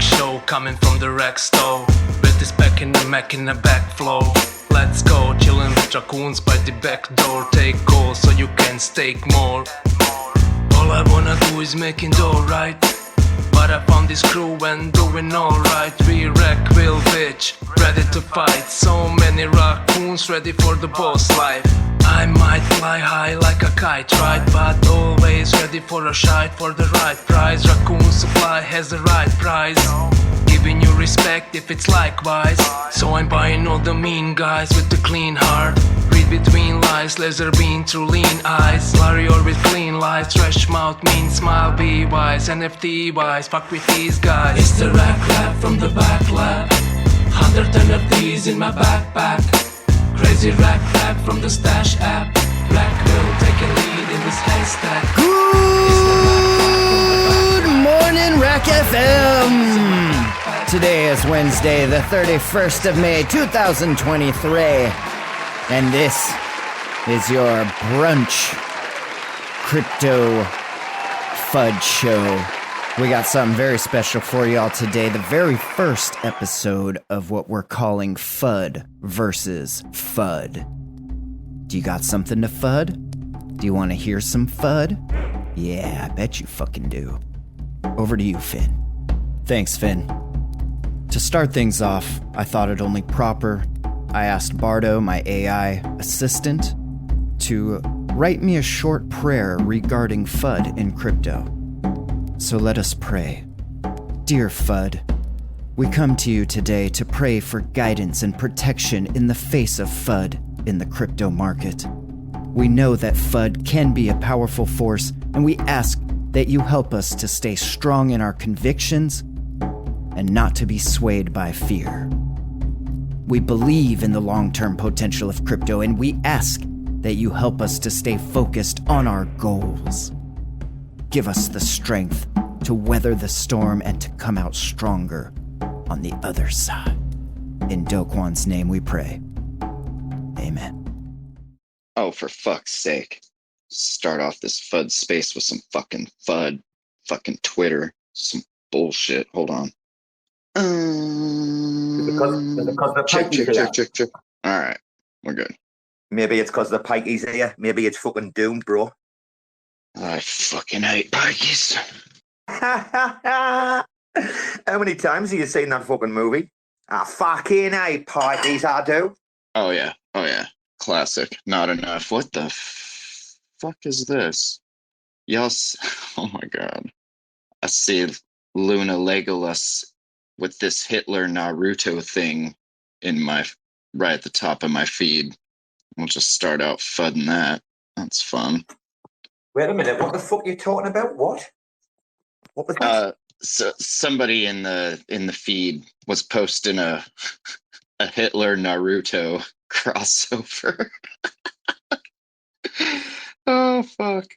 show coming from the Rac stove. With this back in the Mac in the back flow. Let's go, chillin' with raccoons by the back door. Take calls so you can stake more. All I wanna do is making dough, right? But I found this crew and doing alright. We Rac will bitch, ready to fight. So many raccoons ready for the boss life. I might fly high like a kite, right? But always ready for a shite for the right price. Raccoon supply has the right price. Giving you respect if it's likewise. So I'm buying all the mean guys with the clean heart. Read between lies, laser beam through lean eyes. Warrior with clean lies, trash mouth, mean smile, be wise. NFT wise, fuck with these guys. It's the Rac lab from the back lab. 110 of these in my backpack. Crazy Rac lab from the stash app. Rac will take a lead in this haystack. Good morning, Rac FM. Today is Wednesday, the 31st of May, 2023. And this is your brunch crypto fudge show. We got something very special for y'all today. The very first episode of what we're calling Fud Vs Fud. Do you got something to fud? Do you want to hear some fud? Yeah, I bet you fucking do. Over to you, Finn. Thanks, Finn. To start things off, I thought it only proper I asked Bardo, my AI assistant, to write me a short prayer regarding FUD in crypto. So let us pray. Dear FUD, we come to you today to pray for guidance and protection in the face of FUD in the crypto market. We know that FUD can be a powerful force, and we ask that you help us to stay strong in our convictions and not to be swayed by fear. We believe in the long-term potential of crypto, and we ask that you help us to stay focused on our goals. Give us the strength to weather the storm and to come out stronger on the other side. In Dokwan's name we pray. Amen. Oh, for fuck's sake. Start off this FUD space with some fucking FUD. Fucking Twitter. Some bullshit. Hold on. Because the Check. Pikey's here. Alright, we're good. Maybe it's because the Pikey's here. Maybe it's fucking doomed, bro. I fucking hate Pikeys. How many times have you seen that fucking movie? I fucking hate Pikey's, I do. Oh yeah. Classic. Not enough. What the fuck is this? Yes. Oh my god. I see Luna Legolas with this Hitler Naruto thing in my right at the top of my feed. We'll just start out fudding that. That's fun. Wait a minute, what the fuck are you talking about? What was that? So somebody in the feed was posting a Hitler Naruto crossover. Oh fuck.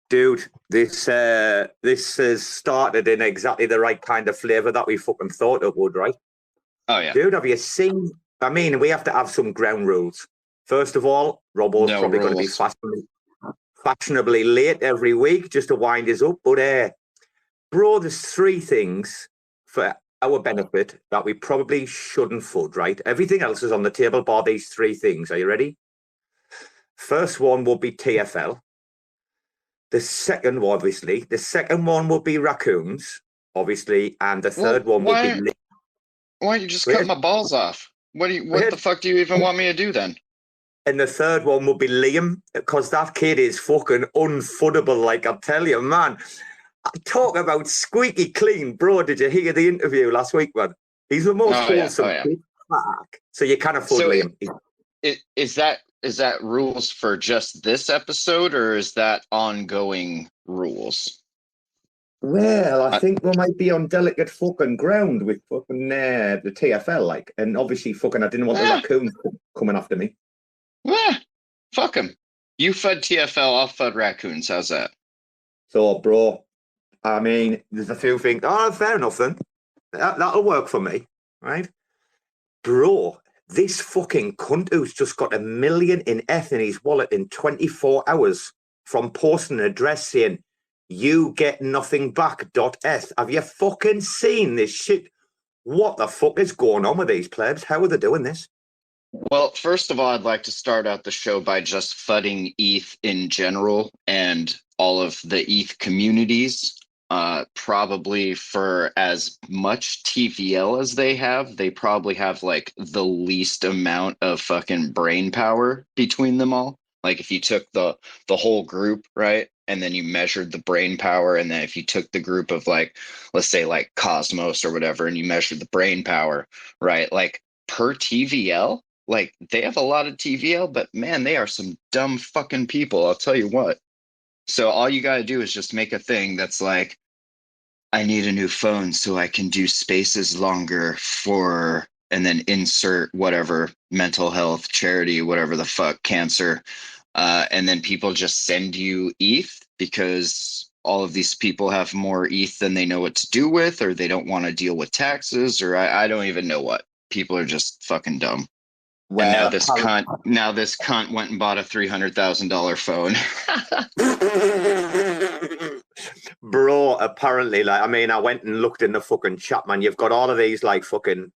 Dude, this has started in exactly the right kind of flavour that we fucking thought it would, right? Oh yeah. Dude, have you seen? I mean, we have to have some ground rules. First of all, Robbo's probably going to be fashionably late every week just to wind us up. But, bro, there's three things for our benefit that we probably shouldn't FUD, right? Everything else is on the table bar these three things. Are you ready? First one will be TFL. The second one will be raccoons, obviously, and the third one will be. Why don't you just cut my balls off? What the fuck do you even want me to do then? And the third one will be Liam, because that kid is fucking unfuddable. Like I tell you, man. Talk about squeaky clean, bro. Did you hear the interview last week, man? He's the most wholesome kid. So you can't afford Liam. Is that rules for just this episode, or is that ongoing rules? Well, I think we might be on delicate fucking ground with fucking the TFL, like, and obviously fucking I didn't want the raccoons coming after me. Fuck him. You FUD TFL, I'll FUD raccoons. How's that? So, bro, I mean, there's a few things. Oh, fair enough then. That'll work for me, right? Bro, this fucking cunt who's just got $1 million in ETH in his wallet in 24 hours from posting an address saying, you get nothing back.eth. Have you fucking seen this shit? What the fuck is going on with these plebs? How are they doing this? Well, first of all, I'd like to start out the show by just fudding ETH in general and all of the ETH communities. Probably for as much TVL as they probably have like the least amount of fucking brain power between them all. Like if you took the whole group, right, and then you measured the brain power, and then if you took the group of like, let's say like Cosmos or whatever, and you measured the brain power, right, like per TVL, like they have a lot of TVL, but man, they are some dumb fucking people. I'll tell you what. So all you got to do is just make a thing that's like, I need a new phone so I can do spaces longer for, and then insert whatever mental health, charity, whatever the fuck, cancer. And then people just send you ETH because all of these people have more ETH than they know what to do with, or they don't want to deal with taxes, or I don't even know what. People are just fucking dumb. Well, and now this cunt went and bought a $300,000 phone. Bro, apparently, like, I mean, I went and looked in the fucking chat, man. You've got all of these like fucking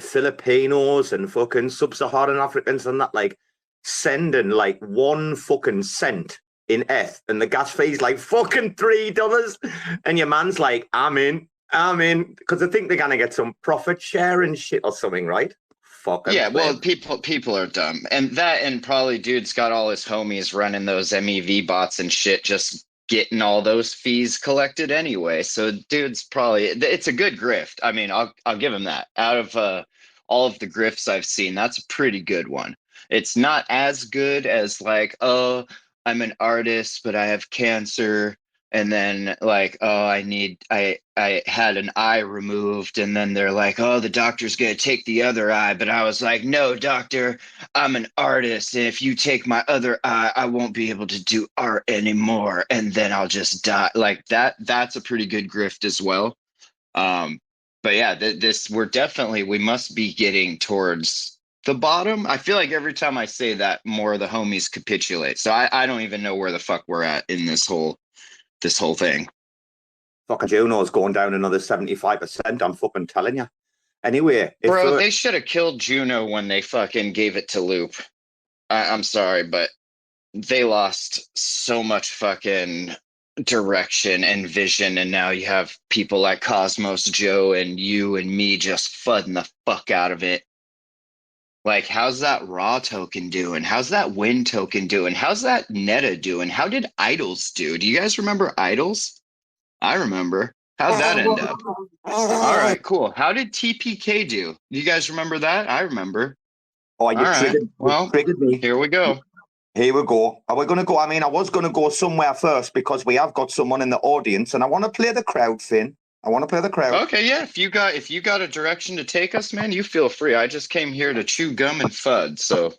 Filipinos and fucking sub-Saharan Africans and that, like, sending like 1 fucking cent in ETH, and the gas fee's like fucking $3, and your man's like, I'm in, because I think they're gonna get some profit share and shit or something, right? Fucking yeah, well, people are dumb, and probably dude's got all his homies running those MEV bots and shit, just getting all those fees collected anyway. So dude's probably, it's a good grift. I mean, I'll give him that. Out of all of the grifts I've seen, that's a pretty good one. It's not as good as like, oh, I'm an artist, but I have cancer. And then like, oh, I had an eye removed. And then they're like, oh, the doctor's going to take the other eye. But I was like, no, doctor, I'm an artist. And if you take my other eye, I won't be able to do art anymore. And then I'll just die. Like that's a pretty good grift as well. But yeah, we must be getting towards the bottom. I feel like every time I say that, more of the homies capitulate. So I don't even know where the fuck we're at in this whole thing. Fucking Juno's going down another 75%. I'm fucking telling you. Anyway, bro, they should have killed Juno when they fucking gave it to Loop. I'm sorry, but they lost so much fucking direction and vision, and now you have people like Cosmos Joe and you and me just fudding the fuck out of it. Like, how's that raw token doing? How's that win token doing? How's that Neta doing? How did Idols do? Do you guys remember Idols? I remember. How'd that end up? All right, cool. How did TPK do? You guys remember that? I remember. Oh, you triggered me. Here we go. Here we go. Are we going to go? I mean, I was going to go somewhere first because we have got someone in the audience, and I want to play the crowd, Finn. I want to play the crowd. Okay, yeah. If you got a direction to take us, man, you feel free. I just came here to chew gum and fud, so.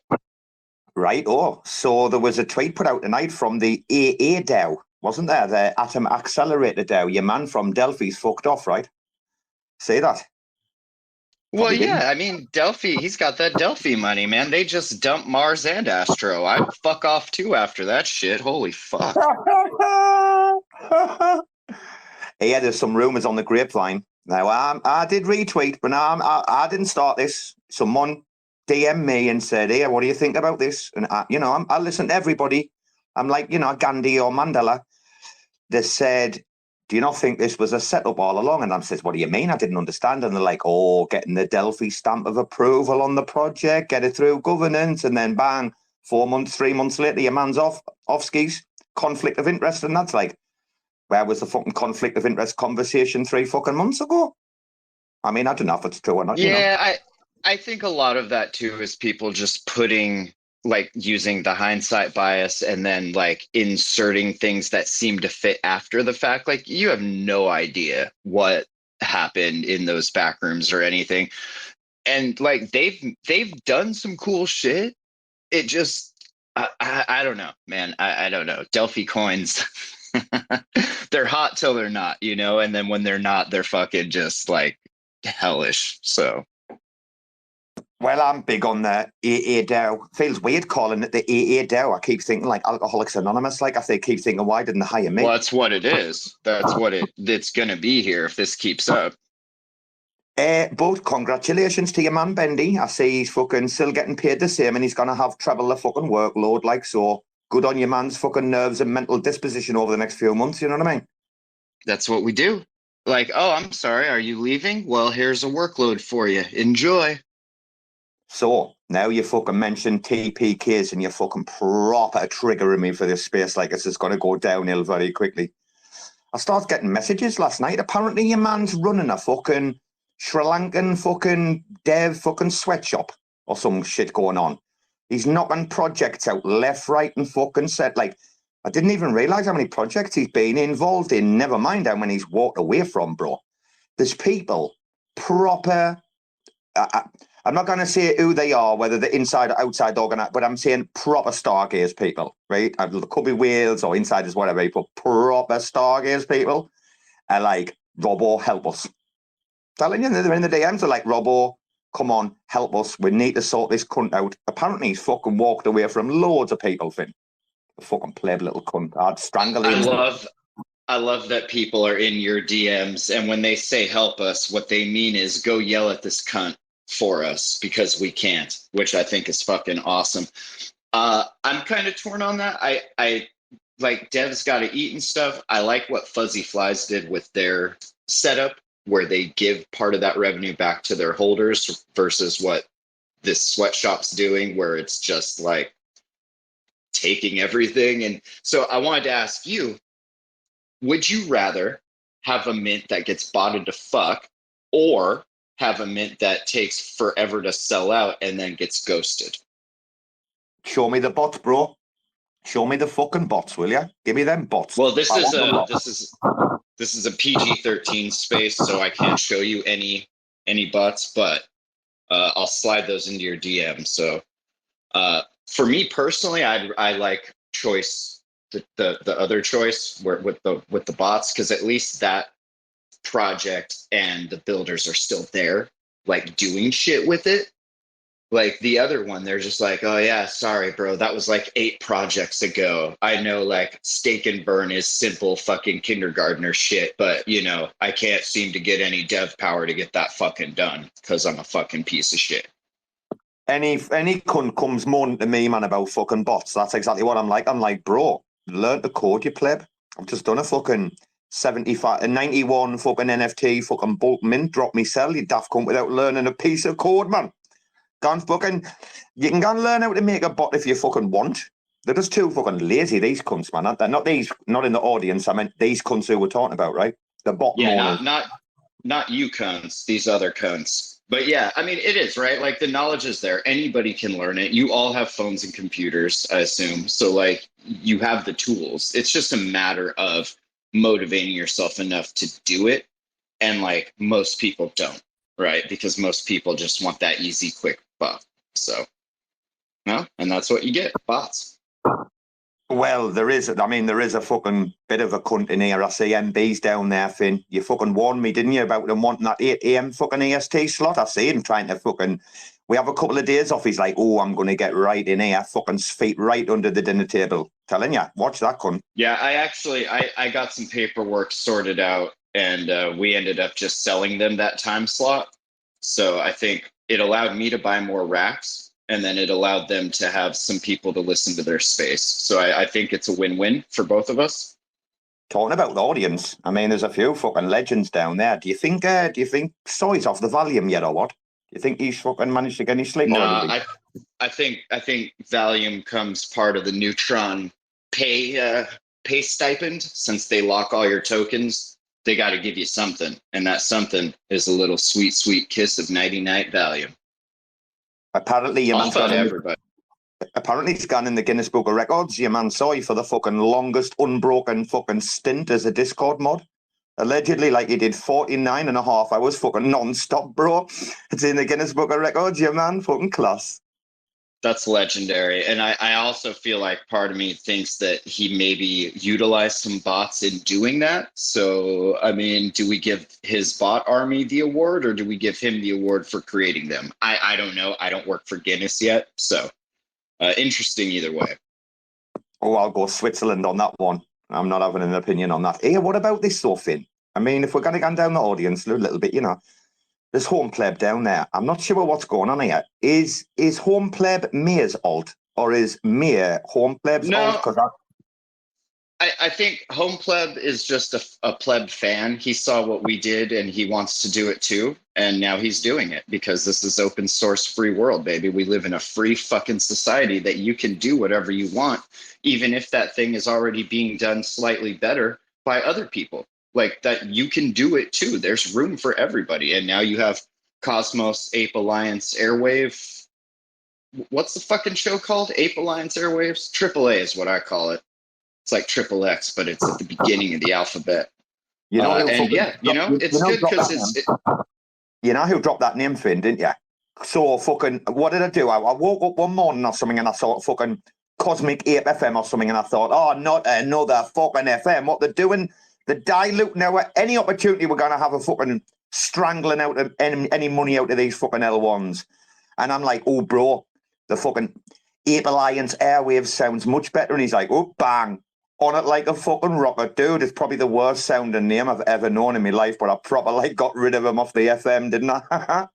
Right. Oh, so there was a tweet put out tonight from the AA DAO, wasn't there? The Atom Accelerator DAO. Your man from Delphi's fucked off, right? Say that. Well, yeah. I mean, Delphi. He's got that Delphi money, man. They just dumped Mars and Astro. I'd fuck off too after that shit. Holy fuck. Yeah, there's some rumors on the grapevine. Now, I did retweet, but I didn't start this. Someone DM'd me and said, hey, what do you think about this? And, I listen to everybody. I'm like, Gandhi or Mandela. They said, do you not think this was a setup all along? And I says, what do you mean? I didn't understand. And they're like, oh, getting the Delphi stamp of approval on the project, get it through governance, and then bang, 3 months later, your man's off skis, conflict of interest. And that's like, where was the fucking conflict of interest conversation 3 fucking months ago? I mean, I don't know if it's true or not. Yeah, I think a lot of that too is people just putting, like, using the hindsight bias and then like inserting things that seem to fit after the fact. Like, you have no idea what happened in those back rooms or anything. And like they've done some cool shit. It just I don't know, man. I don't know. Delphi coins. They're hot till they're not, and then when they're not, they're fucking just like hellish. So Well, I'm big on the AA DAO. Feels weird calling it the AA DAO. I keep thinking like Alcoholics Anonymous. Like I keep thinking, why didn't they hire me? Well, that's what it is. That's what it's going to be here if this keeps up. But congratulations to your man, Bendy. I see he's fucking still getting paid the same and he's going to have treble the fucking workload. Like, so good on your man's fucking nerves and mental disposition over the next few months. You know what I mean? That's what we do. Like, oh, I'm sorry. Are you leaving? Well, here's a workload for you. Enjoy. So now you fucking mentioned TPKs and you're fucking proper triggering me for this space. Like it's just going to go downhill very quickly. I started getting messages last night. Apparently your man's running a fucking Sri Lankan fucking dev fucking sweatshop or some shit going on. He's knocking projects out left, right, and fucking set. Like, I didn't even realize how many projects he's been involved in. Never mind how many he's walked away from, bro. There's people proper. I'm not going to say who they are, whether they're inside or outside organized, but I'm saying proper Stargaze people, right? It could be whales or insiders, whatever, but proper Stargaze people are like, Robbo, help us. Telling you, they're in the DMs, they're like, Robbo, come on, help us. We need to sort this cunt out. Apparently, he's fucking walked away from loads of people, Finn. The fucking pleb little cunt. I'd strangle him. I love that people are in your DMs, and when they say help us, what they mean is go yell at this cunt for us because we can't, which I think is fucking awesome. I'm kind of torn on that. I like devs got to eat and stuff. I like what Fuzzy Flies did with their setup, where they give part of that revenue back to their holders versus what this sweatshop's doing, where it's just like taking everything. And so I wanted to ask you, would you rather have a mint that gets botted to fuck or have a mint that takes forever to sell out and then gets ghosted? Show me the bots, bro. Show me the fucking bots, will you? Give me them bots. Well, this is a PG-13 space, so I can't show you any bots, but I'll slide those into your DM. So for me personally, I like choice the other choice where with the bots, because at least that project and the builders are still there, like doing shit with it. Like the other one, they're just like, oh yeah, sorry, bro, that was like 8 projects ago. I know like stake and burn is simple fucking kindergartner shit, but you know, I can't seem to get any dev power to get that fucking done because I'm a fucking piece of shit. Any cunt comes moaning to me, man, about fucking bots. That's exactly what I'm like. I'm like, bro, learn to code, you pleb. I've just done a fucking 91 fucking NFT fucking bulk mint, drop me sell, you daft cunt, without learning a piece of code, man. You can go and learn how to make a bot if you fucking want. They're just too fucking lazy, these cunts, man. They're not in the audience. I meant these cunts who we're talking about, right? The bot. Yeah, not you cunts, these other cunts. But yeah, I mean, it is, right? Like the knowledge is there. Anybody can learn it. You all have phones and computers, I assume. So like you have the tools. It's just a matter of motivating yourself enough to do it. And like most people don't, right? Because most people just want that easy, quick buff. So, no, and that's what you get, bots. Well, there is a fucking bit of a cunt in here. I see MBs down there, Finn. You fucking warned me, didn't you, about them wanting that 8 AM fucking EST slot? I see him trying to fucking... We have a couple of days off. He's like, oh, I'm going to get right in here. Fucking feet right under the dinner table. Telling you, watch that cunt. Yeah, I got some paperwork sorted out, and we ended up just selling them that time slot. So I think it allowed me to buy more racks, and then it allowed them to have some people to listen to their space. So I think it's a win-win for both of us. Talking about the audience, I mean, there's a few fucking legends down there. Do you think Soy's off the Valium yet or what? Do you think he's fucking managed to get any sleep? No, I think Valium comes part of the Neutron pay stipend. Since they lock all your tokens, they got to give you something, and that something is a little sweet, sweet kiss of nighty-night Valium. Apparently, your man's everybody. Apparently, he's gone in the Guinness Book of Records, your man Soy, for the fucking longest unbroken fucking stint as a Discord mod. Allegedly, like he did 49.5 hours fucking non-stop, bro. It's in the Guinness Book of Records, your man. Fucking class. That's legendary. And I also feel like part of me thinks that he maybe utilized some bots in doing that. So, I mean, do we give his bot army the award or do we give him the award for creating them? I don't know. I don't work for Guinness yet. So, interesting either way. Oh, I'll go Switzerland on that one. I'm not having an opinion on that. Hey, what about this though, Finn? I mean, if we're going to go down the audience a little bit, there's Home Pleb down there. I'm not sure what's going on here. Is Home Pleb Mayor's alt or is Mayor Home Pleb's alt? I think Home Pleb is just a Pleb fan. He saw what we did and he wants to do it too. And now he's doing it because this is open source free world, baby. We live in a free fucking society that you can do whatever you want, even if that thing is already being done slightly better by other people. Like that you can do it too. There's room for everybody. And now you have Cosmos, Ape Alliance, Airwave. What's the fucking show called? Ape Alliance Airwaves? AAA is what I call it. It's like Triple X, but it's at the beginning of the alphabet. It's good because it's... You know who dropped that name, Finn, didn't you? So fucking, what did I do? I woke up one morning or something and I thought fucking Cosmic Ape FM or something and I thought, oh, not another fucking FM. What they're doing, they're diluting out any opportunity we're going to have a fucking strangling out of any money out of these fucking L1s. And I'm like, oh, bro, the fucking Ape Alliance Airwaves sounds much better. And he's like, oh, bang. On it like a fucking rocket, dude. It's probably the worst sounding name I've ever known in my life, but I proper got rid of him off the FM, didn't I?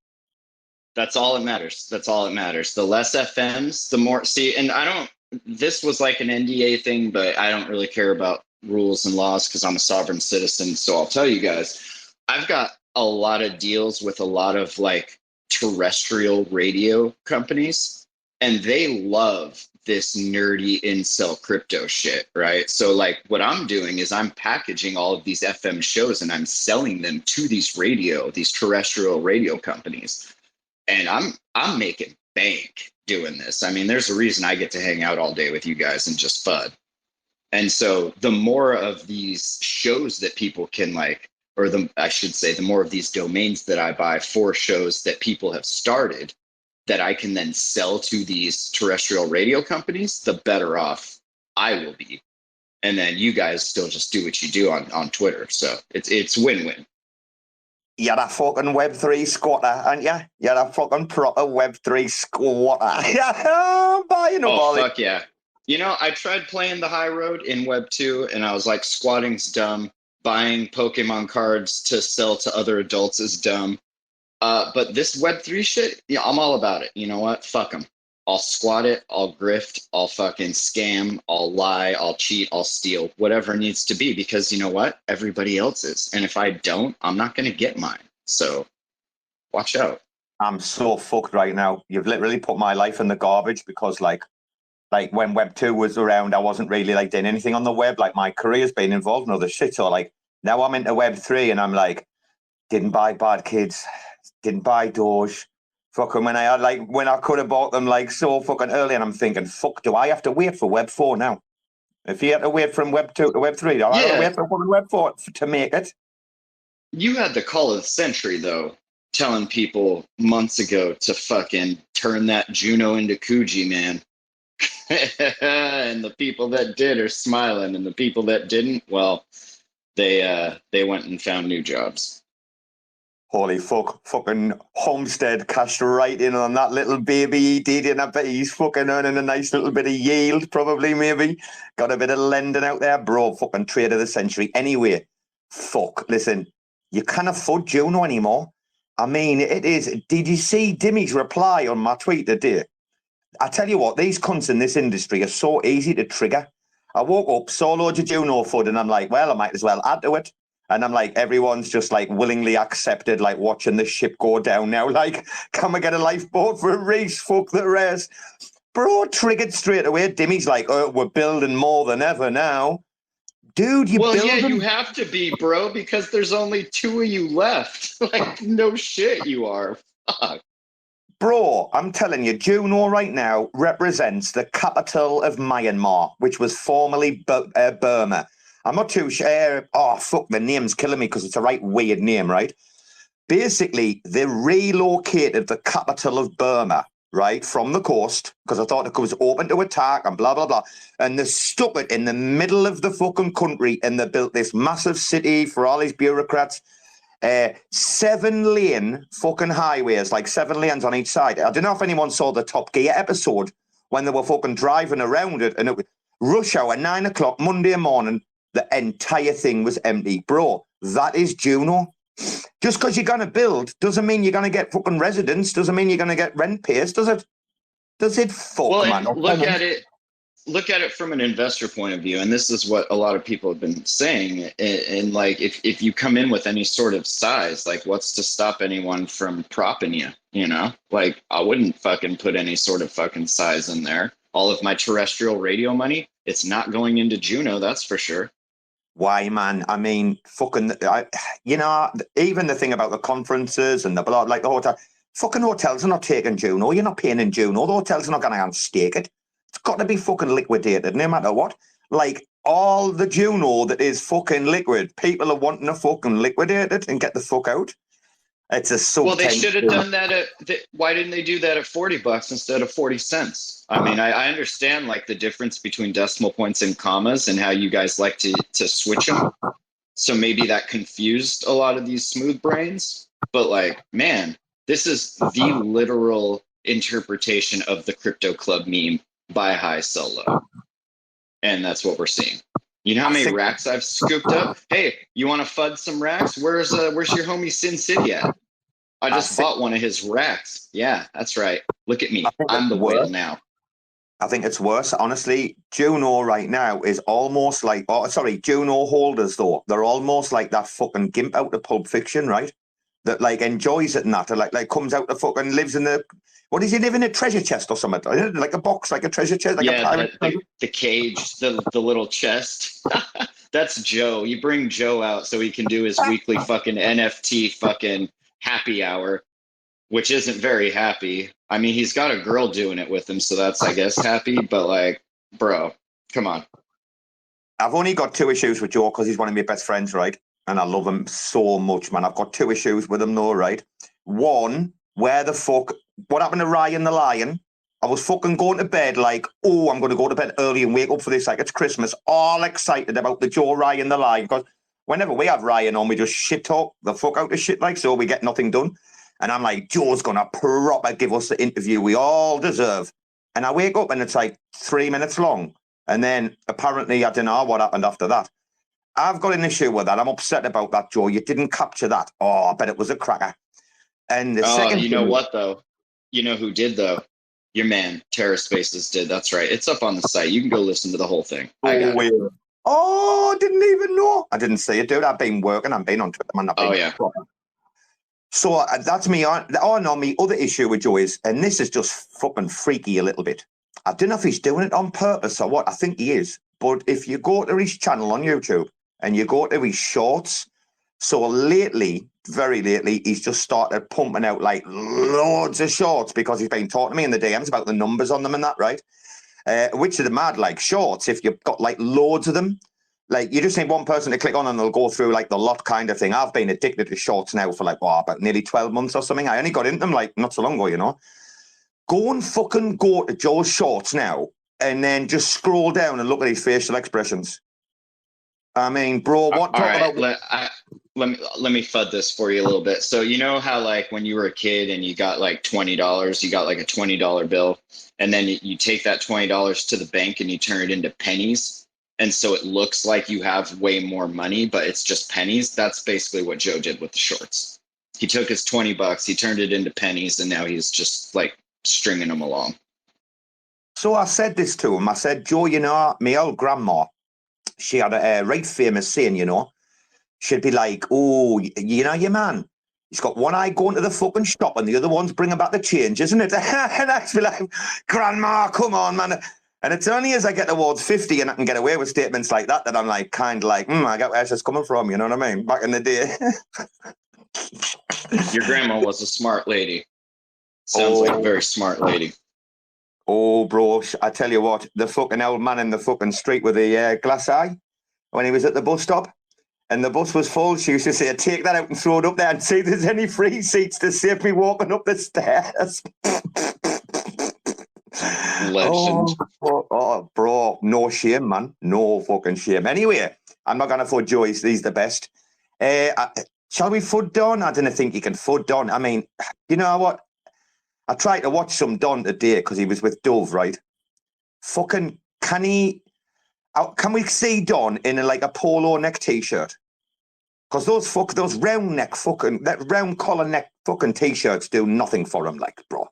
That's all that matters. That's all that matters. The less FMs, the more. See, and this was like an NDA thing, but I don't really care about rules and laws because I'm a sovereign citizen. So I'll tell you guys, I've got a lot of deals with a lot of terrestrial radio companies, and they love this nerdy incel crypto shit, right? So what I'm doing is I'm packaging all of these FM shows and I'm selling them to these terrestrial radio companies. And I'm making bank doing this. I mean, there's a reason I get to hang out all day with you guys and just FUD. And so the more of these shows that people can the more of these domains that I buy for shows that people have started, that I can then sell to these terrestrial radio companies, the better off I will be. And then you guys still just do what you do on Twitter. So it's win-win. You're a fucking Web3 squatter, aren't you? You're a fucking proper Web3 squatter. Fuck yeah. I tried playing the high road in Web2 and I was like, squatting's dumb. Buying Pokemon cards to sell to other adults is dumb. But this Web3 shit, I'm all about it. You know what? Fuck them. I'll squat it. I'll grift. I'll fucking scam. I'll lie. I'll cheat. I'll steal. Whatever it needs to be. Because you know what? Everybody else is. And if I don't, I'm not going to get mine. So watch out. I'm so fucked right now. You've literally put my life in the garbage because when Web 2 was around, I wasn't really doing anything on the web. My career's been involved in other shit. So now I'm into Web 3 and I'm didn't buy Bad Kids. Didn't buy Doge. Fucking when I could have bought them so fucking early, and I'm thinking, fuck, do I have to wait for Web 4 now? If you have to wait from Web 2 to Web 3, do I have to wait for Web 4 to make it? You had the call of the century, though, telling people months ago to fucking turn that Juno into Coogee, man. And the people that did are smiling, and the people that didn't, well, they went and found new jobs. Holy fuck, fucking Homestead cashed right in on that little baby he did, and I bet he's fucking earning a nice little bit of yield, probably, maybe. Got a bit of lending out there, bro, fucking trade of the century. Anyway, fuck, listen, you can't afford Juno anymore. I mean, it is, did you see Dimmy's reply on my tweet today? I tell you what, these cunts in this industry are so easy to trigger. I woke up, saw loads of Juno FUD, and I'm like, well, I might as well add to it. And I'm like, everyone's just willingly accepted, watching the ship go down now. Come and get a lifeboat for a race, fuck the rest. Bro, triggered straight away. Dimmy's like, oh, we're building more than ever now. Dude, you building? Well, yeah, you have to be, bro, because there's only 2 of you left. No shit you are. Fuck. Bro, I'm telling you, Juno right now represents the capital of Myanmar, which was formerly Burma. I'm not too sure. Oh, fuck, the name's killing me because it's a right weird name, right? Basically, they relocated the capital of Burma right, from the coast, because I thought it was open to attack and blah, blah, blah. And they stuck it in the middle of the fucking country, and they built this massive city for all these bureaucrats. 7-lane fucking highways, like 7 lanes on each side. I don't know if anyone saw the Top Gear episode when they were fucking driving around it, and it was rush hour, 9 o'clock, Monday morning, the entire thing was empty. Bro, that is Juno. Just because you're going to build doesn't mean you're going to get fucking residents, doesn't mean you're going to get rent pays, does it? Does it? Fuck, well, man. Look at it from an investor point of view, and this is what a lot of people have been saying. And like, if you come in with any sort of size, like, what's to stop anyone from propping you? You know, like, I wouldn't fucking put any sort of fucking size in there. All of my terrestrial radio money, it's not going into Juno, that's for sure. Why, man? I mean, fucking, you know, even the thing about the conferences and the blah, like the hotel, fucking hotels are not taking Juno. You're not paying in Juno. The hotels are not going to unstake it. It's got to be fucking liquidated, no matter what. Like, all the Juno that is fucking liquid, people are wanting to fucking liquidate it and get the fuck out. It's a sub. Well, they should have done that why didn't they do that at $40 instead of 40 cents? I mean, I understand like the difference between decimal points and commas and how you guys like to switch them. So maybe that confused a lot of these smooth brains. But like, man, this is the literal interpretation of the crypto club meme: buy high, sell low. And that's what we're seeing. You know how many racks I've scooped up? Hey, you want to FUD some racks? Where's your homie Sin City at? I just bought one of his racks. Yeah, that's right. Look at me. I'm the whale now. I think it's worse. Honestly, Juno right now is almost like, Juno holders though. They're almost like that fucking gimp out of Pulp Fiction, right? That like enjoys it and that, like comes out the fucking lives in the, what does he live in, a treasure chest or something? Like a box, like a treasure chest, like a pirate. The cage, the little chest. That's Joe. You bring Joe out so he can do his weekly fucking NFT fucking happy hour, which isn't very happy. I mean, he's got a girl doing it with him, so that's, I guess, happy. But like, bro, come on. I've only got 2 issues with Joe because he's one of my best friends, right? And I love him so much, man. I've got 2 issues with him though, right? One, where the fuck, what happened to Ryan the Lion? I was fucking going to bed like, oh, I'm going to go to bed early and wake up for this, like it's Christmas, all excited about the Joe Ryan the Lion, because whenever we have Ryan on, we just shit talk the fuck out of shit, like, so we get nothing done. And I'm like, Joe's going to proper give us the interview we all deserve. And I wake up and it's like 3 minutes long. And then apparently, I don't know what happened after that. I've got an issue with that. I'm upset about that, Joe. You didn't capture that. Oh, I bet it was a cracker. And the second you know what, though? You know who did, though? Your man, Terra Spaces did. That's right. It's up on the site. You can go listen to the whole thing. Oh, I didn't even know. I didn't see it, dude. I've been working. I've been on Twitter, man. So that's me. Oh, no, my other issue with Joe is, and this is just fucking freaky a little bit. I don't know if he's doing it on purpose or what. I think he is. But if you go to his channel on YouTube and you go to his shorts, so lately, very lately, he's just started pumping out like loads of shorts because he's been talking to me in the DMs about the numbers on them and that, right? Which are the mad, like shorts, if you've got like loads of them, like you just need one person to click on and they'll go through like the lot kind of thing. I've been addicted to shorts now for like, about nearly 12 months or something. I only got into them like not so long ago, you know. Go and fucking go to Joe's shorts now and then just scroll down and look at his facial expressions. I mean, bro, what talk about... Let me FUD this for you a little bit. So you know how like when you were a kid and you got like $20, you got like a $20 bill, and then you take that $20 to the bank and you turn it into pennies, and so it looks like you have way more money, but it's just pennies. That's basically what Joe did with the shorts. He took his $20, he turned it into pennies, and now he's just like stringing them along. So I said this to him. I said, Joe, you know, my old grandma, she had a right famous saying, you know. She'd be like, oh, you know, your man, he's got one eye going to the fucking shop and the other one's bringing back the change, isn't it? And I'd be like, Grandma, come on, man. And it's only as I get towards 50 and I can get away with statements like that that I'm like, kind of like, I get where she's coming from, you know what I mean? Back in the day. Your grandma was a smart lady. Sounds like a very smart lady. Oh, bro, I tell you what, the fucking old man in the fucking street with the glass eye, when he was at the bus stop, and the bus was full, she used to say, take that out and throw it up there and see if there's any free seats to save me walking up the stairs. Legend. Bro, no shame, man. No fucking shame. Anyway, I'm not going to Fud Joyce. He's the best. Shall we Fud Don? I don't think he can Fud Don. I mean, you know what? I tried to watch some Don today because he was with Dove, right? Fucking, can we see Don in a polo neck t-shirt? Because those round neck that round collar neck fucking t-shirts do nothing for him, bro.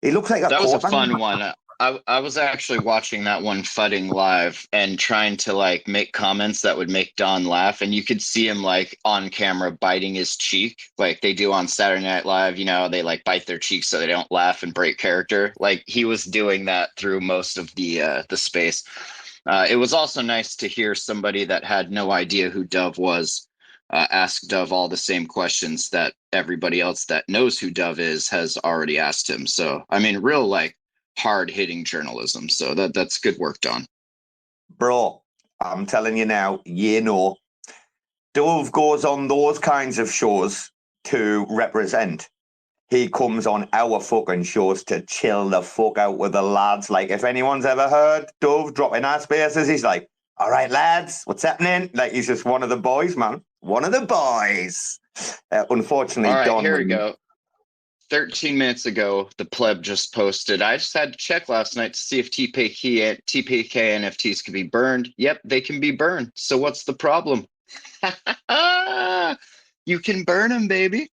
He looks like that was a fun one. I was actually watching that one fudding live and trying to make comments that would make Don laugh, and you could see him on camera biting his cheek like they do on Saturday Night Live. You know, they bite their cheeks so they don't laugh and break character. He was doing that through most of the space. It was also nice to hear somebody that had no idea who Dove was ask Dove all the same questions that everybody else that knows who Dove is has already asked him. So, I mean, real hard-hitting journalism. So that's good work, Don. Bro, I'm telling you now, Dove goes on those kinds of shows to represent. He comes on our fucking shows to chill the fuck out with the lads. If anyone's ever heard Dove dropping ass bases, he's like, all right, lads, what's happening? He's just one of the boys, man. One of the boys. Unfortunately, all right, Don. Here we go. 13 minutes ago, the Pleb just posted. I just had to check last night to see if TPK NFTs can be burned. Yep, they can be burned. So what's the problem? You can burn them, baby.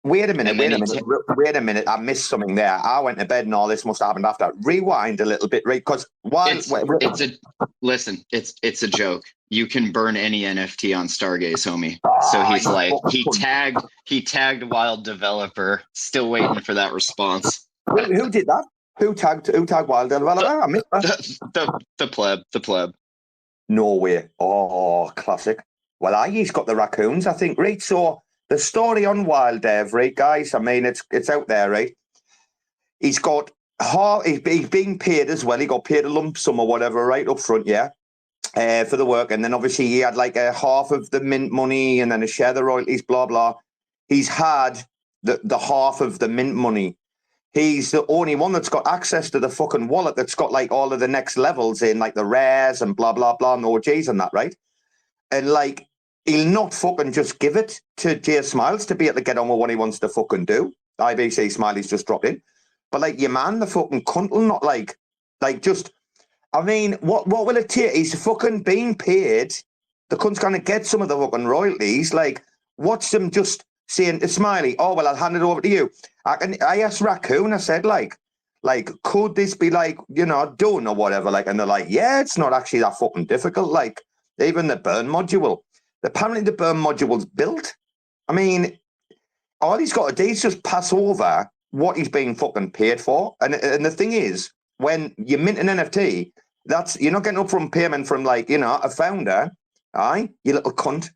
Wait a minute. I missed something there. I went to bed and all this must have happened after. Rewind a little bit, right? Because it's a joke. You can burn any NFT on Stargaze, homie. So he's he tagged Wild Developer. Still waiting for that response. Who did that? Who tagged Wild Developer? I missed that. The pleb. No way. Oh, classic. Well, he's got the raccoons, I think, right? So the story on Wild Dev, right, guys? I mean, it's out there, right? He's got he's being paid as well. He got paid a lump sum or whatever, right, up front, yeah, for the work. And then obviously he had a half of the mint money and then a share of the royalties, blah, blah. He's had the half of the mint money. He's the only one that's got access to the fucking wallet that's got all of the next levels in, the rares and blah, blah, blah, and OGs and that, right? And he'll not fucking just give it to Jay Smiles to be able to get on with what he wants to fucking do. IBC Smiley's just dropped in. But your man, the fucking cunt will not just, I mean, what will it take? He's fucking being paid. The cunt's going to get some of the fucking royalties. Watch them just saying to Smiley, oh, well, I'll hand it over to you. I asked Raccoon, I said, could this be done or whatever? And they're like, yeah, it's not actually that fucking difficult. Even the burn module. Apparently the burn module's built. I mean, all he's got to do is just pass over what he's being fucking paid for. And the thing is, when you mint an NFT, you're not getting upfront payment from a founder, aye, you little cunt.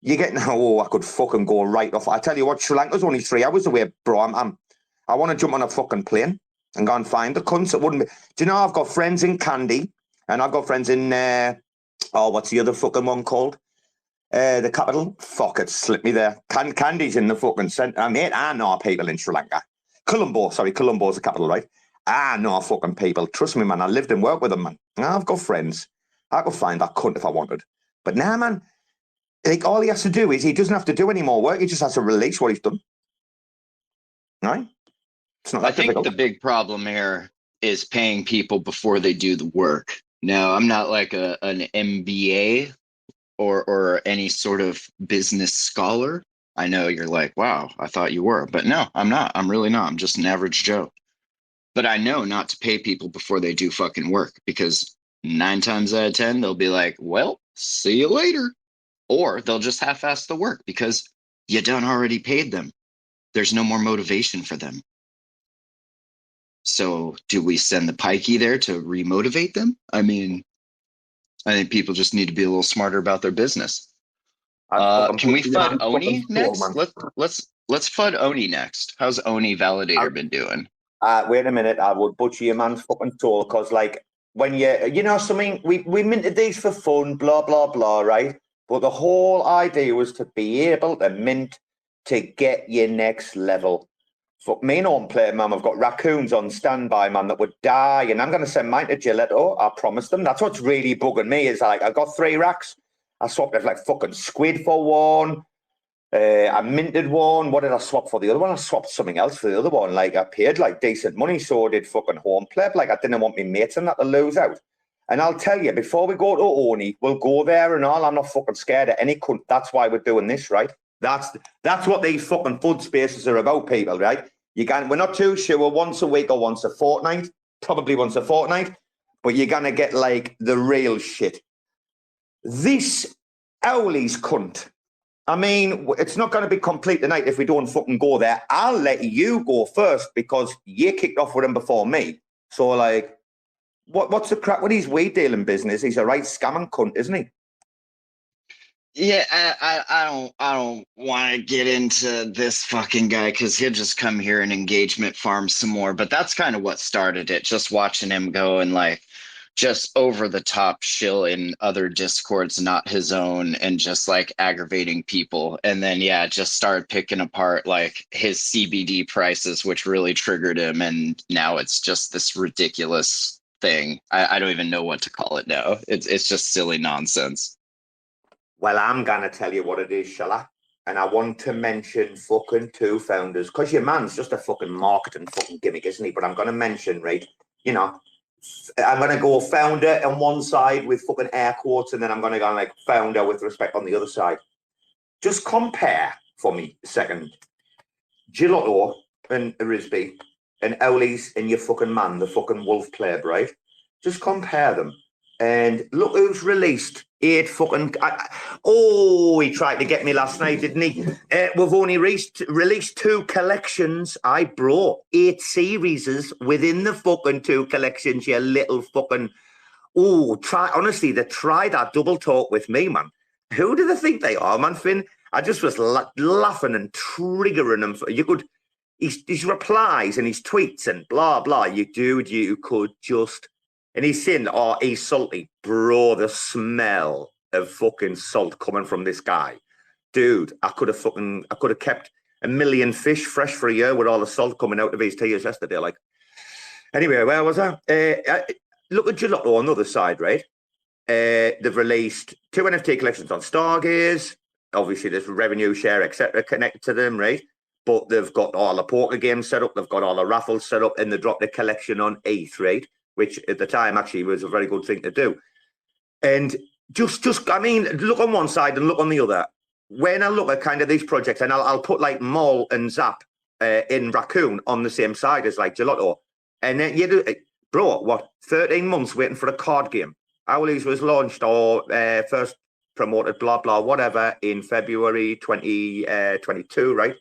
You're getting, I could fucking go right off. I tell you what, Sri Lanka's only 3 hours away, bro. I want to jump on a fucking plane and go and find the cunts. It wouldn't be. Do you know I've got friends in Kandy and I've got friends in what's the other fucking one called? The capital. Fuck, it slipped me there. Kandy's in the fucking centre. Mate, I know people in Sri Lanka. Colombo's the capital, right? I know fucking people. Trust me, man. I lived and worked with them, man. I've got friends. I could find that cunt if I wanted. But now, man, all he has to do is he doesn't have to do any more work. He just has to release what he's done. Right? It's not that difficult. The big problem here is paying people before they do the work. Now, I'm not an MBA or any sort of business scholar. I know you're wow, I thought you were. But no, I'm not. I'm really not. I'm just an average Joe. But I know not to pay people before they do fucking work, because 9 times out of 10, they'll be like, well, see you later. Or they'll just half-ass the work because you done already paid them. There's no more motivation for them. So do we send the pikey there to remotivate them? I mean, I think people just need to be a little smarter about their business. Can we Fud Oni next? Let's Fud Oni next. How's Oni Validator been doing? Wait a minute. I would butcher your man's fucking soul because, when something, we minted these for fun, blah, blah, blah, right? But the whole idea was to be able to mint to get your next level. fuck me, no play, man. I've got raccoons on standby, man, that would die, and I'm going to send mine to Gillette. I promised them. That's what's really bugging me is like I got 3 racks. I swapped it like fucking squid for one. I minted one. What did I swap for the other one? I swapped something else for the other one. Like I paid like decent money, so did fucking home pleb. Like I didn't want my mates and that to lose out. And I'll tell you, before we go to Oni, we'll go there and all. I'm not fucking scared of any cunt. That's why we're doing this, right? That's what these fucking FUD spaces are about, people, right? We're not too sure once a week or once a fortnight, probably once a fortnight, but you're gonna get like the real shit. This Owley's cunt. I mean, it's not going to be complete tonight if we don't fucking go there. I'll let you go first because you kicked off with him before me. So, like, what's the crack with his weed dealing business? He's a right scamming cunt, isn't he? Yeah, I don't want to get into this fucking guy because he'll just come here and engagement farm some more. But that's kind of what started it. Just watching him go and like just over the top shill in other discords, not his own, and just like aggravating people. And then, yeah, just started picking apart like his CBD prices, which really triggered him. And now it's just this ridiculous thing. I don't even know what to call it now. It's just silly nonsense. Well, I'm going to tell you what it is, shall I? And I want to mention fucking 2 founders because your man's just a fucking marketing fucking gimmick, isn't he? But I'm going to mention, right, you know, I'm going to go founder on one side with fucking air quotes, and then I'm going to go like founder with respect on the other side. Just compare for me a second. Gillotto and Risby and Owley's and your fucking man, the fucking wolf Pleb, right? Just compare them. And look who's released 8 fucking... he tried to get me last night, didn't he? We've only released 2 collections. I brought 8 series within the fucking 2 collections, you little fucking... honestly, they tried that double talk with me, man. Who do they think they are, man, Finn? I just was laughing and triggering them. You could... His replies and his tweets and blah, blah. You could just... And he's saying, he's salty. Bro, the smell of fucking salt coming from this guy. Dude, I could have kept 1 million fish fresh for a year with all the salt coming out of his tears yesterday. Like, anyway, where was I? Look at Gillotto on the other side, right? They've released 2 NFT collections on Stargaze. Obviously, there's revenue share, etc., connected to them, right? But they've got all the poker games set up. They've got all the raffles set up, and they dropped a collection on ETH, right? Which at the time actually was a very good thing to do. And just I mean, look on one side and look on the other. When I look at kind of these projects, and I'll put like Mall and Zap in Raccoon on the same side as like Gillotto. And then you do, bro, what, 13 months waiting for a card game. Owley's was launched or first promoted, blah, blah, whatever, in February 2022, right?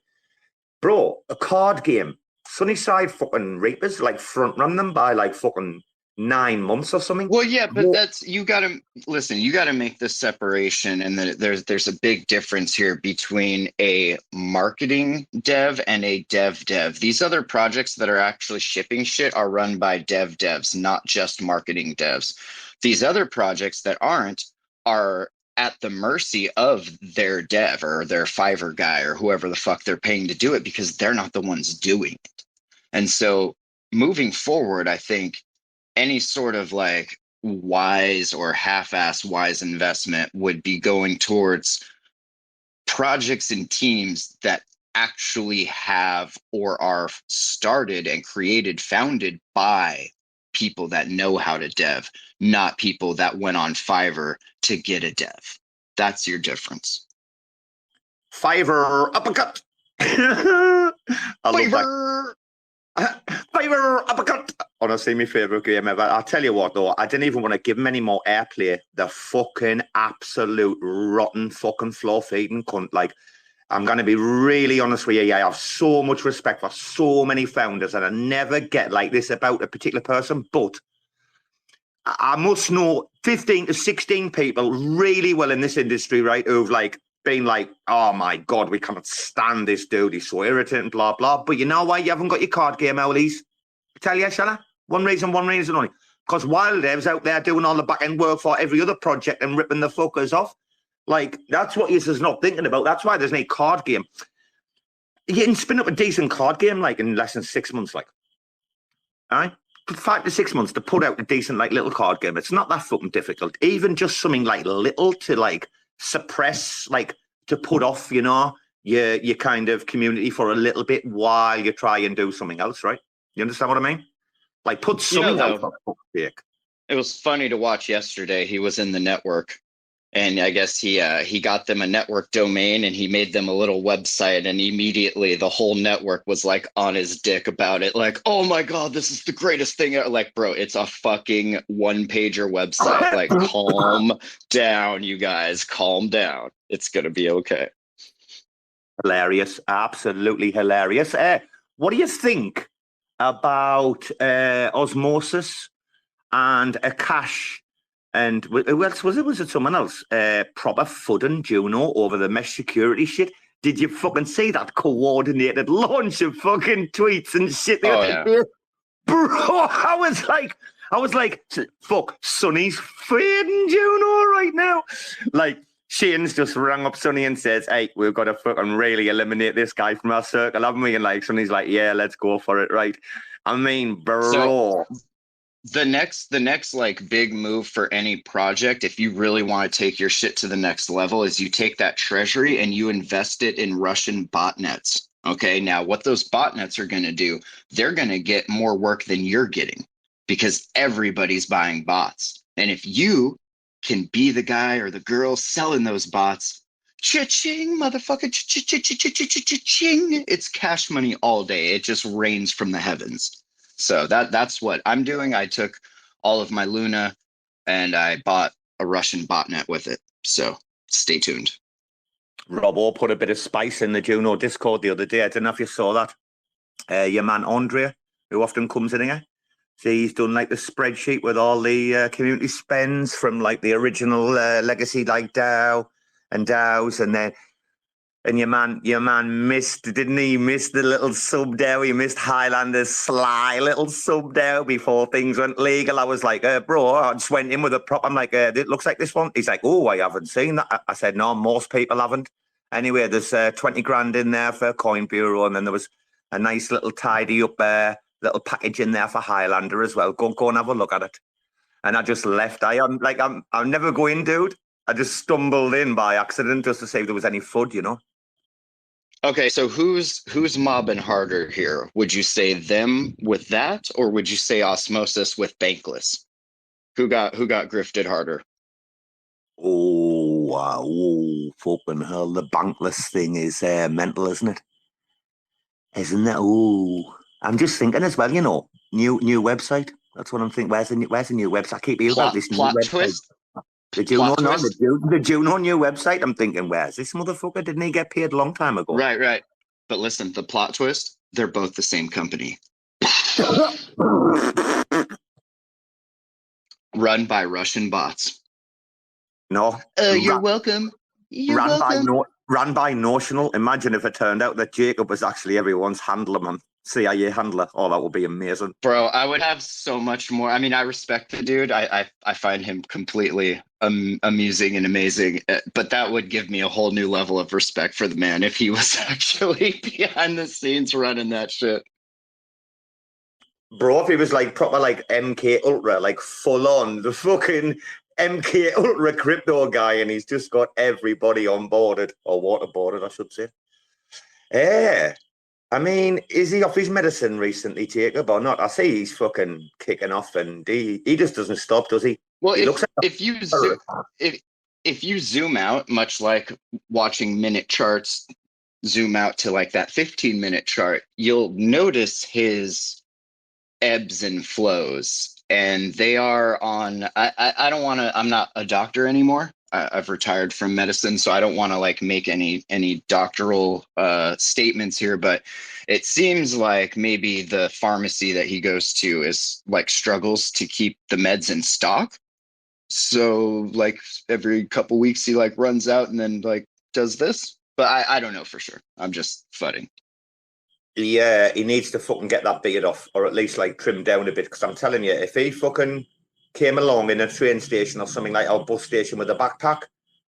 Bro, a card game. Sunnyside fucking Reapers like front run them by like fucking 9 months or something. Well, yeah, but you gotta make the separation, and there's a big difference here between a marketing dev and a dev. These other projects that are actually shipping shit are run by devs, not just marketing devs. These other projects that aren't are at the mercy of their dev or their Fiverr guy or whoever the fuck they're paying to do it, because they're not the ones doing it. And so moving forward, I think any sort of like wise or half-ass wise investment would be going towards projects and teams that actually have or are started and founded by people that know how to dev, not people that went on Fiverr to get a dev. That's your difference. Fiverr uppercut. Fiverr uppercut. Honestly, my favourite game ever. I'll tell you what, though, I didn't even want to give him any more airplay. The fucking absolute rotten fucking floor feeding cunt. Like, I'm going to be really honest with you. I have so much respect for so many founders, and I never get like this about a particular person, but I must know 15 to 16 people really well in this industry, right, who've like been like, oh my God, we cannot stand this dude. He's so irritating, blah, blah. But you know why you haven't got your card game, Owlies? I tell you, shall I? One reason only. Because Wild Dev's out there doing all the back-end work for every other project and ripping the fuckers off. Like, that's what you're not thinking about. That's why there's no card game. You can spin up a decent card game like in less than 6 months, like. All right? 5 to 6 months to put out a decent like little card game. It's not that fucking difficult. Even just something like little to like suppress, like to put off, you know, your kind of community for a little bit while you try and do something else, right? You understand what I mean? Like put something out for fuck's sake. It was funny to watch yesterday. He was in the network, and I guess he got them a network domain, and he made them a little website, and immediately the whole network was like on his dick about it. Like, oh my God, this is the greatest thing ever. Like, bro, it's a fucking one-pager website. Like, calm down, you guys. Calm down. It's going to be okay. Hilarious. Absolutely hilarious. What do you think about Osmosis and Akash? And who else was it? Was it someone else? Proper Fud and Juno over the mesh security shit. Did you fucking see that coordinated launch of fucking tweets and shit? Oh, yeah. Bro, I was like, fuck, Sonny's fading Juno right now. Like, Shane's just rang up Sonny and says, hey, we've got to fucking really eliminate this guy from our circle, haven't we? And like, Sonny's like, yeah, let's go for it, right? I mean, bro. So, the next like big move for any project, if you really want to take your shit to the next level, is you take that treasury and you invest it in Russian botnets. Okay, now what those botnets are going to do, they're going to get more work than you're getting because everybody's buying bots. And if you can be the guy or the girl selling those bots, cha-ching, motherfucker, cha-ching, it's cash money all day. It just rains from the heavens. So that's what I'm doing. I took all of my Luna and I bought a Russian botnet with it. So stay tuned. Robbo put a bit of spice in the Juno Discord the other day. I don't know if you saw that. Your man Andre, who often comes in here. So he's done like the spreadsheet with all the community spends from like the original legacy like DAO and DAOs, and then your man missed, didn't he? Missed the little sub DAO. He missed Highlander's sly little sub DAO before things went legal. I was like, bro, I just went in with a prop. I'm like, it looks like this one. He's like, oh, I haven't seen that. I said, no, most people haven't. Anyway, there's 20 grand in there for Coin Bureau, and then there was a nice little tidy up little package in there for Highlander as well. Go and have a look at it. And I just left. I'm never going, dude. I just stumbled in by accident just to see if there was any FUD, you know. Okay, so who's mobbing harder here? Would you say them with that, or would you say Osmosis with Bankless? Who got grifted harder? Oh, fucking hell! The Bankless thing is mental, isn't it? Isn't it? Oh, I'm just thinking as well. You know, new website. That's what I'm thinking. Where's the new website? I keep hearing about this new website. Twist. The Juno new website. I'm thinking, where's this motherfucker? Didn't he get paid a long time ago? Right. But listen, the plot twist, they're both the same company. Run by Russian bots. No. You're welcome. Ran by Notional. Imagine if it turned out that Jacob was actually everyone's handler, man. CIA handler. Oh, that would be amazing. Bro, I would have so much more. I mean, I respect the dude. I find him completely amusing and amazing. But that would give me a whole new level of respect for the man if he was actually behind the scenes running that shit. Bro, if he was like proper like MK Ultra, like full on the fucking MK Ultra crypto guy, and he's just got everybody onboarded or waterboarded, I should say. Yeah. I mean, is he off his medicine recently, Jacob, or not? I see he's fucking kicking off, and he just doesn't stop, does he? Well, he looks like if you zoom out, much like watching minute charts, zoom out to like that 15-minute chart, you'll notice his ebbs and flows, and they are on. I don't want to. I'm not a doctor anymore. I've retired from medicine, so I don't want to like make any doctoral statements here, but it seems like maybe the pharmacy that he goes to is like struggles to keep the meds in stock. So like every couple weeks he like runs out and then like does this, but I don't know for sure. I'm just fudding. Yeah, he needs to fucking get that beard off, or at least like trim down a bit, because I'm telling you, if he fucking came along in a train station or something like our bus station with a backpack,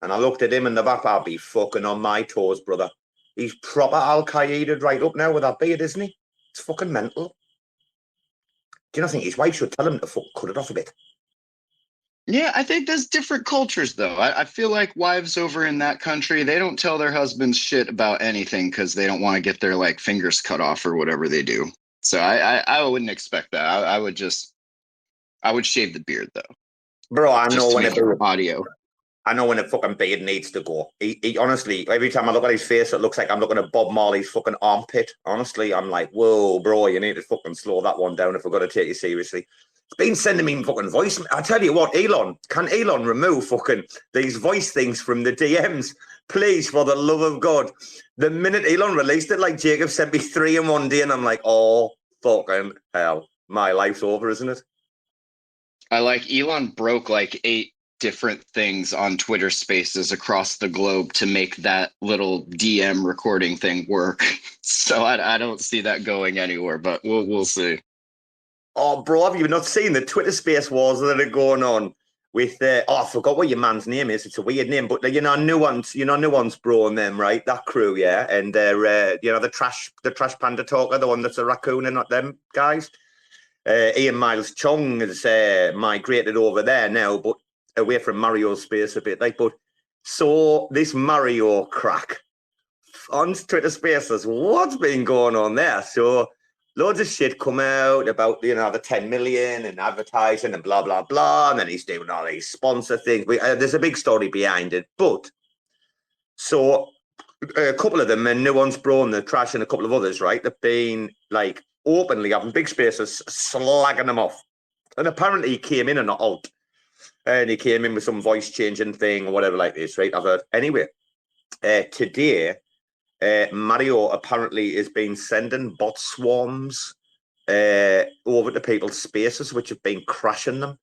and I looked at him in the back, I'd be fucking on my toes, brother. He's proper Al Qaeda right up now with that beard, isn't he? It's fucking mental. Do you not think his wife should tell him to cut it off a bit? Yeah, I think there's different cultures, though. I feel like wives over in that country, they don't tell their husbands shit about anything because they don't want to get their like fingers cut off or whatever they do. So I wouldn't expect that. I would shave the beard though. Bro, I know when audio. I know when a fucking beard needs to go. He honestly, every time I look at his face, it looks like I'm looking at Bob Marley's fucking armpit. Honestly, I'm like, whoa, bro, you need to fucking slow that one down if we're going to take you seriously. It's been sending me fucking voice. I tell you what, can Elon remove fucking these voice things from the DMs? Please, for the love of God. The minute Elon released it, like Jacob sent me 3 in one day, and I'm like, oh, fucking hell. My life's over, isn't it? I like Elon broke like 8 different things on Twitter Spaces across the globe to make that little DM recording thing work. So I don't see that going anywhere, but we'll see. Oh, bro, have you not seen the Twitter Space wars that are going on with I forgot what your man's name is. It's a weird name, but Nuance, bro, and them, right? That crew, yeah, and they're the trash panda talker, the one that's a raccoon, and not them guys. Ian Miles Chong has migrated over there now, but away from Mario's space a bit, like. But so this Mario crack on Twitter Spaces, what's been going on there? So loads of shit come out about the 10 million and advertising and blah blah blah, and then he's doing all these sponsor things. There's a big story behind it, but so a couple of them, and Nuance Bro and the Trash and a couple of others, right? They've been like openly having big spaces slagging them off, and apparently he came in and not out. And he came in with some voice changing thing or whatever like this, right? I've heard. Anyway, today, Mario apparently has been sending bot swarms over to people's spaces, which have been crashing them.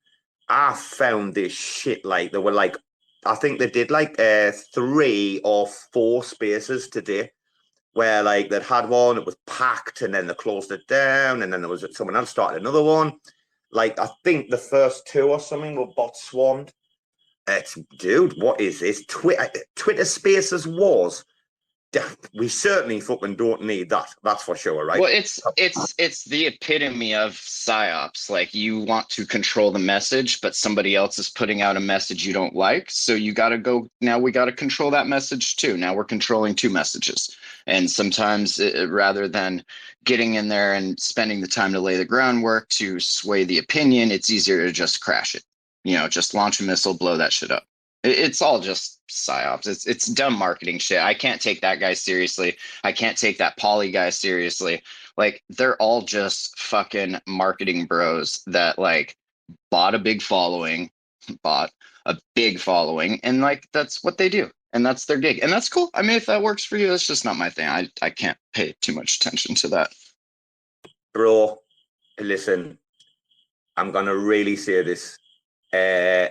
I found this shit like, they were like, I think they did like 3 or 4 spaces today where like they'd had one, it was packed, and then they closed it down, and then there was someone else started another one. Like, I think the first 2 or something were bot swarmed. Dude, what is this? Twitter Spaces wars. We certainly fucking don't need that. That's for sure, right? Well, it's the epitome of psyops. Like, you want to control the message, but somebody else is putting out a message you don't like. So you got to go. Now we got to control that message too. Now we're controlling 2 messages. And sometimes rather than getting in there and spending the time to lay the groundwork to sway the opinion, it's easier to just crash it. Just launch a missile, blow that shit up. It's all just psyops. It's dumb marketing shit. I can't take that guy seriously. I can't take that Polly guy seriously. Like, they're all just fucking marketing bros that like bought a big following, and like that's what they do. And that's their gig. And that's cool. I mean, if that works for you, that's just not my thing. I can't pay too much attention to that. Bro, listen, I'm going to really say this. There's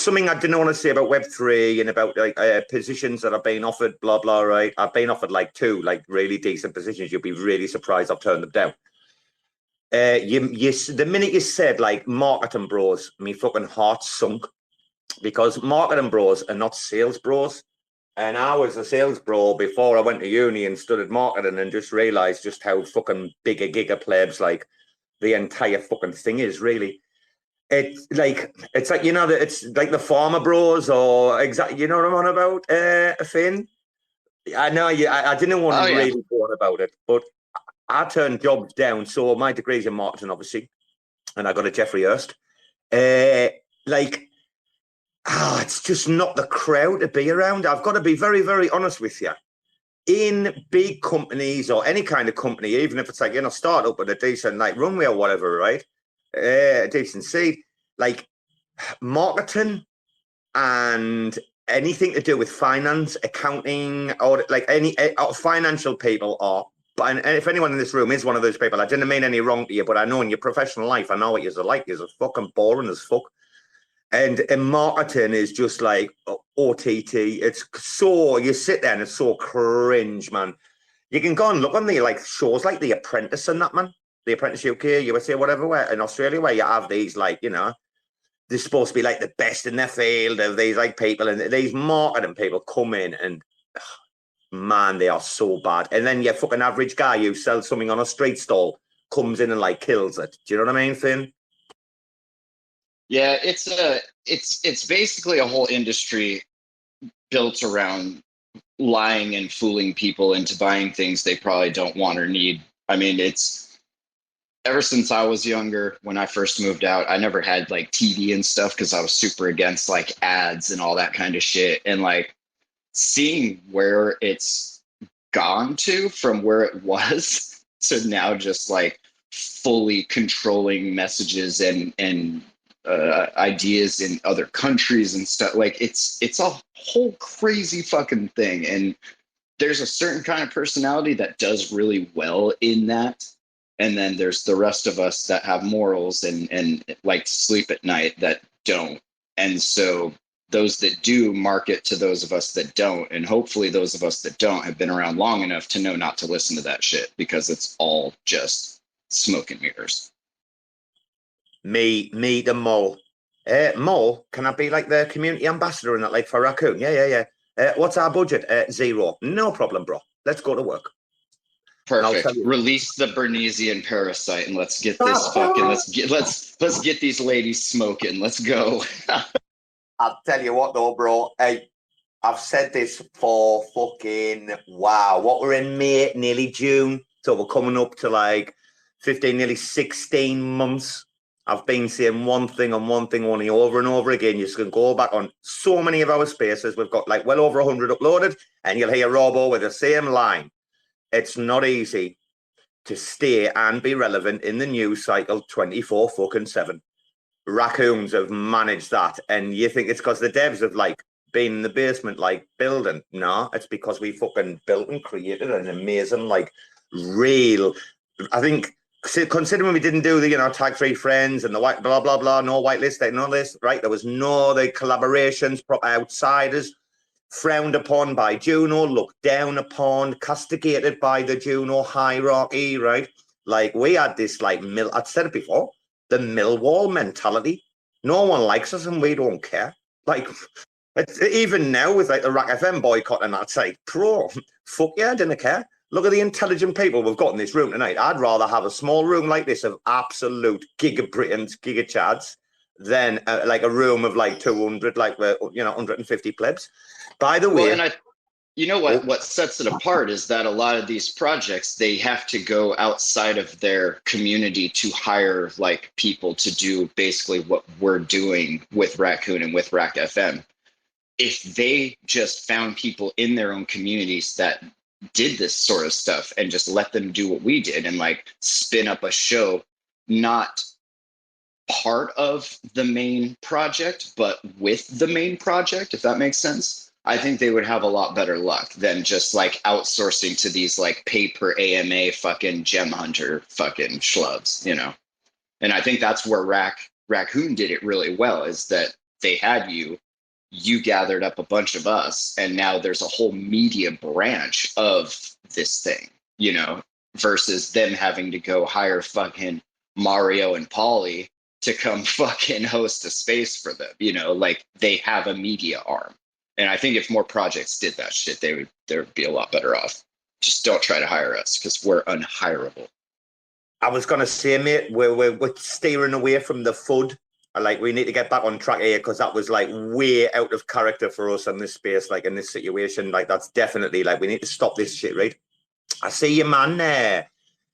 something I didn't want to say about Web3 and about like positions that I've been offered, blah, blah, right? I've been offered like 2 like really decent positions. You'll be really surprised I've turned them down. The minute you said like marketing bros, my fucking heart sunk. Because marketing bros are not sales bros. And I was a sales bro before I went to uni and studied marketing, and just realized just how fucking big a giga plebs like the entire fucking thing is, really. It's like it's like the farmer bros, or exactly, you know what I'm on about, Finn? I know I didn't want to really go on about it, but I turned jobs down. So my degree's in marketing, obviously, and I got a Jeffrey Hurst. It's just not the crowd to be around. I've got to be very, very honest with you. In big companies or any kind of company, even if it's like, startup with a decent like runway or whatever, right? A decent seed, like marketing and anything to do with finance, accounting, or like any financial people are. And if anyone in this room is one of those people, I didn't mean any wrong to you, but I know in your professional life, I know what you're like. You're fucking boring as fuck. And marketing is just like OTT. It's so, you sit there and it's so cringe, man. You can go and look on the like shows like The Apprentice and that, man. The Apprentice UK, USA, whatever, where in Australia, where you have these like, they're supposed to be like the best in their field of these like people, and these marketing people come in and man, they are so bad. And then your fucking average guy who sells something on a street stall comes in and like kills it. Do you know what I mean, Finn? Yeah, it's basically a whole industry built around lying and fooling people into buying things they probably don't want or need. I mean, it's ever since I was younger, when I first moved out, I never had like TV and stuff because I was super against like ads and all that kind of shit. And like seeing where it's gone to from where it was to now just like fully controlling messages and ideas in other countries and stuff, like it's a whole crazy fucking thing. And there's a certain kind of personality that does really well in that, and then there's the rest of us that have morals and like to sleep at night that don't. And so those that do market to those of us that don't, and hopefully those of us that don't have been around long enough to know not to listen to that shit, because it's all just smoke and mirrors. Me, the Mole. Mole, can I be like the community ambassador in that, like for Raccoon? Yeah. What's our budget? 0. No problem, bro. Let's go to work. Perfect. Release the Bernesian parasite and let's get this fucking let's get these ladies smoking. Let's go. I'll tell you what though, bro. Hey, I've said this for fucking wow. What, we're in May, nearly June, so we're coming up to like 15, nearly 16 months. I've been saying one thing only over and over again. You can go back on so many of our spaces. We've got like well over 100 uploaded, and you'll hear Robo with the same line. It's not easy to stay and be relevant in the news cycle 24/7. Raccoons have managed that, and you think it's because the devs have like been in the basement like building. No, it's because we fucking built and created an amazing like real, I think, considering we didn't do the, you know, tag 3 friends and the white blah blah blah, no whitelist, none of this, right? There was no the collaborations, proper outsiders, frowned upon by Juno, looked down upon, castigated by the Juno hierarchy, right? Like we had this like I'd said it before, the Millwall mentality. No one likes us and we don't care. Like it's, even now with like the Rac FM boycott and that site, fuck yeah, I didn't care. Look at the intelligent people we've got in this room tonight. I'd rather have a small room like this of absolute giga Britons, giga Chads, than like a room of like 200, like, 150 plebs. By the way, and you know what sets it apart is that a lot of these projects, they have to go outside of their community to hire like people to do basically what we're doing with Raccoon and with Rac FM. If they just found people in their own communities that did this sort of stuff and just let them do what we did and like spin up a show, not part of the main project, but with the main project, if that makes sense, I think they would have a lot better luck than just like outsourcing to these like pay per AMA fucking gem hunter fucking schlubs, you know? And I think that's where Raccoon did it really well, is that they had you gathered up a bunch of us, and now there's a whole media branch of this thing, you know, versus them having to go hire fucking Mario and Pauly to come fucking host a space for them, you know, like they have a media arm. And I think if more projects did that shit, they would be a lot better off. Just don't try to hire us because we're unhireable. I was going to say, mate, we're steering away from the FUD. Like, we need to get back on track here because that was like way out of character for us in this space, like in this situation. Like, that's definitely like, we need to stop this shit, right? I see your man there.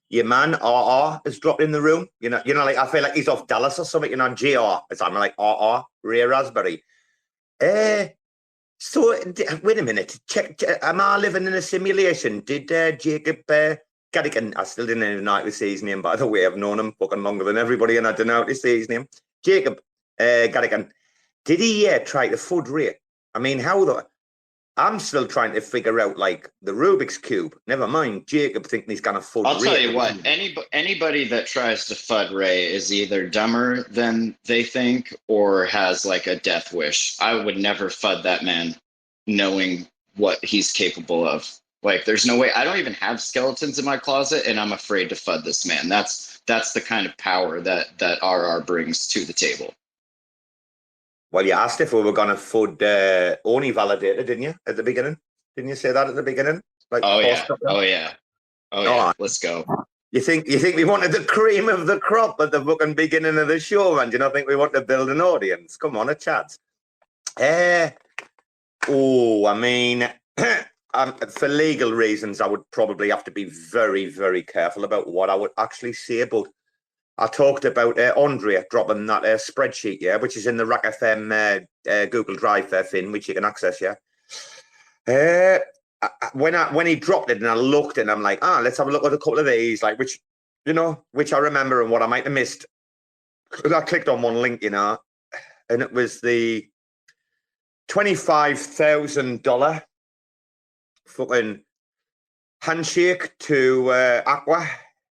Your man RR is dropped in the room. You know, like I feel like he's off Dallas or something. You know, JR. It's I'm like RR, Ray Raspberry. So wait a minute. Check. Am I living in a simulation? Did Jacob Gadigan? I still didn't even know how to say his name. By the way, I've known him fucking longer than everybody, and I don't know how to say his name. Jacob Gadigan. Did he try to FUD Ray? I mean, how though? I'm still trying to figure out like the Rubik's Cube. Never mind Jacob thinking he's gonna FUD Ray. I'll tell you what, anybody that tries to FUD Ray is either dumber than they think or has like a death wish. I would never FUD that man knowing what he's capable of. Like, there's no way. I don't even have skeletons in my closet, and I'm afraid to FUD this man. That's the kind of power that RR brings to the table. Well, you asked if we were going to FUD Oni Validator, didn't you, at the beginning? Didn't you say that at the beginning? Like, Oh horse yeah. chopping. Oh yeah. Oh All yeah. right. Let's go. You think we wanted the cream of the crop at the fucking beginning of the show, man? Do you not think we want to build an audience? Come on, a chat. I mean, for legal reasons, I would probably have to be very, very careful about what I would actually say. But I talked about Andrea dropping that spreadsheet, yeah, which is in the Rac FM Google Drive, Finn, which you can access, yeah. When he dropped it and I looked and I'm like, let's have a look at a couple of these, like which I remember and what I might have missed. I clicked on one link, and it was the $25,000 fucking handshake to Aqua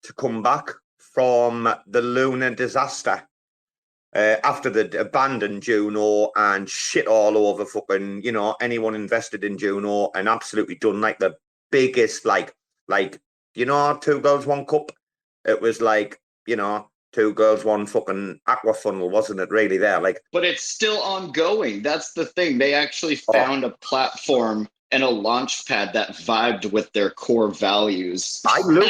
to come back from the lunar disaster after they'd abandoned Juno and shit all over fucking, anyone invested in Juno and absolutely done like the biggest, like, Two Girls, One Cup. It was like, Two Girls, One fucking Aqua funnel, wasn't it really there? Like, but it's still ongoing. That's the thing. They actually found a platform and a launch pad that vibed with their core values. Loop.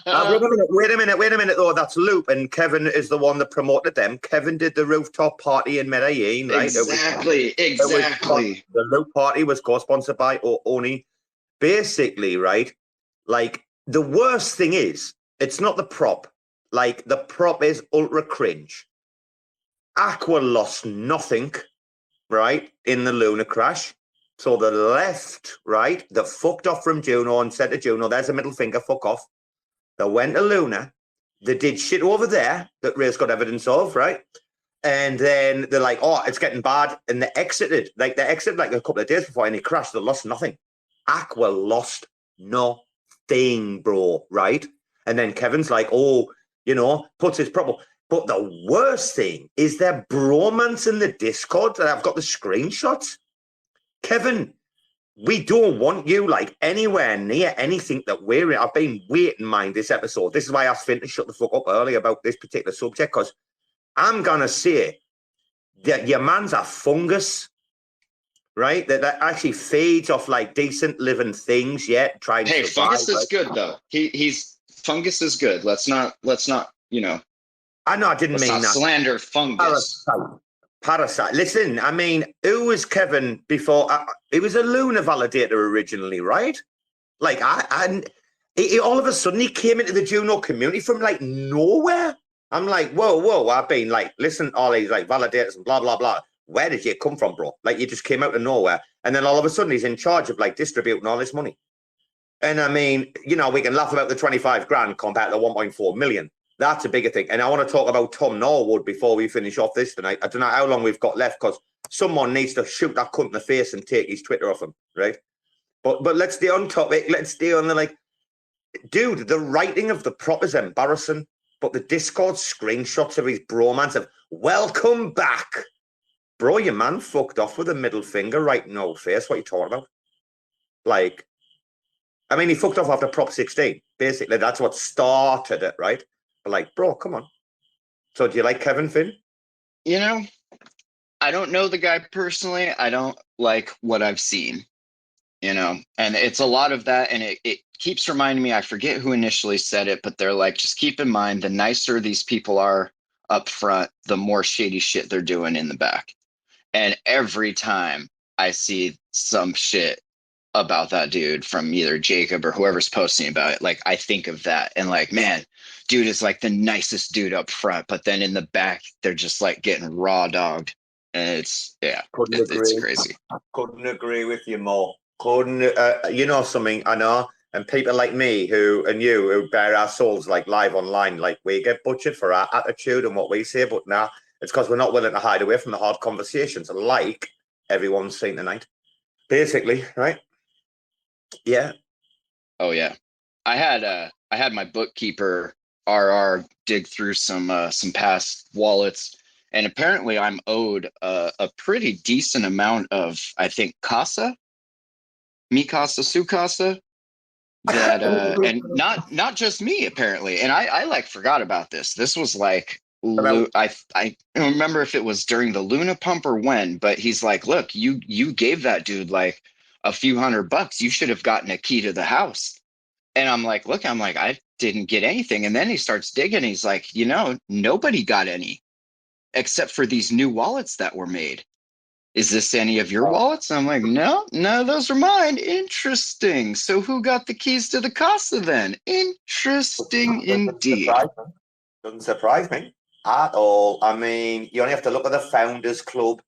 Wait a minute. Oh, that's Loop, and Kevin is the one that promoted them. Kevin did the rooftop party in Medellin, right? Exactly. The Loop party was co-sponsored by Oni. Basically, right? Like, the worst thing is, it's not the prop. Like, the prop is ultra cringe. Aqua lost nothing, right, in the lunar crash. So the left, right, they fucked off from Juno and said to Juno, there's a middle finger, fuck off. They went to Luna. They did shit over there that Ray's got evidence of, right? And then they're like, it's getting bad. And they exited. Like, they exited like a couple of days before any crash. They lost nothing. Aqua lost nothing, bro, right? And then Kevin's like, puts his problem. But the worst thing is their bromance in the Discord. And I've got the screenshots. Kevin, we don't want you like anywhere near anything that we're in. I've been waiting, mind, this episode. This is why I asked Finn to shut the fuck up earlier about this particular subject, because I'm going to say that your man's a fungus, right? That actually feeds off like decent living things yet. Hey, fungus is good, though. He's fungus is good. Let's not, I know, I didn't mean that. Slander fungus. Parasite. Listen, I mean, who was Kevin before? He was a lunar validator originally, right? Like, all of a sudden he came into the Juno community from like nowhere. I'm like, whoa. I've been like, listen, all these like validators and blah, blah, blah. Where did you come from, bro? Like, you just came out of nowhere. And then all of a sudden he's in charge of like distributing all this money. And I mean, we can laugh about the 25 grand compared to 1.4 million. That's a bigger thing. And I want to talk about Tom Norwood before we finish off this tonight. I don't know how long we've got left because someone needs to shoot that cunt in the face and take his Twitter off him, right? But let's stay on topic. Let's stay on the dude, the writing of the prop is embarrassing, but the Discord screenshots of his bromance of welcome back. Bro, your man fucked off with a middle finger right in old face. What are you talking about? Like, I mean, he fucked off after Prop 16. Basically, that's what started it, right? Like, bro, come on. So do you like Kevin, Finn? I don't know the guy personally. I don't like what I've seen, and it's a lot of that. And it keeps reminding me, I forget who initially said it, but they're like, just keep in mind, the nicer these people are up front, the more shady shit they're doing in the back. And every time I see some shit about that dude from either Jacob or whoever's posting about it, like, I think of that and like, man, dude is like the nicest dude up front, but then in the back they're just like getting raw dogged, and it's crazy. Couldn't agree with you more. Couldn't something I know, and people like me who bear our souls like live online, like, we get butchered for our attitude and what we say, but now it's because we're not willing to hide away from the hard conversations like everyone's seen tonight, basically, right? Yeah. Oh yeah. I had my bookkeeper RR dig through some past wallets, and apparently I'm owed a pretty decent amount of, I think, mi casa, su casa, that and not just me apparently. And I like forgot about this. This was like, I don't remember if it was during the Luna pump or when, but he's like, look, you gave that dude like a few $100. You should have gotten a key to the house. And I'm like, look, I didn't get anything. And then he starts digging. He's like, nobody got any except for these new wallets that were made. Is this any of your wallets? I'm like, no, those are mine. Interesting. So who got the keys to the casa then? Interesting indeed. Doesn't surprise me at all. I mean, you only have to look at the Founders Club.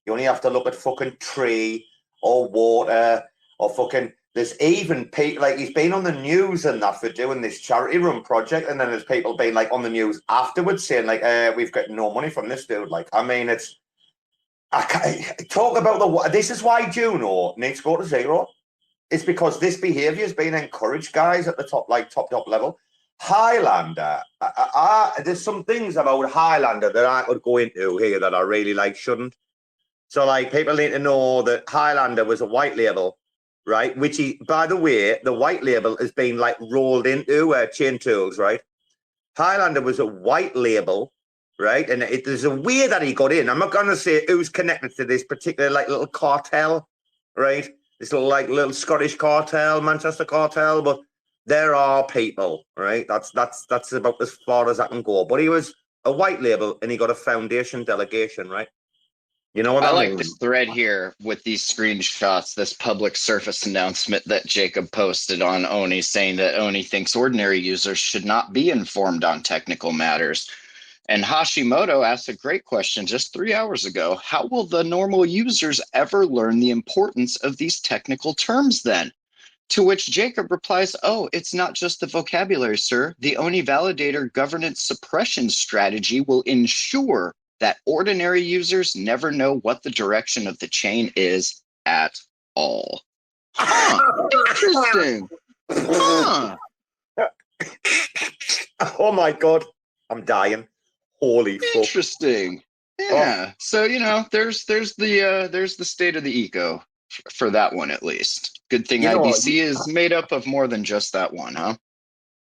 You only have to look at fucking Tree or Water or fucking... There's even people, like, he's been on the news and that for doing this charity run project, and then there's people being, like, on the news afterwards saying, like, we've got no money from this dude. Like, I mean, it's... I can't talk about the... This is why Juno needs to go to zero. It's because this behaviour has been encouraged, guys, at the top, like, top level. Highlander, there's some things about Highlander that I could go into here that I really, like, shouldn't. So, like, people need to know that Highlander was a white label, right? Which he, by the way, the white label has been, like, rolled into Chain Tools, right? Highlander was a white label, right? And there's a way that he got in. I'm not going to say who's connected to this particular, like, little cartel, right? This little Scottish cartel, Manchester cartel, but there are people, right? That's about as far as I can go. But he was a white label and he got a foundation delegation, right? You know what I mean? like this thread here with these screenshots, this public service announcement that Jacob posted on Oni, saying that Oni thinks ordinary users should not be informed on technical matters. And Hashimoto asked a great question just 3 hours ago. How will the normal users ever learn the importance of these technical terms then? To which Jacob replies, oh, it's not just the vocabulary, sir. The Oni validator governance suppression strategy will ensure that ordinary users never know what the direction of the chain is at all. Huh, interesting. Huh. Oh my God, I'm dying. Holy fuck. Interesting. Yeah. Oh. So, there's the state of the eco for that one, at least. Good thing IBC is made up of more than just that one, huh?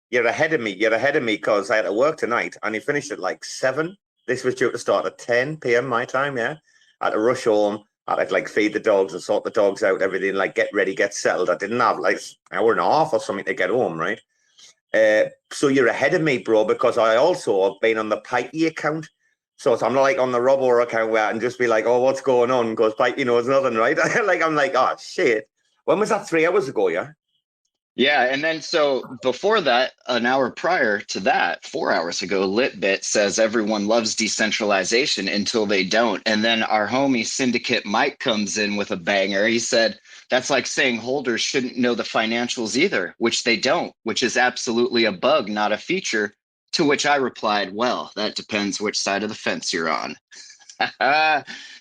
You're ahead of me because I had to work tonight and he finished at like 7. This was due to start at 10 p.m. my time, yeah? I had to rush home. I had to, like, feed the dogs and sort the dogs out, everything, like, get ready, get settled. I didn't have, like, an hour and a half or something to get home, right? So you're ahead of me, bro, because I also have been on the Pikey account. So I'm not like on the Robbo account where I can just be like, oh, what's going on? Because Pikey knows nothing, right? I'm like, oh, shit. When was that? 3 hours ago, yeah? Yeah, and then so before that, an hour prior to that, 4 hours ago, Litbit says everyone loves decentralization until they don't. And then our homie Syndicate Mike comes in with a banger. He said, that's like saying holders shouldn't know the financials either, which they don't, which is absolutely a bug, not a feature. To which I replied, well, that depends which side of the fence you're on.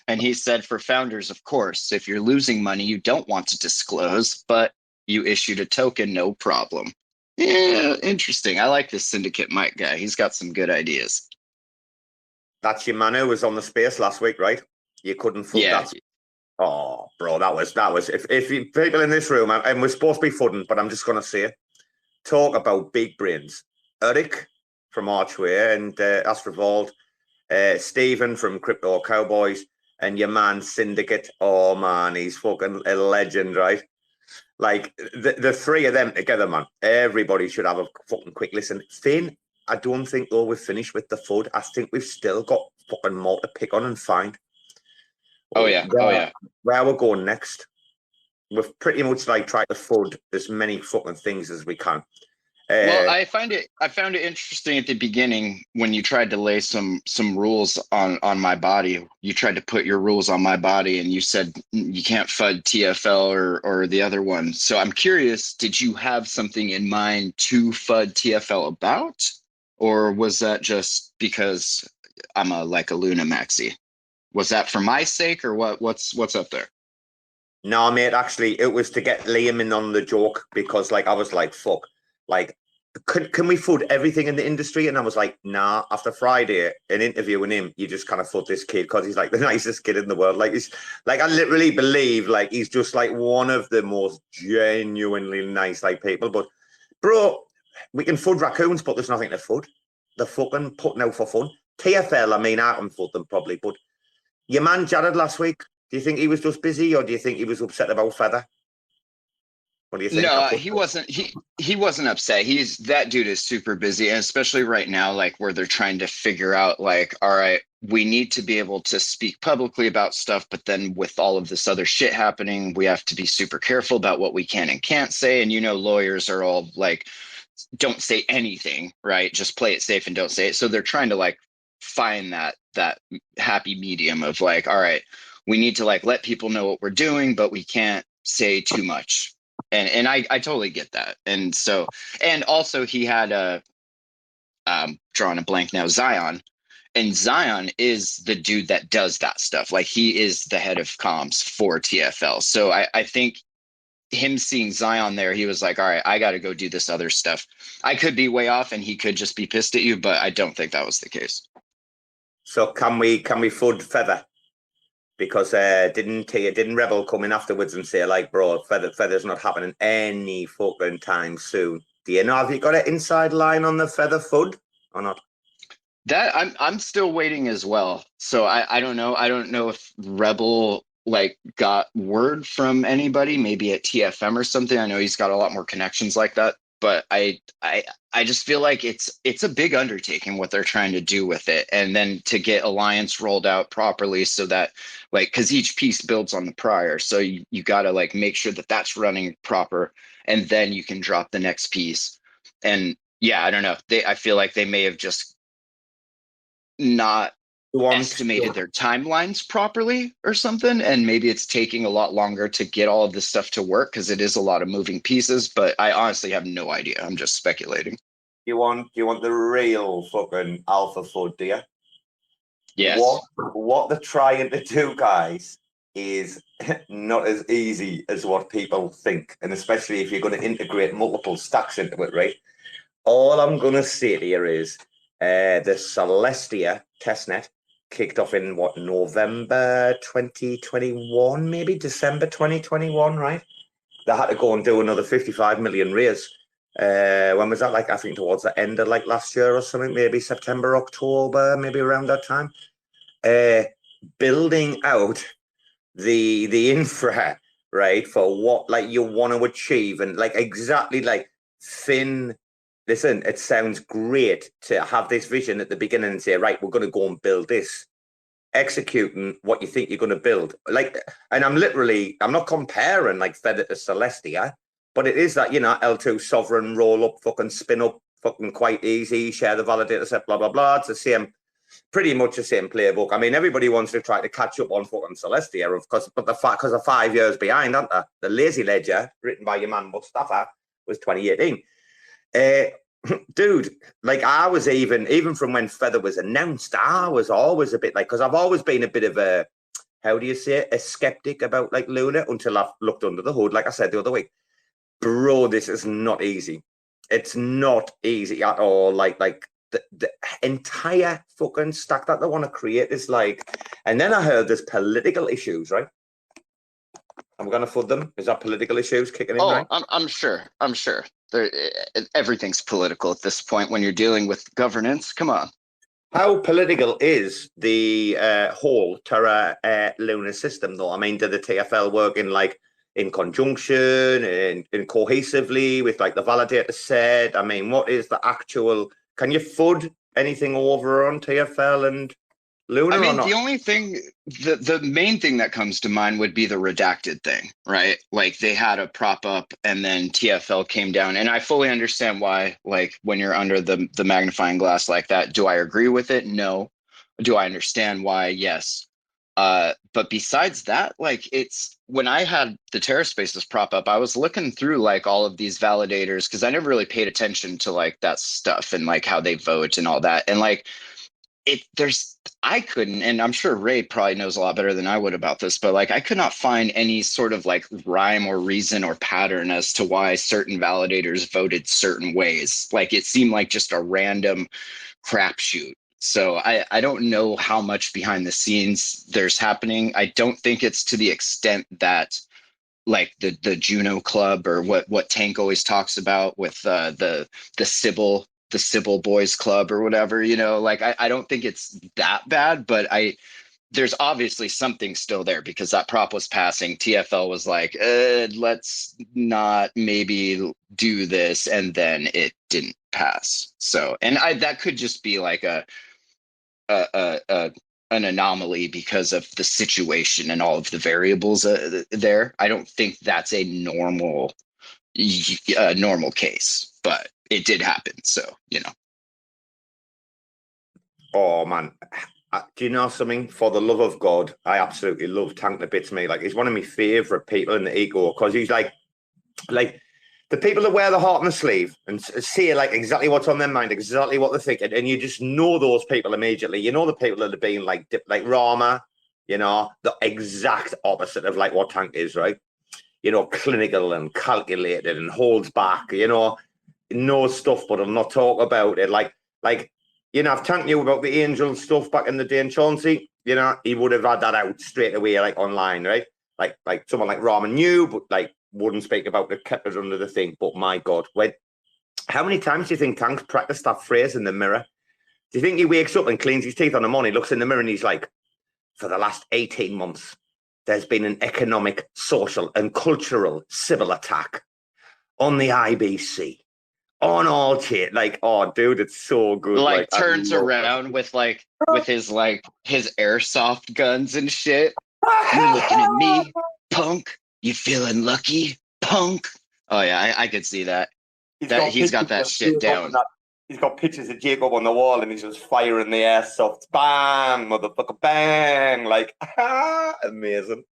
And he said, for founders, of course, if you're losing money, you don't want to disclose, but you issued a token, no problem. Yeah, interesting. I like this Syndicate Mike guy. He's got some good ideas. That's your man who was on the space last week, right? You couldn't fool that. Oh, bro, that was. If you, people in this room, and we're supposed to be fudding, but I'm just going to say it. Talk about big brains. Eric from Archway and Astrovault, Stephen from Crypto Cowboys, and your man Syndicate. Oh, man, he's fucking a legend, right? Like, the three of them together, man, everybody should have a fucking quick listen. Finn, I don't think, though, we've finished with the FUD. I think we've still got fucking more to pick on and find. Oh, yeah. Where we're going next. We've pretty much, like, tried to FUD as many fucking things as we can. Well, I found it interesting at the beginning when you tried to lay some rules on my body. You tried to put your rules on my body, and you said you can't FUD TFL or the other one. So I'm curious, did you have something in mind to FUD TFL about, or was that just because I'm a Luna maxi? Was that for my sake, or what? What's up there? No, mate. Actually, it was to get Liam in on the joke because, like, I was like, fuck. Like, can we FUD everything in the industry? And I was like, nah. After Friday, an interviewing him, you just kind of FUD this kid because he's like the nicest kid in the world. Like, he's like, I literally believe like he's just like one of the most genuinely nice like people. But bro, we can FUD raccoons, but there's nothing to FUD. They're fucking putting out for fun. TFL, I mean, I can FUD them probably, but your man Jared last week, do you think he was just busy or do you think he was upset about Feather? What do you think? No, he wasn't upset. That dude is super busy, and especially right now, like where they're trying to figure out, like, all right, we need to be able to speak publicly about stuff, but then with all of this other shit happening, we have to be super careful about what we can and can't say. And lawyers are all like, don't say anything, right? Just play it safe and don't say it. So they're trying to like find that happy medium of like, all right, we need to like let people know what we're doing, but we can't say too much. And I totally get that. And so, and also he had drawing a blank now, Zion. And Zion is the dude that does that stuff. Like he is the head of comms for TFL. So I think him seeing Zion there, he was like, all right, I got to go do this other stuff. I could be way off and he could just be pissed at you, but I don't think that was the case. So can we Fud Feather? Because didn't Rebel come in afterwards and say like, bro, Feather's not happening any fucking time soon? Do you know, have you got an inside line on the Feather Fud or not? That I'm still waiting as well. So I don't know. I don't know if Rebel like got word from anybody, maybe at TFM or something. I know he's got a lot more connections like that, but I just feel like it's a big undertaking what they're trying to do with it. And then to get Alliance rolled out properly so that like, because each piece builds on the prior. So you got to like make sure that that's running proper, and then you can drop the next piece. And yeah, I don't know. I feel like they may have just not estimated their timelines properly or something, and maybe it's taking a lot longer to get all of this stuff to work because it is a lot of moving pieces, but I honestly have no idea. I'm just speculating. You want the real fucking alpha Fud, do you? Yes. What they're trying to do, guys, is not as easy as what people think, and especially if you're going to integrate multiple stacks into it, right? All I'm going to say to you is the Celestia testnet kicked off in November 2021, maybe December 2021, right? They had to go and do another 55 million raise. When was that? Like, I think towards the end of like last year or something, maybe September, October, maybe around that time. Building out the infra, right, for what like you want to achieve, and like exactly like Finn. Listen, it sounds great to have this vision at the beginning and say, right, we're going to go and build this, executing what you think you're going to build. Like, and I'm not comparing like Feather to Celestia, but it is that, L2 sovereign roll up, fucking spin up, fucking quite easy, share the validator set, blah, blah, blah. It's the same, pretty much the same playbook. I mean, everybody wants to try to catch up on fucking Celestia, of course, but because they're 5 years behind, aren't they? The Lazy Ledger, written by your man Mustafa, was 2018. Dude, like I was even from when Feather was announced, I was always a bit like, because I've always been a bit of a, how do you say it, a skeptic about like Luna until I've looked under the hood, like I said the other week. Bro, this is not easy. It's not easy at all. Like the entire fucking stack that they want to create is like, and then I heard there's political issues, right? I'm gonna Fud them. Is that political issues kicking in? Oh, right? I'm sure. Everything's political at this point when you're dealing with governance. Come on. How political is the whole Terra Luna system, though? I mean, do the TFL work in conjunction and cohesively with like the validator set? I mean, what is the actual? Can you Fud anything over on TFL and Luna? I mean, or not? the only thing, the main thing that comes to mind would be the redacted thing, right? Like they had a prop up and then TFL came down, and I fully understand why. Like when you're under the magnifying glass like that, do I agree with it? No. Do I understand why? Yes. But besides that, like it's when I had the TerraSpaces prop up, I was looking through like all of these validators because I never really paid attention to like that stuff and like how they vote and all that, and like. I couldn't, and I'm sure Ray probably knows a lot better than I would about this, but like I could not find any sort of like rhyme or reason or pattern as to why certain validators voted certain ways. Like it seemed like just a random crapshoot. So I don't know how much behind the scenes there's happening. I don't think it's to the extent that like the Juno Club or what Tank always talks about with the Sybil Boys Club or whatever, like I don't think it's that bad, but there's obviously something still there because that prop was passing. TFL was like, let's not maybe do this, and then it didn't pass. So, and that could just be like an anomaly because of the situation and all of the variables there. I don't think that's a normal case, but it did happen. So, Oh man, do you know something? For the love of God, I absolutely love Tank to bits, me. Like, he's one of my favorite people in the ego because he's like the people that wear the heart on the sleeve and say like exactly what's on their mind, exactly what they're thinking, and you just know those people immediately. You know the people that have been like Rama, the exact opposite of like what Tank is, right? Clinical and calculated and holds back. Knows stuff, but will not talk about it. Like. If Tank knew about the angel stuff back in the day in Chauncey, he would have had that out straight away, like online, right? Like someone like Ramen knew, but like wouldn't speak about it, kept it under the thing. But my God, how many times do you think Tank's practiced that phrase in the mirror? Do you think he wakes up and cleans his teeth on the morning, looks in the mirror and he's like, for the last 18 months, there's been an economic, social and cultural civil attack on the IBC. On all shit, like, oh dude, it's so good. Like turns around with his airsoft guns and shit. You looking at me, punk? You feeling lucky, punk? Oh yeah, I could see that. He's got that shit down. He's got pictures of Jacob on the wall, and he's just firing the airsoft. Bang, motherfucker, bang! Like, amazing.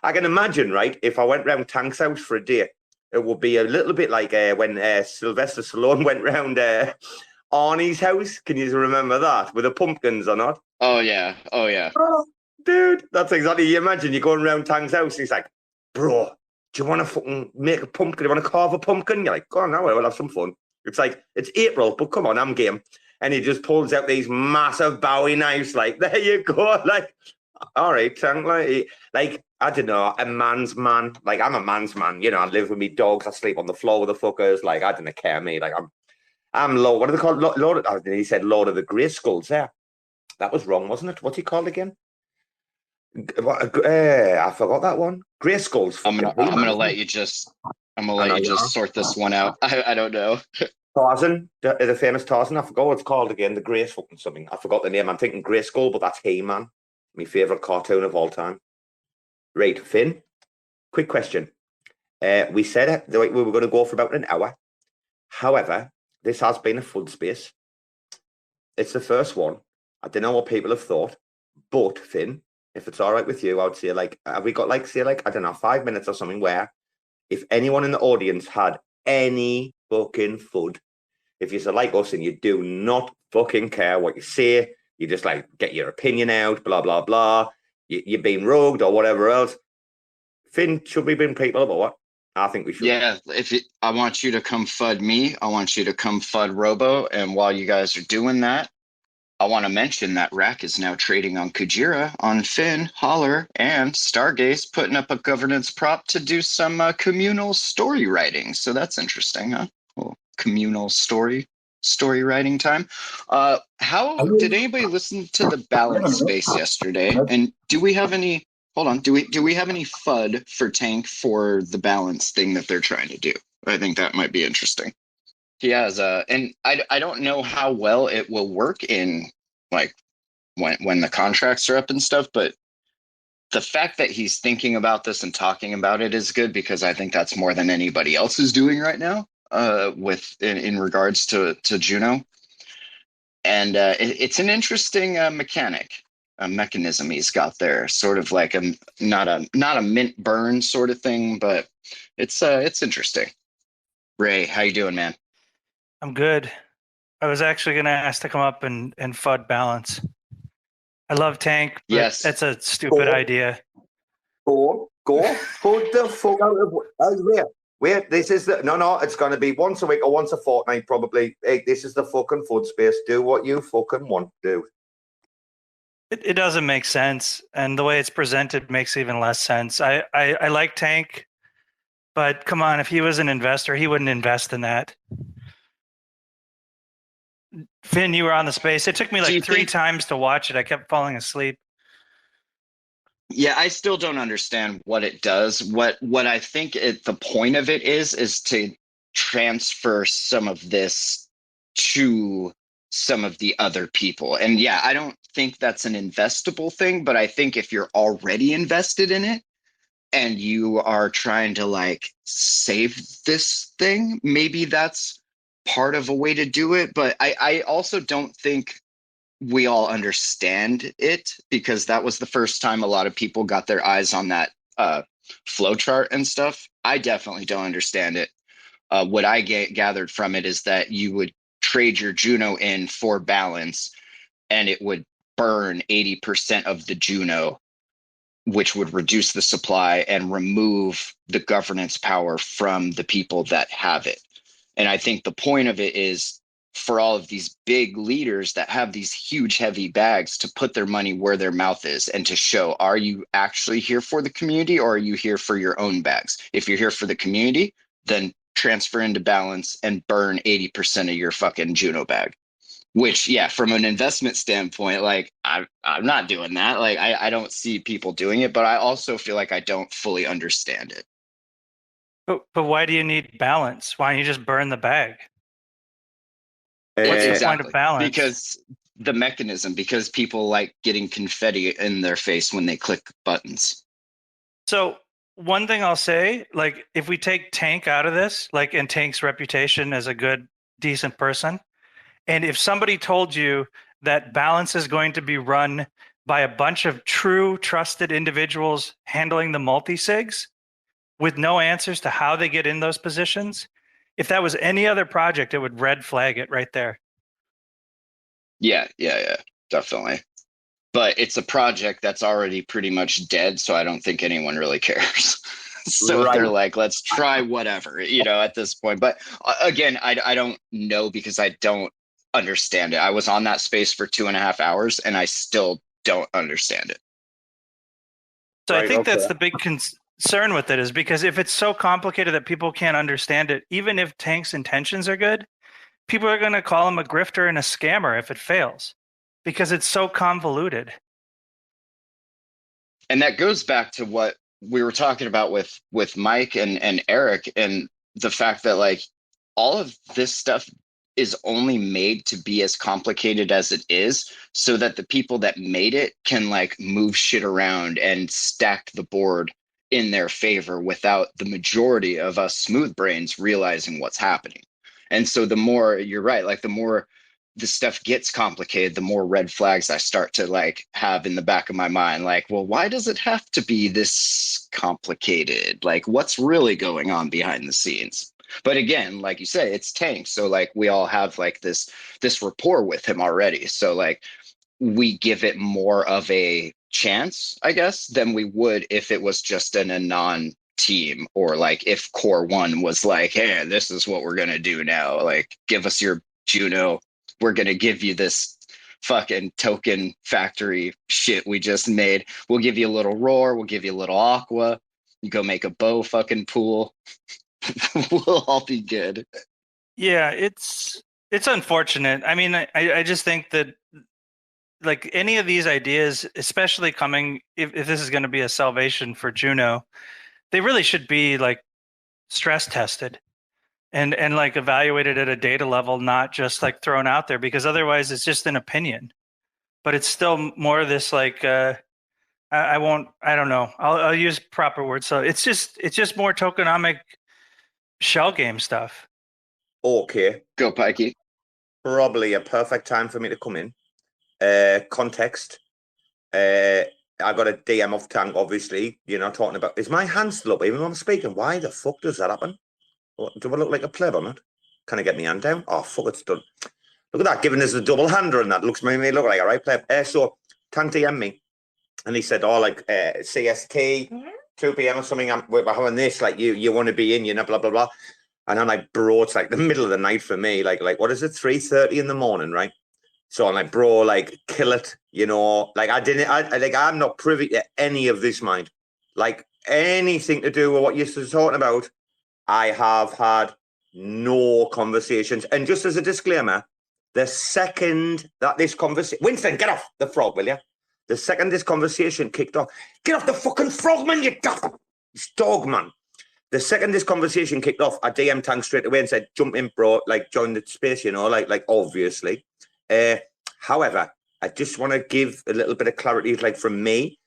I can imagine, right? If I went round Tank's house for a day. It would be a little bit like when Sylvester Stallone went round Arnie's house. Can you remember that? With the pumpkins or not? Oh, yeah. Oh, dude, that's exactly. You imagine you're going round Tank's house. He's like, bro, do you want to fucking make a pumpkin? Do you want to carve a pumpkin? You're like, go on now, we'll have some fun. It's like, it's April, but come on, I'm game. And he just pulls out these massive Bowie knives. Like, there you go. Like, all right, Tank. Like, I don't know, a man's man. Like, I'm a man's man. I live with me dogs. I sleep on the floor with the fuckers. Like, I don't care me. Like, I'm Lord. What are they called? Lord. He said Lord of the Grey Skulls. Yeah, that was wrong, wasn't it? What's he called again? I forgot that one. Grey Skulls. I'm gonna let you just sort this one out. I don't know. Tarzan, the famous Tarzan. I forgot what it's called again. The Grey fucking something. I forgot the name. I'm thinking Grey Skull, but that's He-Man. My favorite cartoon of all time. Right, Finn, quick question. We said we were going to go for about an hour. However, this has been a Fud space. It's the first one. I don't know what people have thought, but Finn, if it's all right with you, I would say have we got I don't know, 5 minutes or something where if anyone in the audience had any fucking Fud, if you're like us and you do not fucking care what you say, you just get your opinion out, blah, blah, blah. You've been rogued or whatever else. Finn, should we bring people up or what? I think we should. Yeah, I want you to come Fud me. I want you to come Fud Robo. And while you guys are doing that, I want to mention that Rac is now trading on Kujira, on Finn, Holler, and Stargaze, putting up a governance prop to do some communal story writing. So that's interesting, huh? Well, communal story writing time. How did anybody listen to the balance space yesterday? And do we have any? Hold on. Do we have any Fud for Tank for the balance thing that they're trying to do? I think that might be interesting. He has and I don't know how well it will work in when the contracts are up and stuff, but the fact that he's thinking about this and talking about it is good because I think that's more than anybody else is doing right now. In regards to Juno, and it's an interesting mechanism he's got there, sort of like not a mint burn sort of thing, but it's interesting. Ray, how you doing, man? I'm good. I was actually gonna ask to come up and Fud balance. I love Tank, but yes, that's a stupid idea. Go Fud the fuck out of Wait, this is it's going to be once a week or once a fortnight, probably. Hey, this is the fucking Fud space. Do what you fucking want to do. It doesn't make sense. And the way it's presented makes even less sense. I like Tank, but come on, if he was an investor, he wouldn't invest in that. Finn, you were on the space. It took me 3 times to watch it. I kept falling asleep. Yeah, I still don't understand what it does. What I think the point of it is to transfer some of this to some of the other people. And yeah, I don't think that's an investable thing, but I think if you're already invested in it and you are trying to like save this thing, maybe that's part of a way to do it. But I also don't think we all understand it, because that was the first time a lot of people got their eyes on that flow chart and stuff. I definitely don't understand it. What I gathered from it is that you would trade your Juno in for balance, and it would burn 80% of the Juno, which would reduce the supply and remove the governance power from the people that have it. And I think the point of it is for all of these big leaders that have these huge, heavy bags to put their money where their mouth is and to show, are you actually here for the community, or are you here for your own bags? If you're here for the community, then transfer into balance and burn 80% of your fucking Juno bag. Which, yeah, from an investment standpoint, like I'm not doing that. Like I don't see people doing it, but I also feel like I don't fully understand it. But why do you need balance? Why don't you just burn the bag? What's the point of balance? Because the mechanism, because people like getting confetti in their face when they click buttons. So one thing I'll say, like if we take Tank out of this, like, and Tank's reputation as a good, decent person, and if somebody told you that balance is going to be run by a bunch of true trusted individuals handling the multi-sigs with no answers to how they get in those positions, if that was any other project, it would red flag it right there. Yeah, definitely. But it's a project that's already pretty much dead, so I don't think anyone really cares. So right. They're like, let's try whatever, at this point. But again, I don't know, because I don't understand it. I was on that space for 2.5 hours and I still don't understand it. So right, I think that's the big concern with it, is because if it's so complicated that people can't understand it, even if Tank's intentions are good, people are going to call him a grifter and a scammer if it fails, because it's so convoluted. And that goes back to what we were talking about with Mike and Eric, and the fact that like all of this stuff is only made to be as complicated as it is, so that the people that made it can like move shit around and stack the board in their favor without the majority of us smooth brains realizing what's happening. And so the more, you're right, like the more the stuff gets complicated, the more red flags I start to like have in the back of my mind. Like, well, why does it have to be this complicated? Like, what's really going on behind the scenes? But again, like you say, it's Tank. So like we all have like this rapport with him already. So like we give it more of a chance, I guess, than we would if it was just an anon team, or like if Core One was like, hey, this is what we're going to do now. Like, give us your Juno. We're going to give you this fucking token factory shit we just made. We'll give you a little roar. We'll give you a little aqua. You go make a bow fucking pool. We'll all be good. Yeah, it's unfortunate. I mean, I just think that like any of these ideas, especially coming, if this is going to be a salvation for Juno, they really should be like stress tested and like evaluated at a data level, not just like thrown out there, because otherwise it's just an opinion. But it's still more of this like I don't know. I'll use proper words. So it's just more tokenomic shell game stuff. Okay. Go, Pikey. Probably a perfect time for me to come in. Context. I got a DM off Tank, obviously. You're not talking about... Is my hand still up even when I'm speaking? Why the fuck does that happen? Do I look like a pleb or not? Can I get my hand down? Oh, fuck, it's done. Look at that, giving us a double hander, and that looks made me look like a right pleb. So Tank DM'd me, and he said, oh, like CST, 2 p.m. or something, we're having this, like you want to be in, blah, blah, blah. And I'm like, bro, it's like the middle of the night for me. Like what is it, 3:30 in the morning, right? So I'm like, bro, like, kill it, like I'm not privy to any of this, mind. Like anything to do with what you're talking about, I have had no conversations. And just as a disclaimer, the second that this conversation, Winston, get off the frog, will you? The second this conversation kicked off, get off the fucking frogman, you dog, man. The second this conversation kicked off, I DM Tank straight away and said, jump in, bro, like join the space, you know, like obviously. However, I just want to give a little bit of clarity, like from me.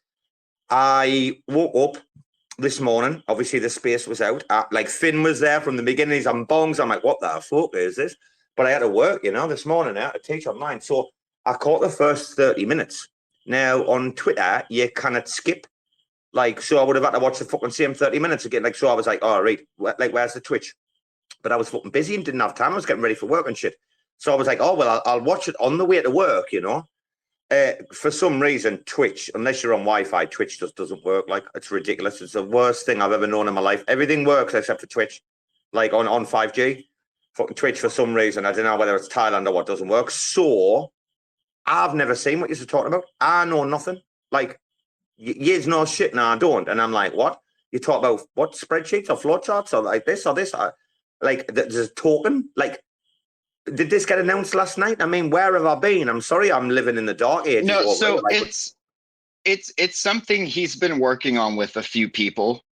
I woke up this morning, obviously the space was out. Like Finn was there from the beginning, he's on bongs. I'm like, what the fuck is this? But I had to work, you know, this morning. I had to teach online. So I caught the first 30 minutes. Now on Twitter, you cannot skip. Like, so I would have had to watch the fucking same 30 minutes again. Like, so I was like, all right, like, where's the Twitch? But I was fucking busy and didn't have time. I was getting ready for work and shit. So I was like, oh, well, I'll watch it on the way to work, you know. For some reason, Twitch, unless you're on Wi-Fi, Twitch just doesn't work. Like, it's ridiculous. It's the worst thing I've ever known in my life. Everything works except for Twitch. Like, on 5G. Fucking Twitch, for some reason, I don't know whether it's Thailand or what, doesn't work. So I've never seen what you're talking about. I know nothing. Like, years no shit. No, I don't. And I'm like, what? You talk about what, spreadsheets or flowcharts or like this or this? Like, there's a token? Like, did this get announced last night? I mean, where have I been? I'm sorry, I'm living in the dark ages. No, so it's something he's been working on with a few people.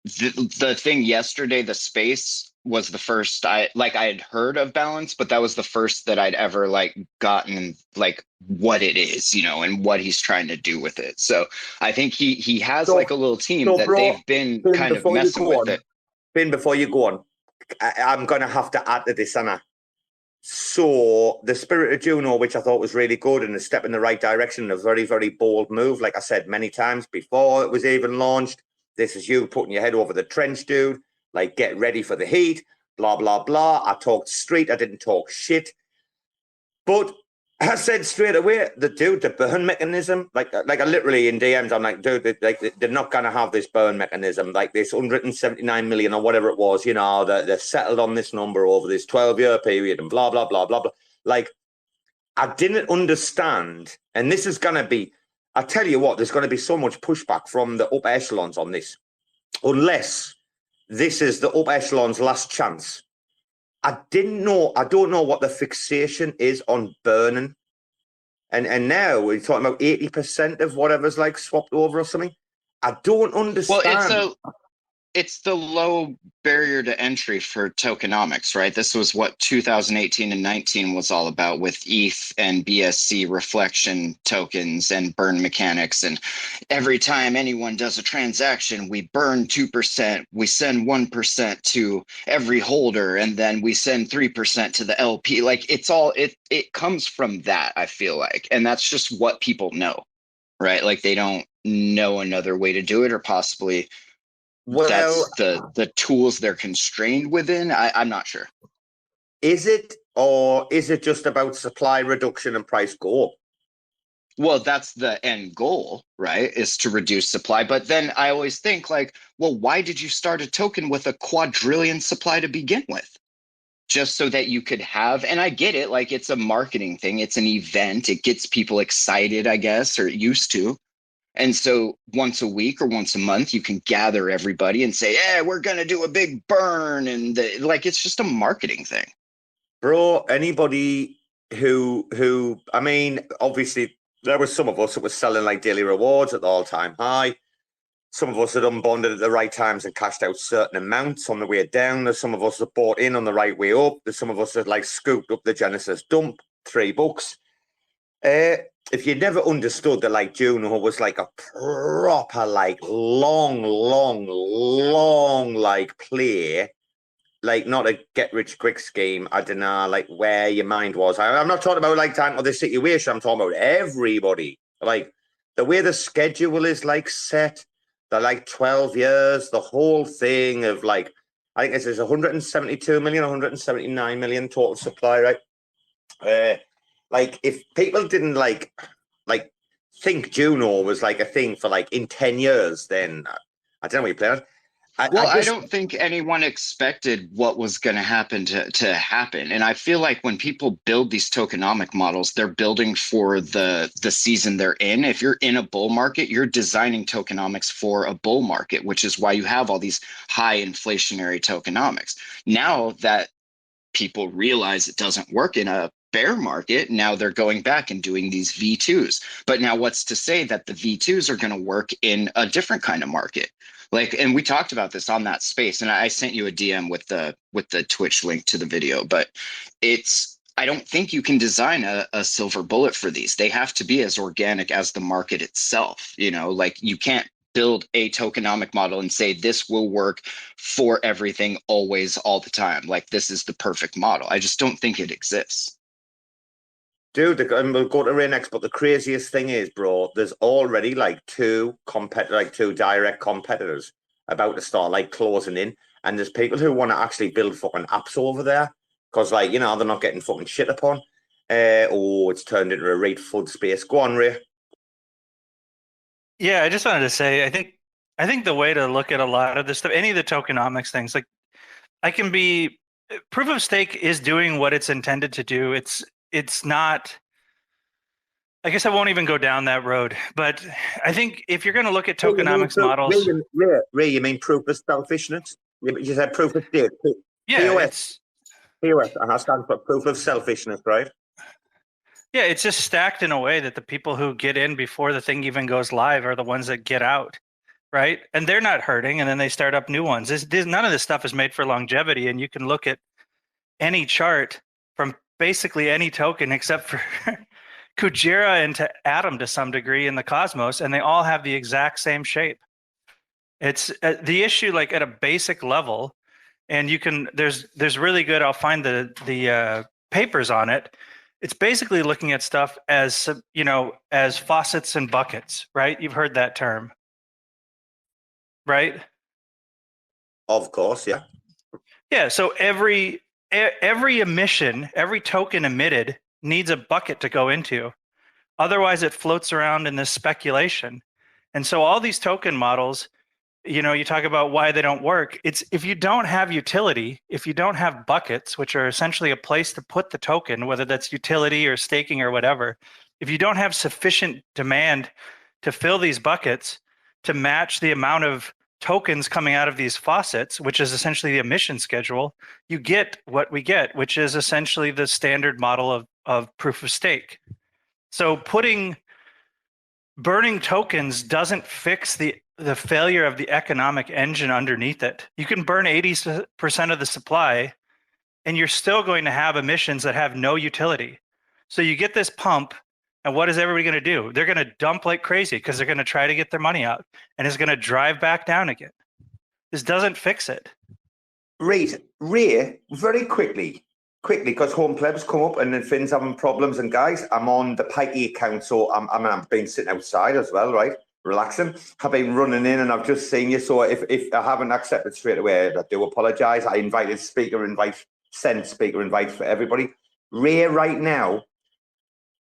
The thing yesterday, the space was the first I had heard of balance, but that was the first that I'd ever like gotten like what it is, you know, and what he's trying to do with it. So I think he has like a little team that they've been kind of messing with it. Ben, before you go on, I'm going to have to add to this, Anna. So the Spirit of Juno, which I thought was really good and a step in the right direction, a very, very bold move. Like I said many times before it was even launched, this is you putting your head over the trench, dude. Like, get ready for the heat, blah, blah, blah. I talked straight. I didn't talk shit. But I said straight away, the burn mechanism, like I literally in DMs, I'm like, dude, they're not going to have this burn mechanism, like this 179 million or whatever it was, you know, they're settled on this number over this 12-year period and blah, blah, blah, blah, blah. Like, I didn't understand. And this is going to be, I tell you what, there's going to be so much pushback from the upper echelons on this, unless this is the upper echelon's last chance. I don't know what the fixation is on burning. And now we're talking about 80% of whatever's like swapped over or something. I don't understand. Well, it's the low barrier to entry for tokenomics, right? This was what 2018 and 19 was all about with ETH and BSC reflection tokens and burn mechanics. And every time anyone does a transaction, we burn 2%, we send 1% to every holder, and then we send 3% to the LP. Like, it comes from that, I feel like. And that's just what people know, right? Like, they don't know another way to do it, or possibly that's the tools they're constrained within. I'm not sure. Is it, or is it just about supply reduction and price go up? Well, that's the end goal, right? Is to reduce supply. But then I always think like, well, why did you start a token with a quadrillion supply to begin with? Just so that you could have, and I get it, like it's a marketing thing. It's an event. It gets people excited, I guess, or it used to. And so once a week or once a month, you can gather everybody and say, yeah, we're going to do a big burn. And like, it's just a marketing thing. Bro, anybody who, I mean, obviously there was some of us that was selling like daily rewards at the all-time high. Some of us had unbonded at the right times and cashed out certain amounts on the way down. There's some of us that bought in on the right way up. There's some of us that like scooped up the Genesis dump, $3. If you never understood that like Juno was like a proper like long like play, like not a get rich quick scheme. I don't know like where your mind was. I'm not talking about like time of the situation. I'm talking about everybody. Like the way the schedule is like set, the like 12 years, the whole thing of like, I think this is 172 million, 179 million total supply, right? Like if people didn't like think Juno was like a thing for like in 10 years, then I don't know what you're playing. I don't think anyone expected what was going to happen to happen. And I feel like when people build these tokenomic models, they're building for the season they're in. If you're in a bull market, you're designing tokenomics for a bull market, which is why you have all these high inflationary tokenomics. Now that people realize it doesn't work in a bear market, now they're going back and doing these V2s. But now what's to say that the V2s are going to work in a different kind of market? Like, and we talked about this on that space, and I sent you a DM with the Twitch link to the video, but I don't think you can design a silver bullet for these. They have to be as organic as the market itself. Like, you can't build a tokenomic model and say this will work for everything always all the time. Like, this is the perfect model. I just don't think it exists. Dude, and we'll go to Ray next, but the craziest thing is, bro, there's already like two direct competitors about to start like closing in, and there's people who want to actually build fucking apps over there because, like, they're not getting fucking shit upon. It's turned into a Rac Fud space. Go on, Ray. Yeah, I just wanted to say, I think the way to look at a lot of this stuff, any of the tokenomics things, like, proof of stake is doing what it's intended to do. It's not, I guess I won't even go down that road, but I think if you're going to look at tokenomics models. Ray, you mean proof of selfishness? You said proof of stake. Yeah. POS, and that stands for proof of selfishness, right? Yeah, it's just stacked in a way that the people who get in before the thing even goes live are the ones that get out, right? And they're not hurting, and then they start up new ones. None of this stuff is made for longevity, and you can look at any chart from basically any token except for Kujira and to Atom to some degree in the Cosmos, and they all have the exact same shape. It's the issue, like, at a basic level, and there's really good, I'll find the papers on it. It's basically looking at stuff as, as faucets and buckets, right? You've heard that term, right? Of course, yeah. Yeah, so every emission, every token emitted needs a bucket to go into. Otherwise, it floats around in this speculation. And so all these token models, you talk about why they don't work. It's if you don't have utility, if you don't have buckets, which are essentially a place to put the token, whether that's utility or staking or whatever, if you don't have sufficient demand to fill these buckets to match the amount of tokens coming out of these faucets, which is essentially the emission schedule, you get what we get, which is essentially the standard model of proof of stake. So burning tokens doesn't fix the failure of the economic engine underneath it. You can burn 80% of the supply, and you're still going to have emissions that have no utility. So you get this pump, and what is everybody going to do? They're going to dump like crazy because they're going to try to get their money out, and it's going to drive back down again. This doesn't fix it. Ray, very quickly, because Home Pleb's come up and then Finn's having problems. And guys, I'm on the Pikey account, so I've been sitting outside as well, right? Relaxing. I've been running in and I've just seen you. So if I haven't accepted straight away, I do apologise. I invited send speaker invites for everybody. Ray, right now,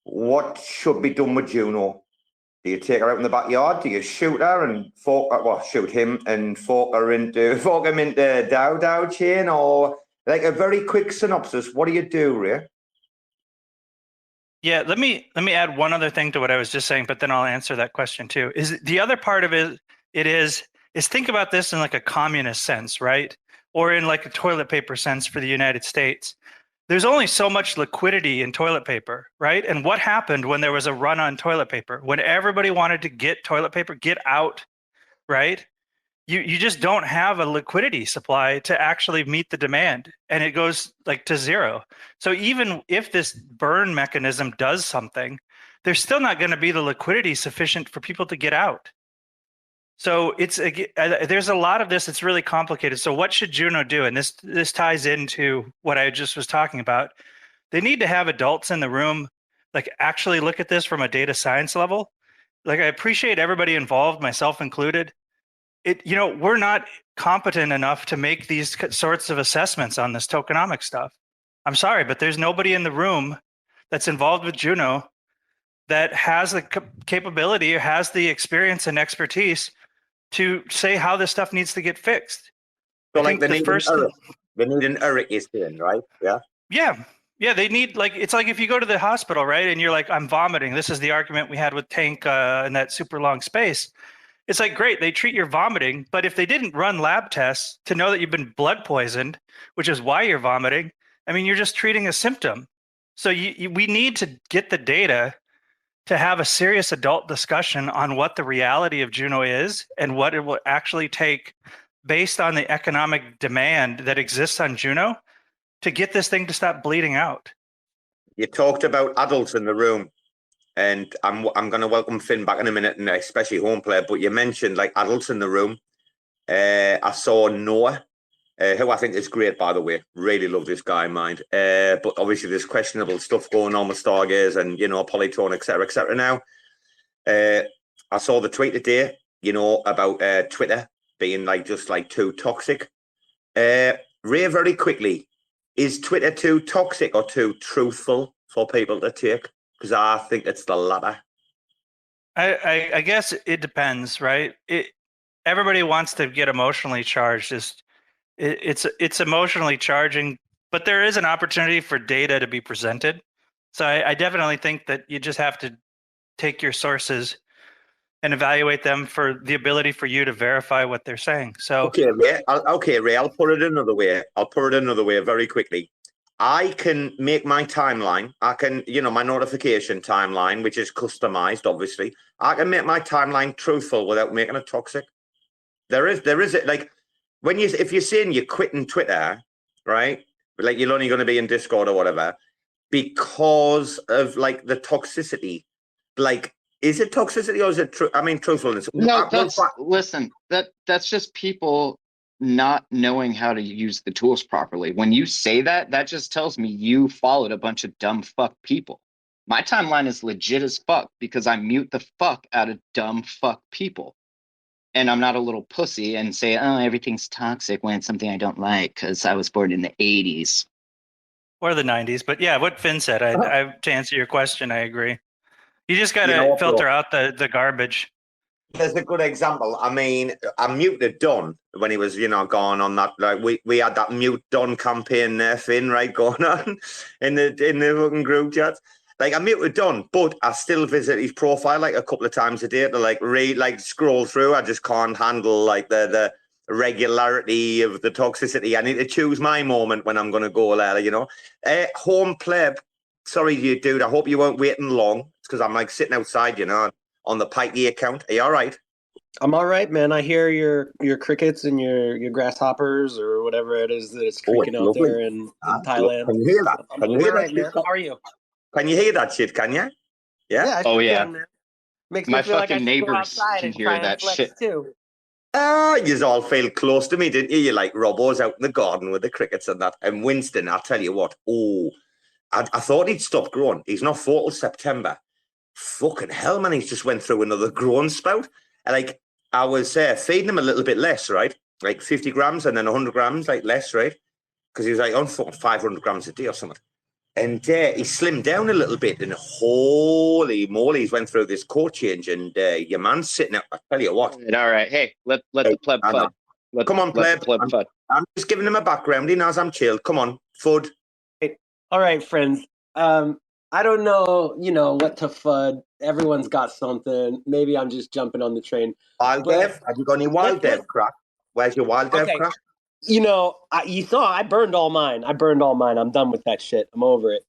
what should be done with Juno? Do you take her out in the backyard? Do you shoot her and shoot him and fork him into Dow chain? Or like a very quick synopsis, what do you do, Ray? Yeah, let me add one other thing to what I was just saying, but then I'll answer that question too. Is the other part of it is think about this in like a communist sense, right? Or in like a toilet paper sense for the United States. There's only so much liquidity in toilet paper, right? And what happened when there was a run on toilet paper? When everybody wanted to get toilet paper, get out, right? You just don't have a liquidity supply to actually meet the demand, and it goes like to zero. So even if this burn mechanism does something, there's still not going to be the liquidity sufficient for people to get out. So there's a lot of this. It's really complicated. So what should Juno do? And this ties into what I just was talking about. They need to have adults in the room, like actually look at this from a data science level. Like, I appreciate everybody involved, myself included. We're not competent enough to make these sorts of assessments on this tokenomic stuff. I'm sorry, but there's nobody in the room that's involved with Juno that has the capability or has the experience and expertise to say how this stuff needs to get fixed. So like they need an ERIC is in, right? Yeah. Yeah, they need, like, it's like if you go to the hospital, right, and you're like, I'm vomiting. This is the argument we had with Tank in that super long space. It's like, great, they treat your vomiting, but if they didn't run lab tests to know that you've been blood poisoned, which is why you're vomiting, I mean, you're just treating a symptom. So we need to get the data to have a serious adult discussion on what the reality of Juno is and what it will actually take based on the economic demand that exists on Juno to get this thing to stop bleeding out. You talked about adults in the room, and I'm going to welcome Finn back in a minute, and especially home player. But you mentioned like adults in the room. I saw Noah, who I think is great, by the way. Really love this guy, mind. But obviously, there's questionable stuff going on with Stargaze and Polytron, etc. Now, I saw the tweet today, about Twitter being just too toxic. Ray, very quickly. Is Twitter too toxic or too truthful for people to take? Because I think it's the latter. I guess it depends, right? Everybody wants to get emotionally charged. It's emotionally charging, but there is an opportunity for data to be presented. So I definitely think that you just have to take your sources and evaluate them for the ability for you to verify what they're saying. So okay, Ray, I'll put it another way. I'll put it another way very quickly. I can make my timeline. I can, my notification timeline, which is customized, obviously. I can make my timeline truthful without making it toxic. There is it like if you're saying you're quitting Twitter, right? Like you're only going to be in Discord or whatever, because of the toxicity, is it toxicity or is it true? I mean, truthfulness. No, that's just people not knowing how to use the tools properly. When you say that just tells me you followed a bunch of dumb fuck people. My timeline is legit as fuck because I mute the fuck out of dumb fuck people. And I'm not a little pussy and say, oh, everything's toxic when it's something I don't like because I was born in the 80s. Or the 90s. But yeah, what Finn said, to answer your question, I agree. You just got to filter out the garbage. There's a good example. I mean, I muted Don when he was, going on that. We had that mute Don campaign there, Finn, right, going on in the fucking group chat. I muted Don, but I still visit his profile a couple of times a day to read, scroll through. I just can't handle the regularity of the toxicity. I need to choose my moment when I'm going to go there, Home Pleb. Sorry, you dude. I hope you weren't waiting long. It's because I'm sitting outside, on the Pikey account. Are you all right? I'm all right, man. I hear your crickets and your grasshoppers or whatever it is that it's freaking out lovely. there in Thailand. Can you hear that? Can you hear that? Man. How are you? Can you hear that shit? Can you? Yeah. Oh yeah. Can, makes my me feel fucking like I neighbors can hear that shit too. You all feel close to me, didn't you? You Robbo's out in the garden with the crickets and that. And Winston, I'll tell you what. Oh, I thought he'd stop growing. He's not 4 till September. Fucking hell, man! He's just went through another growing spout. And I was feeding him a little bit less, right? 50 grams and then 100 grams, less, right? Because he was on 500 grams a day or something. And he slimmed down a little bit, and holy moly, he's went through this coat change, and your man's sitting out. I tell you what. All right, hey, let the pleb fud. Come on, pleb. I'm just giving him a background. He knows I'm chilled. Come on, Fud. All right, friends. I don't know, what to fud. Everyone's got something. Maybe I'm just jumping on the train. Wild Dev? Have you got any Wild Dev crack? Where's your Wild Dev crack? You saw I burned all mine. I'm done with that shit. I'm over it.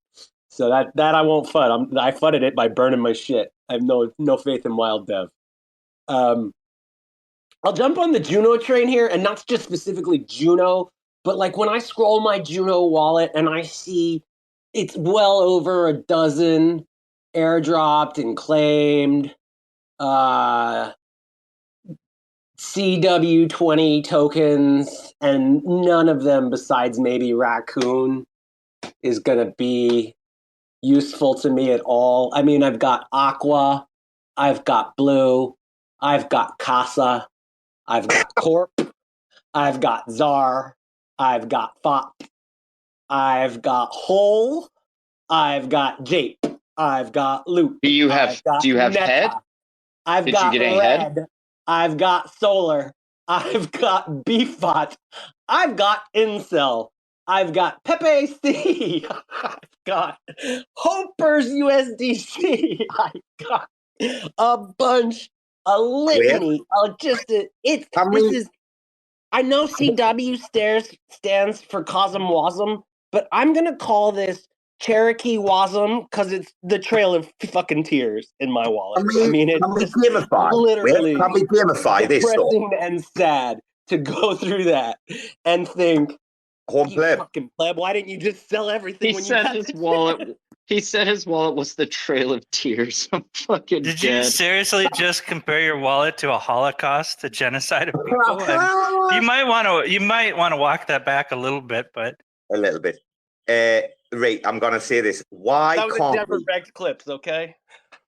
So that I won't fud. I fudded it by burning my shit. I have no faith in Wild Dev. I'll jump on the Juno train here, and not just specifically Juno, but when I scroll my Juno wallet and I see it's well over a dozen airdropped and claimed CW20 tokens, and none of them besides maybe Raccoon is going to be useful to me at all. I mean, I've got Aqua, I've got Blue, I've got Casa, I've got Corp, I've got Czar, I've got Fop, I've got Hole, I've got Jape, I've got Loop. Do you have Meta, head? Did you get any head? I've got Solar, I've got Beefbot, I've got Incel, I've got Pepe C, I've got Hopers USDC, I've got a bunch, a litany, I know CW stands for Cosm Wasm, but I'm going to call this Cherokee Wasm, because it's the Trail of fucking Tears in my wallet. I mean it's can we gamify? literally Can we gamify this? Depressing and sad to go through that and think, Home Pleb. Fucking Pleb, why didn't you just sell everything He when said you got his wallet. He said his wallet was the Trail of Tears. I'm fucking Did dead. you seriously just compare your wallet to a Holocaust, a genocide of people? You might want to walk that back a little bit, but a little bit. Right, I'm gonna say this. Why that was can't Denver we, Rex clips, okay?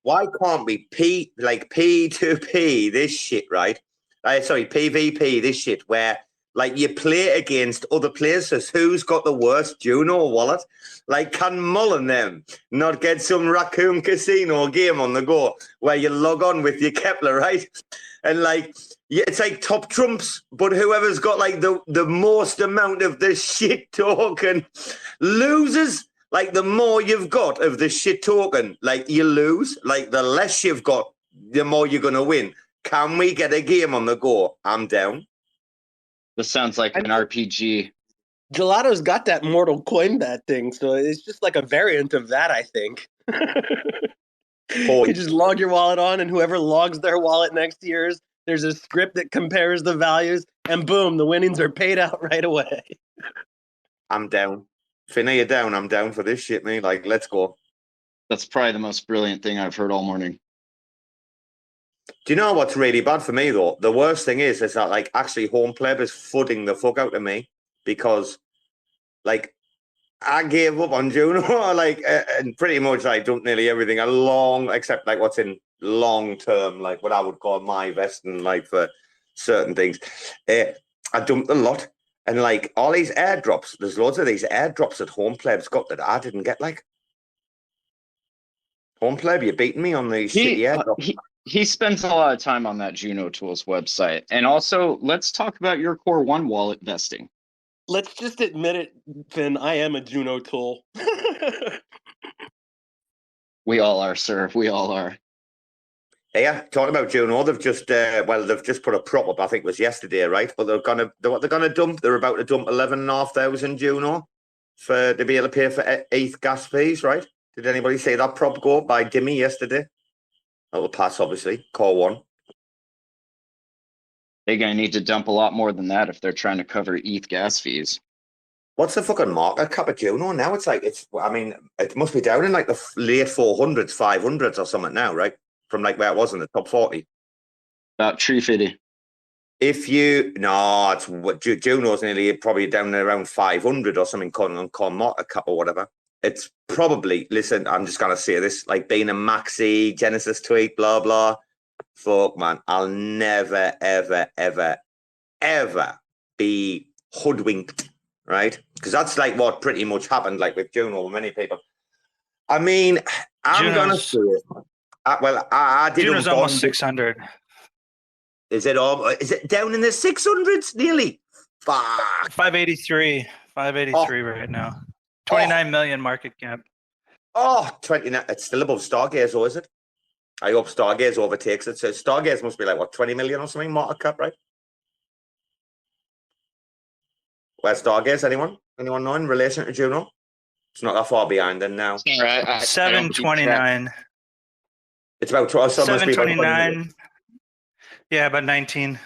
why can't we P2P this shit, right? Sorry, PvP this shit where like you play against other players. So who's got the worst Juno wallet? Like, can Mullen them not get some Raccoon Casino game on the go where you log on with your Kepler, right? And like, yeah, it's like top trumps, but whoever's got like the most amount of the shit token loses. Like, the more you've got of the shit token, like, you lose. Like, the less you've got, the more you're going to win. Can we get a game on the go? I'm down. This sounds like an RPG. Gelato's got that Mortal Coinbat thing, so it's just like a variant of that, I think. You just log your wallet on, and whoever logs their wallet next to yours, there's a script that compares the values, and boom, the winnings are paid out right away. I'm down. Finn, are you down? I'm down for this shit, man. Like, let's go. That's probably the most brilliant thing I've heard all morning. Do you know what's really bad for me, though? The worst thing is that, like, actually Home Pleb is fudding the fuck out of me because, like, I gave up on Juno, like, and pretty much I dumped nearly everything along, except, like, what's in long term, like, what I would call my vesting, like, for certain things. I dumped a lot. And, like, all these airdrops, there's loads of these airdrops that Home Pleb's got that I didn't get, like. Home Pleb, you're beating me on these shitty airdrops. He spends a lot of time on that Juno Tools website. And also, let's talk about your Core 1 wallet vesting. Let's just admit it, Finn, I am a Juno tool. We all are, sir. We all are. Yeah, talking about Juno, they've just they've just put a prop up. I think it was yesterday, right? But they're gonna dump. They're about to dump 11,500 Juno to be able to pay for ETH gas fees, right? Did anybody see that prop go up by Dimmy yesterday? That will pass, obviously. Core 1. They're gonna need to dump a lot more than that if they're trying to cover ETH gas fees. What's the fucking market cap of Juno now? It's like I mean, it must be down in like the late 400s, 500s or something now, right? From like where it was in the top 40. About 350. It's Juno's nearly probably down around 500 or something on market cap or whatever. It's probably, listen, I'm just going to say this, like being a maxi Genesis tweet, blah, blah. Fuck, man, I'll never, ever, ever, ever be hoodwinked, right? Because that's like what pretty much happened, like with Juno with many people. I mean, I'm going to say it. I did. Juno's almost 600. Is it down in the 600s nearly? Fuck. 583 right now. 29 million market cap. 29. It's still above Stargaze, or is it? I hope Stargaze overtakes it. So Stargaze must be like what, 20 million or something market cap, right? Where's Stargaze? Anyone know in relation to Juno? It's not that far behind then now. All right, 729. It's about 12. 729. Yeah, about 19.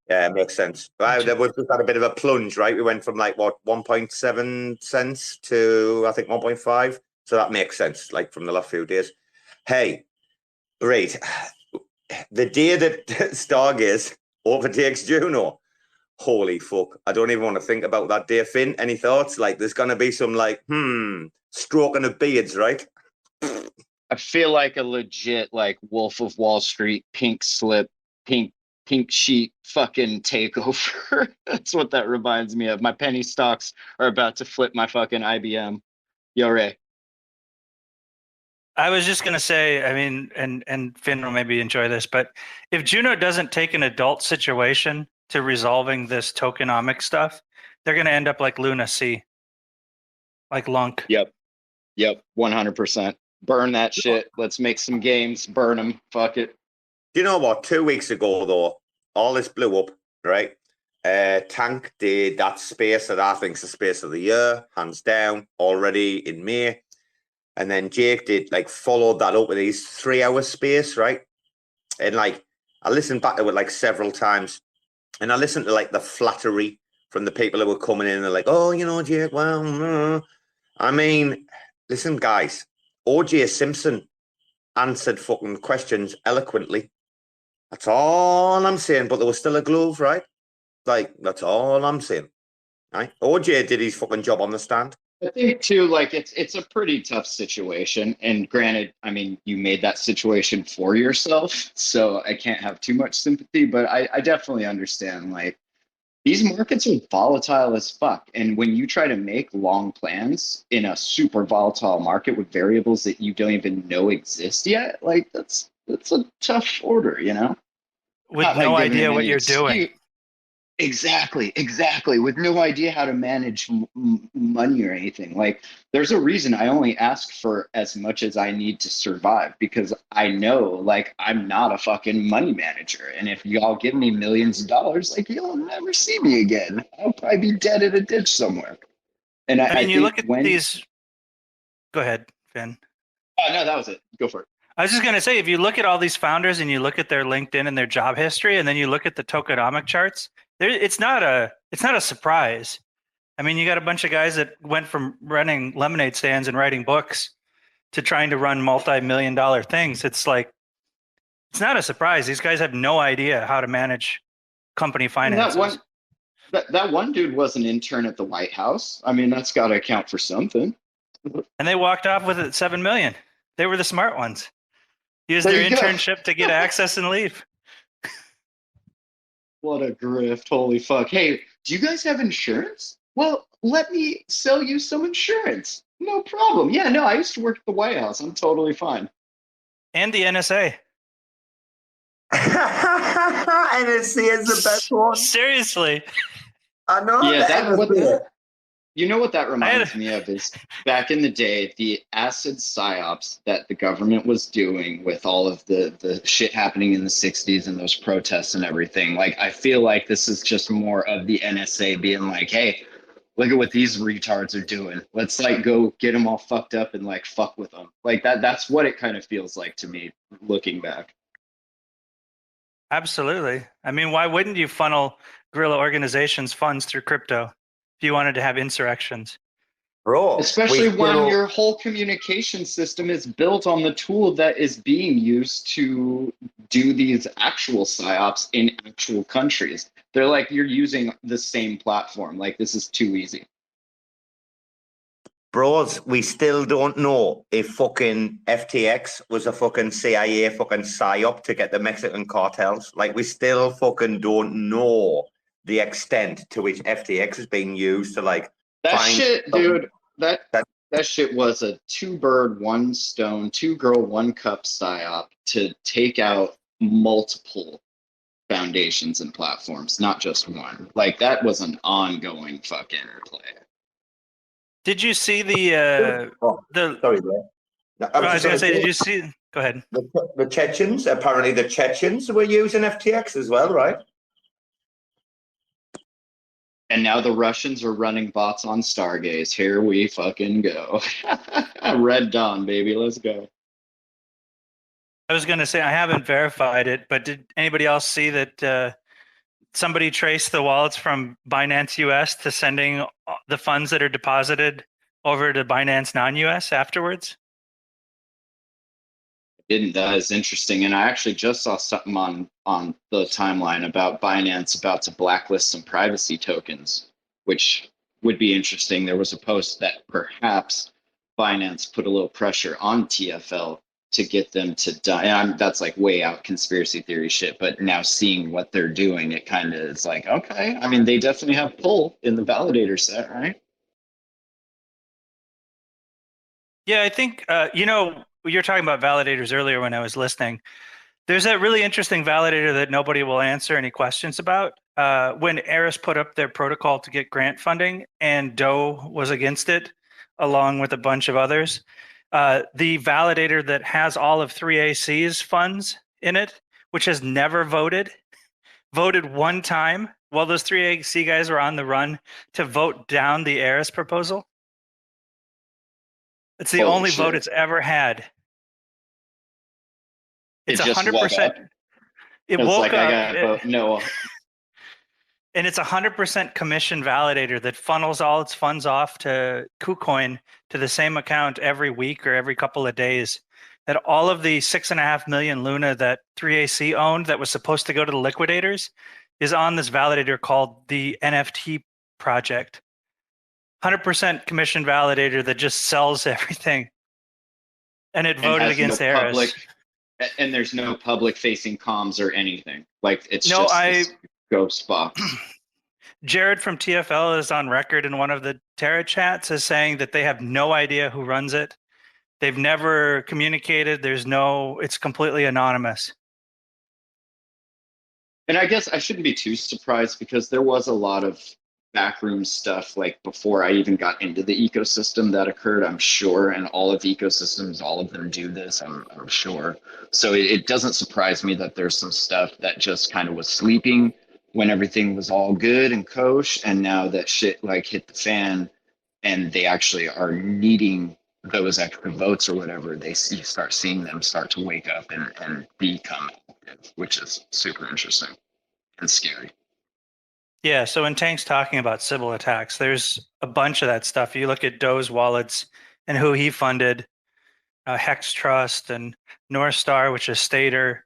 Yeah, it makes sense. Right, we've just had a bit of a plunge, right? We went from like what 1.7 cents to I think 1.5. So that makes sense, like from the last few days. Hey, great. The day that Stargaze overtakes Juno, holy fuck. I don't even want to think about that day, Finn. Any thoughts? Like there's gonna be some like stroking of beards, right? I feel like a legit like Wolf of Wall Street pink slip, pink sheet fucking takeover. That's what that reminds me of. My penny stocks are about to flip my fucking IBM. Yo, Ray. I was just gonna say, I mean, and Finn will maybe enjoy this, but if Juno doesn't take an adult situation to resolving this tokenomic stuff, they're gonna end up like Luna C, like Lunk. Yep, 100%. Burn that shit. Let's make some games. Burn them. Fuck it. Do you know what? 2 weeks ago, though, all this blew up, right? Tank did that space that I think is the space of the year, hands down, already in May. And then Jake did like followed that up with his 3-hour space, right? And like I listened back to it like several times, and I listened to like the flattery from the people who were coming in and they're like, oh, you know, Jake, well, I mean, listen, guys, OJ Simpson answered fucking questions eloquently. That's all I'm saying. But there was still a glove, right? Like, that's all I'm saying. Right? OJ did his fucking job on the stand. I think too, like it's a pretty tough situation. And granted, I mean, you made that situation for yourself, so I can't have too much sympathy, but I definitely understand, like, these markets are volatile as fuck. And when you try to make long plans in a super volatile market with variables that you don't even know exist yet, like that's a tough order, you know? With no idea what you're doing. Exactly. With no idea how to manage money or anything. Like, there's a reason I only ask for as much as I need to survive, because I know, like, I'm not a fucking money manager. And if y'all give me millions of dollars, like, you'll never see me again. I'll probably be dead in a ditch somewhere. And I mean, you look at these. Go ahead, Finn. Oh, no, that was it. Go for it. I was just going to say, if you look at all these founders and you look at their LinkedIn and their job history, and then you look at the tokenomic charts, it's not a surprise. I mean, you got a bunch of guys that went from running lemonade stands and writing books to trying to run multi-million-dollar things. It's like, it's not a surprise. These guys have no idea how to manage company finances. That one dude was an intern at the White House. I mean, that's got to account for something. And they walked off with it $7 million. They were the smart ones. Use their internship to get access and leave. What a grift. Holy fuck. Hey, do you guys have insurance? Well, let me sell you some insurance. No problem. Yeah, no, I used to work at the White House. I'm totally fine. And the NSA. NSA is the best one. Seriously. I know. Yeah, you know what that reminds me of is back in the day, the acid psyops that the government was doing with all of the shit happening in the 60s and those protests and everything. Like, I feel like this is just more of the NSA being like, hey, look at what these retards are doing. Let's like go get them all fucked up and like fuck with them. Like that's what it kind of feels like to me looking back. Absolutely. I mean, why wouldn't you funnel guerrilla organizations funds through crypto if you wanted to have insurrections? Bro, especially when your whole communication system is built on the tool that is being used to do these actual psyops in actual countries. They're like, you're using the same platform. Like, this is too easy. Bros, we still don't know if fucking FTX was a fucking CIA fucking psyop to get the Mexican cartels. Like, we still fucking don't know the extent to which FTX is being used to like that shit, dude. That shit was a 2-bird, 1 stone, 2-girl, 1 cup psyop to take out multiple foundations and platforms, not just one. Like, that was an ongoing fucking play. Did you see the sorry, I was going to say, did you see? Go ahead. The Chechens, apparently the Chechens were using FTX as well, right? And now the Russians are running bots on Stargaze. Here we fucking go. Red Dawn, baby. Let's go. I was going to say, I haven't verified it, but did anybody else see that somebody traced the wallets from Binance US to sending the funds that are deposited over to Binance non-US afterwards? Didn't. That is interesting. And I actually just saw something on the timeline about Binance about to blacklist some privacy tokens, which would be interesting. There was a post that perhaps Binance put a little pressure on TFL to get them to die. And that's like way out conspiracy theory shit. But now seeing what they're doing, it kind of is like, okay. I mean, they definitely have pull in the validator set, right? Yeah, I think, you were talking about validators earlier when I was listening. There's that really interesting validator that nobody will answer any questions about. When Eris put up their protocol to get grant funding and Doe was against it, along with a bunch of others, the validator that has all of 3AC's funds in it, which has never voted one time while those 3AC guys were on the run to vote down the Eris proposal. It's the only vote it's ever had. It's 100%. It woke up. I gotta vote no. And it's 100% commission validator that funnels all its funds off to KuCoin to the same account every week or every couple of days. That all of the 6.5 million Luna that 3AC owned that was supposed to go to the liquidators is on this validator called the NFT project. 100% commission validator that just sells everything. And it voted against Eris. And there's no public facing comms or anything. Like it's just this ghost box. Jared from TFL is on record in one of the Terra chats as saying that they have no idea who runs it. They've never communicated. It's completely anonymous. And I guess I shouldn't be too surprised because there was a lot of backroom stuff like before I even got into the ecosystem that occurred, I'm sure. And all of the ecosystems, all of them do this, I'm sure. So it doesn't surprise me that there's some stuff that just kind of was sleeping when everything was all good and kosher. And now that shit like hit the fan and they actually are needing those extra votes or whatever, you start seeing them start to wake up and become active, which is super interesting and scary. Yeah, so when Tank's talking about Sybil attacks, there's a bunch of that stuff. You look at Doe's wallets and who he funded, Hex Trust and North Star, which is Stater.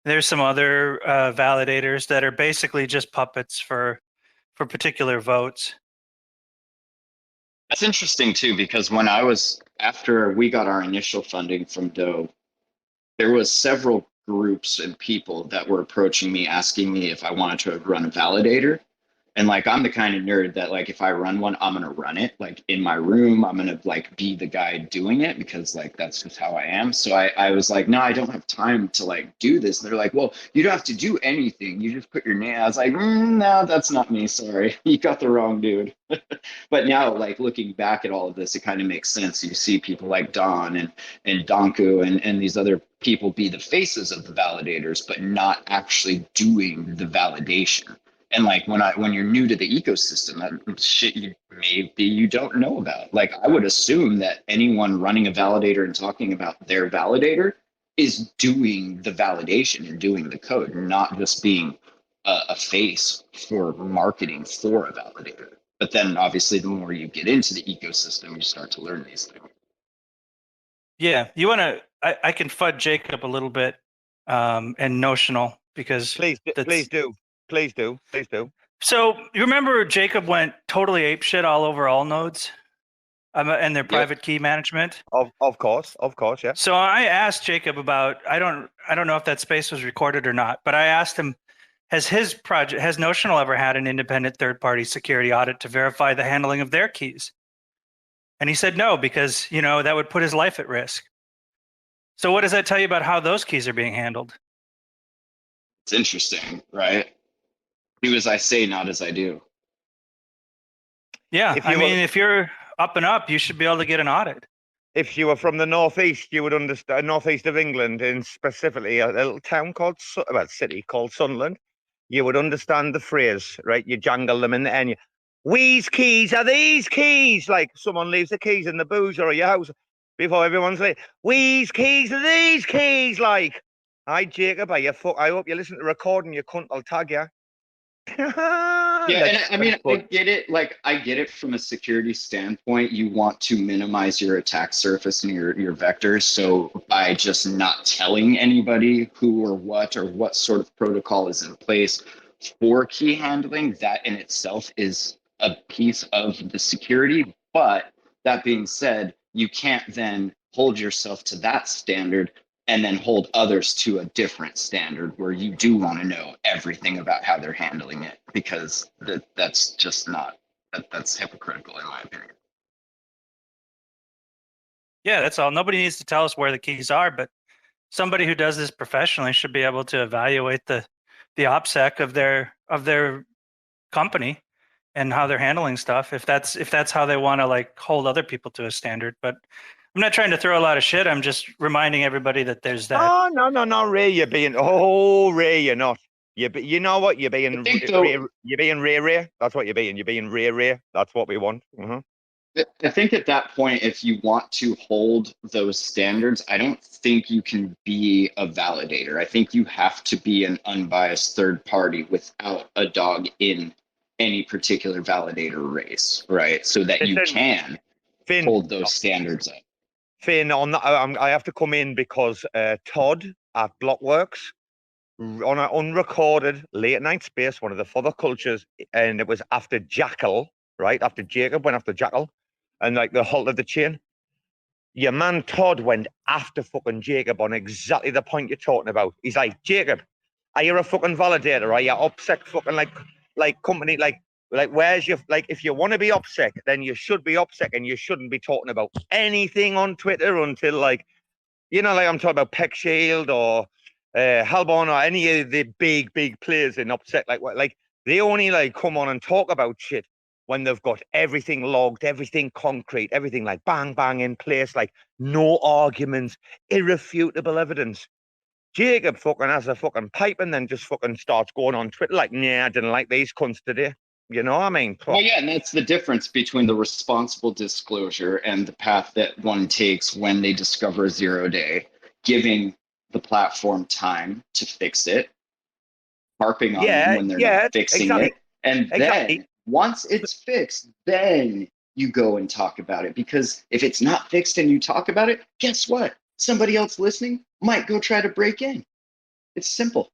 There's some other validators that are basically just puppets for particular votes. That's interesting too, because after we got our initial funding from Doe, there was several groups and people that were approaching me, asking me if I wanted to run a validator. And like, I'm the kind of nerd that like, if I run one, I'm going to run it like in my room. I'm going to like be the guy doing it because like, that's just how I am. So I was like, no, I don't have time to like do this. And they're like, well, you don't have to do anything. You just put your name. I was like, no, that's not me. Sorry. You got the wrong dude. But now like looking back at all of this, it kind of makes sense. You see people like Don and Donku and these other people be the faces of the validators, but not actually doing the validation. And like when you're new to the ecosystem, that shit you don't know about. Like I would assume that anyone running a validator and talking about their validator is doing the validation and doing the code, not just being a face for marketing for a validator. But then obviously the more you get into the ecosystem, you start to learn these things. Yeah, I can FUD Jacob a little bit and Notional because please do. So you remember Jacob went totally apeshit all over all nodes and their private key management? Of course, yeah. So I asked Jacob about, I don't know if that space was recorded or not, but I asked him, has Notional ever had an independent third-party security audit to verify the handling of their keys? And he said no, because that would put his life at risk. So what does that tell you about how those keys are being handled? It's interesting, right? Do as I say, not as I do. Yeah, if you're up and up, you should be able to get an audit. If you were from the northeast, you would understand, northeast of England, and specifically a little town city called Sunderland, you would understand the phrase, right? You jangle them in the end. We's keys are these keys. Like someone leaves the keys in the boozer or your house before everyone's like, we's keys are these keys. Like, hi Jacob, I hope you listen to the recording, you cunt, I'll tag you. Yeah, and I get it. Like, I get it from a security standpoint. You want to minimize your attack surface and your vectors. So by just not telling anybody who or what sort of protocol is in place for key handling, that in itself is a piece of the security. But that being said, you can't then hold yourself to that standard and then hold others to a different standard where you do want to know everything about how they're handling it, because that's just not, that's hypocritical in my opinion. Yeah, that's all. Nobody needs to tell us where the keys are, but somebody who does this professionally should be able to evaluate the OPSEC of their company and how they're handling stuff, if that's how they want to like hold other people to a standard. But I'm not trying to throw a lot of shit. I'm just reminding everybody that there's that. Oh, no, Ray, you're being. Oh, Ray, you're not. You know what? You're being. You're being Ray. That's what you're being. You're being Ray. That's what we want. I think at that point, if you want to hold those standards, I don't think you can be a validator. I think you have to be an unbiased third party without a dog in any particular validator race, right? So that you Listen, can Finn, hold those standards up. Finn, on that, I have to come in because Todd at Blockworks on an unrecorded late night space, one of the further cultures, and it was after Jackal, right? After Jacob went after Jackal, and like the halt of the chain. Your man Todd went after fucking Jacob on exactly the point you're talking about. He's like, Jacob, are you a fucking validator? Are you upset fucking like company like where's your like if you want to be upset, then you should be upset and you shouldn't be talking about anything on Twitter until like like I'm talking about Peck Shield or Halborn or any of the big players in upset like they only like come on and talk about shit when they've got everything logged, everything concrete, everything like bang bang in place, like no arguments, irrefutable evidence. Jacob fucking has a fucking pipe and then just fucking starts going on Twitter like, I didn't like these cunts today. You know what I mean? Well, yeah, and that's the difference between the responsible disclosure and the path that one takes when they discover 0 day, giving the platform time to fix it, harping on them when they're not fixing it. And then once it's fixed, then you go and talk about it. Because if it's not fixed and you talk about it, guess what? Somebody else listening might go try to break in. It's simple.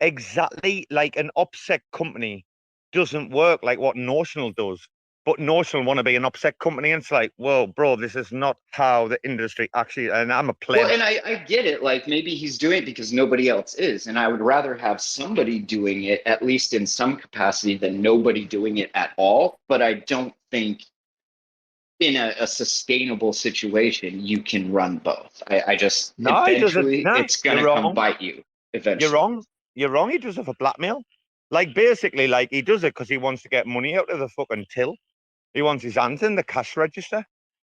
Exactly, like an upset company doesn't work like what Notional does. But Notional want to be an upset company, and it's like, well, bro, this is not how the industry actually. And I'm a player. Well, and I get it. Like maybe he's doing it because nobody else is, and I would rather have somebody doing it at least in some capacity than nobody doing it at all. But I don't think in a sustainable situation you can run both. I just eventually it's gonna come bite you. Eventually, You're wrong. He does it for blackmail. Like basically, like he does it because he wants to get money out of the fucking till. He wants his hands in the cash register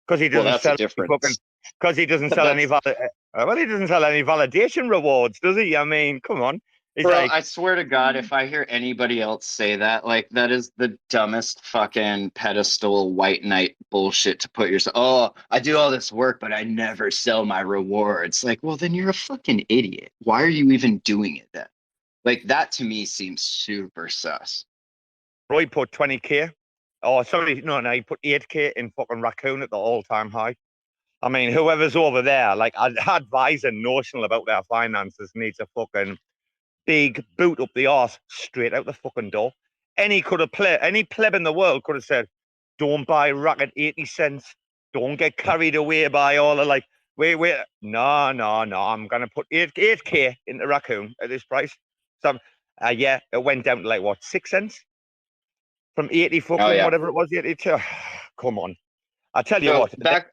because he doesn't sell because he doesn't sell any he doesn't sell any validation rewards, does he? I mean, come on. Bro, like, I swear to God, if I hear anybody else say that, like that is the dumbest fucking pedestal white knight bullshit to put yourself. Oh, I do all this work, but I never sell my rewards. Like, well, then you're a fucking idiot. Why are you even doing it then? Like that to me seems super sus. Roy put 20K. Oh, sorry, no, he put 8K in fucking Raccoon at the all-time high. I mean, whoever's over there, like, I'd advise a Notional about their finances needs a fucking big boot up the arse straight out the fucking door. Any pleb in the world could have said, don't buy rack at 80 cents. Don't get carried away by all the like, wait. No, I'm going to put 8K into Raccoon at this price. So, it went down to like, what, 6 cents? From 80 fucking whatever it was, 82. Come on. I tell you what. Back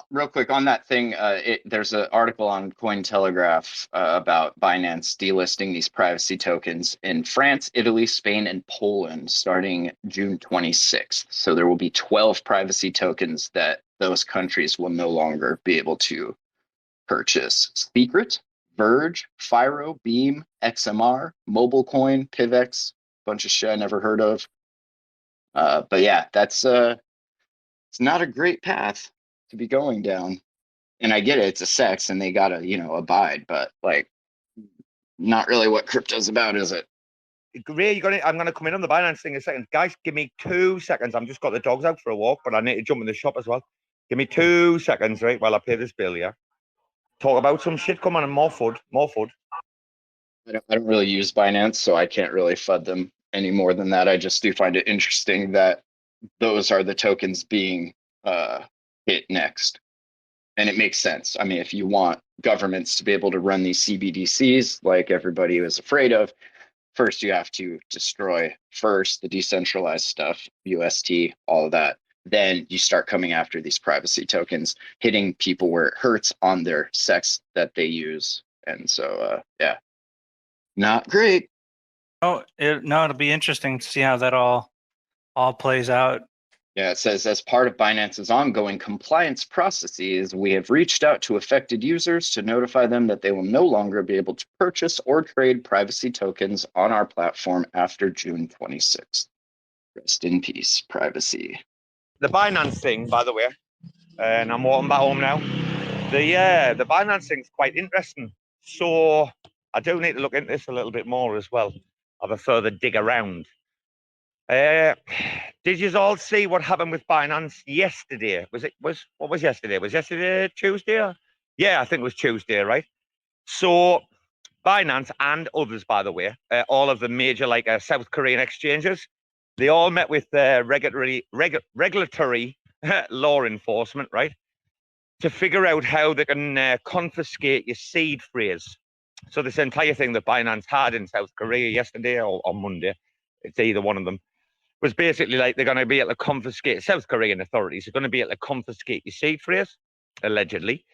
real quick on that thing, there's an article on Cointelegraph about Binance delisting these privacy tokens in France, Italy, Spain, and Poland starting June 26th. So there will be 12 privacy tokens that those countries will no longer be able to purchase. Secret, Verge, Firo, Beam, XMR, MobileCoin, PivX, bunch of shit I never heard of. But yeah, that's it's not a great path to be going down. And I get it, it's a sex and they gotta, abide, but like not really what crypto's about, is it? Ray, I'm gonna come in on the Binance thing in a second. Guys, give me 2 seconds. I'm just got the dogs out for a walk, but I need to jump in the shop as well. Give me 2 seconds, right, while I pay this bill, yeah? Talk about some shit. Come on, and more Fud. I don't really use Binance, so I can't really FUD them any more than that. I just do find it interesting that those are the tokens being hit next. And it makes sense. I mean, if you want governments to be able to run these CBDCs like everybody was afraid of, first you have to destroy the decentralized stuff, UST, all of that. Then you start coming after these privacy tokens, hitting people where it hurts on their sex that they use. And so, not great. It'll be interesting to see how that all plays out. Yeah, it says, as part of Binance's ongoing compliance processes, we have reached out to affected users to notify them that they will no longer be able to purchase or trade privacy tokens on our platform after June 26th. Rest in peace, privacy. The Binance thing, by the way, and I'm walking back home now. The Binance thing's quite interesting. So I do need to look into this a little bit more as well. Have a further dig around. Did you all see what happened with Binance yesterday? What was yesterday? Was yesterday Tuesday? Yeah, I think it was Tuesday, right? So Binance and others, by the way, all of the major South Korean exchanges, they all met with regulatory law enforcement, right, to figure out how they can confiscate your seed phrase. So this entire thing that Binance had in South Korea yesterday or on Monday, it's either one of them, was basically like they're going to be able to confiscate, South Korean authorities are going to be able to confiscate your seed phrase, allegedly.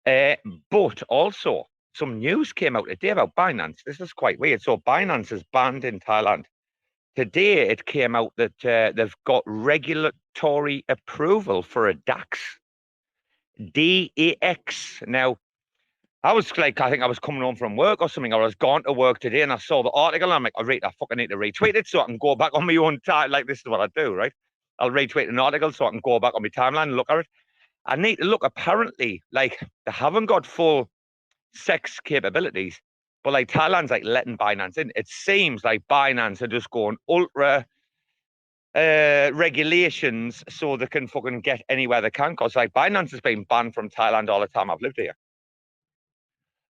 But also, some news came out today about Binance. This is quite weird. So Binance is banned in Thailand. Today, it came out that they've got regulatory approval for a DAX. DAX. Now, I think I was coming home from work or something, or I was gone to work today, and I saw the article, and I'm like, I fucking need to retweet it so I can go back on my own time. Like, this is what I do, right? I'll retweet an article so I can go back on my timeline and look at it. I need to look, apparently, like, they haven't got full sex capabilities, but like Thailand's like letting Binance in. It seems like Binance are just going ultra regulations so they can fucking get anywhere they can. Because like Binance has been banned from Thailand all the time I've lived here.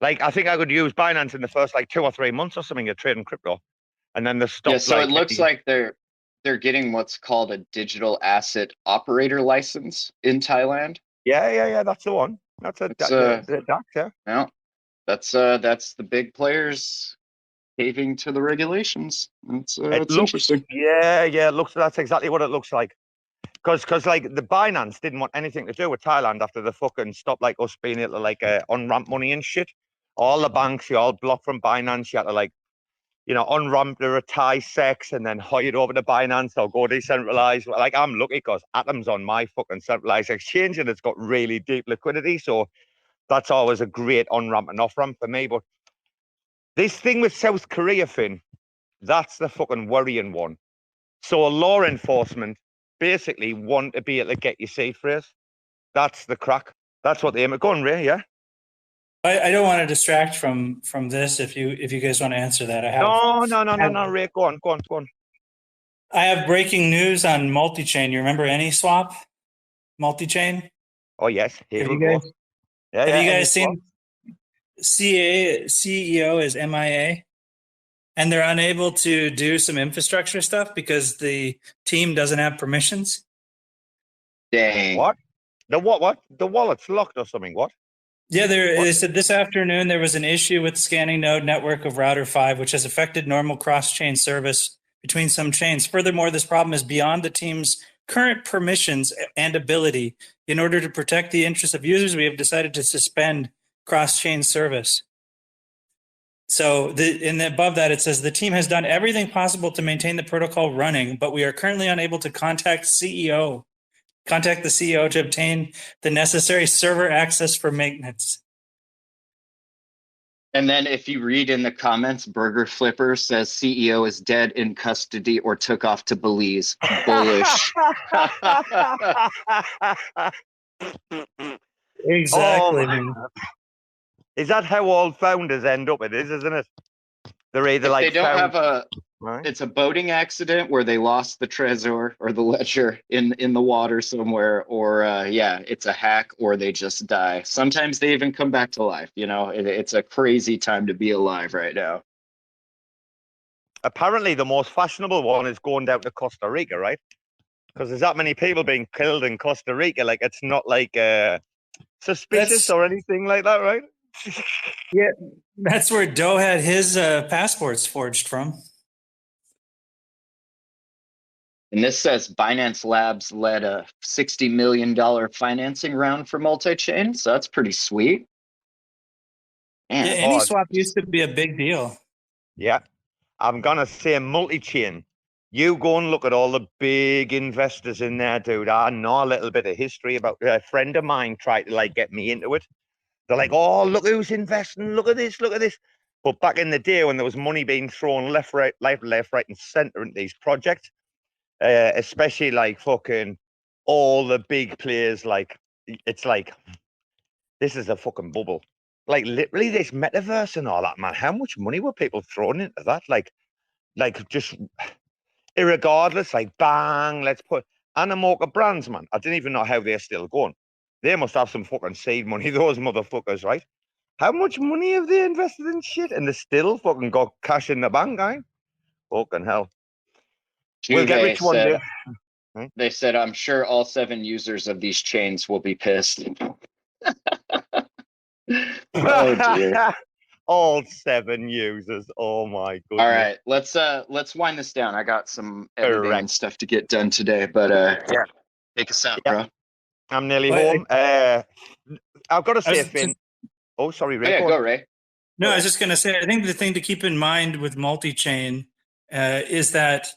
Like, I think I could use Binance in the first like 2 or 3 months or something of trading crypto, and then they stopped. Yeah, so it looks like they're getting what's called a digital asset operator license in Thailand. Yeah, that's the one. That's the DAX, yeah. Well, that's the big players caving to the regulations. It's interesting. Yeah, it looks. That's exactly what it looks like. Because like the Binance didn't want anything to do with Thailand after the fucking stopped like us being able to like on-ramp money and shit. All the banks, you all blocked from Binance. You had to like, on-ramp to a Thai sex and then hire it over to Binance or go decentralized. Like, I'm lucky because Atom's on my fucking centralized exchange and it's got really deep liquidity. So that's always a great on-ramp and off-ramp for me. But this thing with South Korea, Finn, that's the fucking worrying one. So law enforcement basically want to be able to get your seed phrase. That's the crack. That's what they aim at. Go on, Ray, yeah? I don't want to distract from this. If you guys want to answer that, I have. No, Ray, go on. I have breaking news on multi-chain. You remember AnySwap? Multi-chain? Oh yes. Have you guys seen CEO is MIA, and they're unable to do some infrastructure stuff because the team doesn't have permissions? Dang. What? The what? The wallet's locked or something? What? Yeah, they said this afternoon there was an issue with the scanning node network of router 5, which has affected normal cross-chain service between some chains. Furthermore, this problem is beyond the team's current permissions and ability. In order to protect the interests of users, we have decided to suspend cross-chain service. So above that, it says the team has done everything possible to maintain the protocol running, but we are currently unable to contact the CEO to obtain the necessary server access for maintenance. And then if you read in the comments, Burger Flipper says CEO is dead in custody or took off to Belize. Bullish. Exactly. Oh, is that how all founders end up? It is, isn't it? They're either they don't have it's a boating accident where they lost the Trezor or the ledger in the water somewhere, or it's a hack, or they just die. Sometimes they even come back to life. It's a crazy time to be alive right now. Apparently, the most fashionable one is going down to Costa Rica, right? Because there's that many people being killed in Costa Rica. Like, it's not like suspicious or anything like that, right? Yeah, that's where Doe had his passports forged from. And this says Binance Labs led a $60 million financing round for multi-chain. So that's pretty sweet. Man, yeah, AnySwap used to be a big deal. Yeah. I'm going to say multi-chain. You go and look at all the big investors in there, dude. I know a little bit of history about a friend of mine tried to get me into it. They're like, oh, look who's investing. Look at this. Look at this. But back in the day when there was money being thrown left, right, and center into these projects, especially like fucking all the big players. Like it's like this is a fucking bubble. Like literally, this metaverse and all that, man. How much money were people throwing into that? Like just irregardless. Like bang, let's put Animoca brands, man. I didn't even know how they're still going. They must have some fucking seed money, those motherfuckers, right? How much money have they invested in shit? And they still fucking got cash in the bank, guy. Fucking hell. We'll get rich one day. They said, I'm sure all 7 users of these chains will be pissed. Oh dear. All 7 users. Oh my goodness. All right, let's wind this down. I got some editing and stuff to get done today, but yeah. Take us out, bro. I'm nearly home. I've got to say, Finn. Oh, sorry, Ray. Go, Ray. No, I was just going to say, I think the thing to keep in mind with multi-chain is that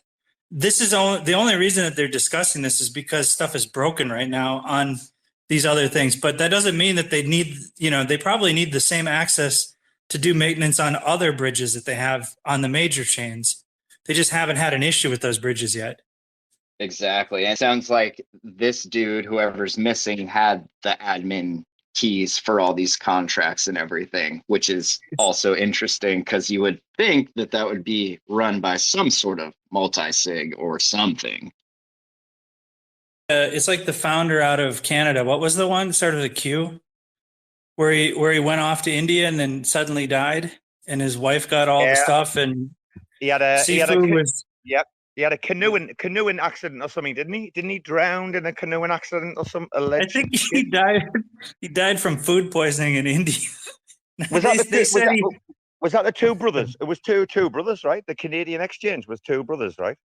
this is the only reason that they're discussing this is because stuff is broken right now on these other things. But that doesn't mean that they need, they probably need the same access to do maintenance on other bridges that they have on the major chains. They just haven't had an issue with those bridges yet. Exactly. And it sounds like this dude, whoever's missing, had the admin keys for all these contracts and everything, which is also interesting because you would think that that would be run by some sort of multi-sig or something. It's like the founder out of Canada. What was the one? Started with a Q, where he went off to India and then suddenly died, and his wife got all the stuff, and he had a canoeing accident or something, didn't he? Didn't he drown in a canoeing accident or something? I think he died. He died from food poisoning in India. Was that the 2 brothers? It was two brothers, right? The Canadian exchange was 2 brothers, right?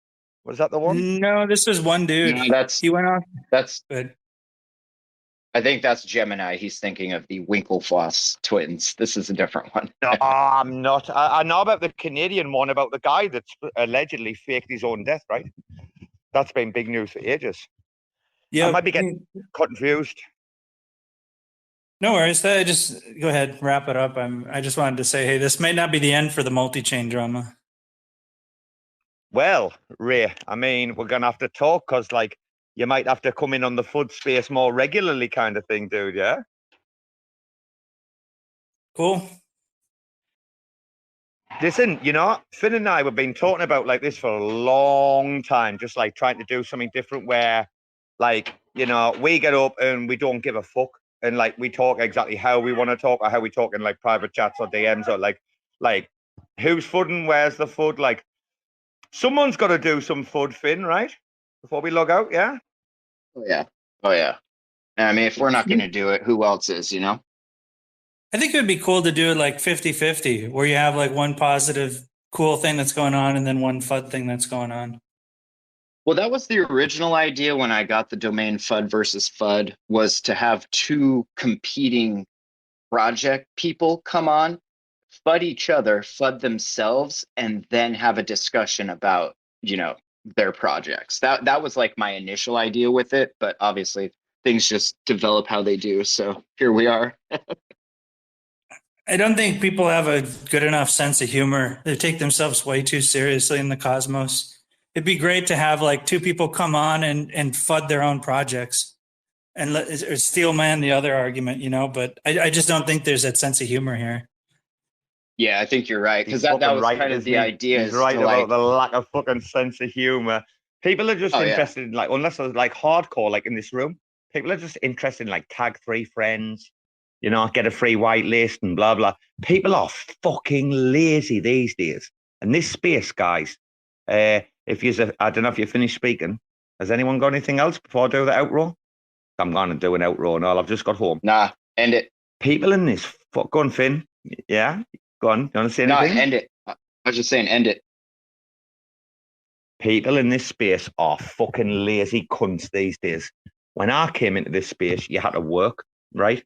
Was that the one? No, this was one dude. No, he went off. That's good. I think that's Gemini. He's thinking of the Winklevoss twins. This is a different one. No, I'm not. I know about the Canadian one, about the guy that's allegedly faked his own death, right? That's been big news for ages. Yeah, I might be getting confused. No worries. Just go ahead, wrap it up. I just wanted to say, hey, this may not be the end for the multi-chain drama. Well, Ray, I mean, we're going to have to talk because, like, you might have to come in on the Fud space more regularly kind of thing, dude, yeah? Cool. Listen, Finn and I have been talking about like this for a long time, just like trying to do something different where, like, we get up and we don't give a fuck. And like, we talk exactly how we want to talk or how we talk in like private chats or DMs or like who's fudding, where's the Fud? Like, someone's got to do some Fud, Finn, right? Before we log out, yeah? Oh, yeah. I mean, if we're not going to do it, who else is, I think it would be cool to do it like 50-50, where you have like one positive, cool thing that's going on and then one FUD thing that's going on. Well, that was the original idea when I got the domain Fud versus Fud, was to have 2 competing project people come on, FUD each other, FUD themselves, and then have a discussion about, their projects. That was like my initial idea with it, but obviously things just develop how they do. So here we are. I don't think people have a good enough sense of humor. They take themselves way too seriously in the cosmos. It'd be great to have like 2 people come on and FUD their own projects and or steel man the other argument, but I just don't think there's that sense of humor here. Yeah, I think you're right, because that was right, kind of the idea. He's right about the lack of fucking sense of humor. People are just interested in, like, unless it's like hardcore, like in this room, people are just interested in like tag 3 friends, get a free whitelist and blah, blah. People are fucking lazy these days. And this space, guys, I don't know if you finished speaking. Has anyone got anything else before I do the outro? I'm going to do an outro and all. I've just got home. Nah, end it. People in this, go on, Finn. Yeah? Go on. You want to say anything? No, end it. I was just saying, end it. People in this space are fucking lazy cunts these days. When I came into this space, you had to work, right?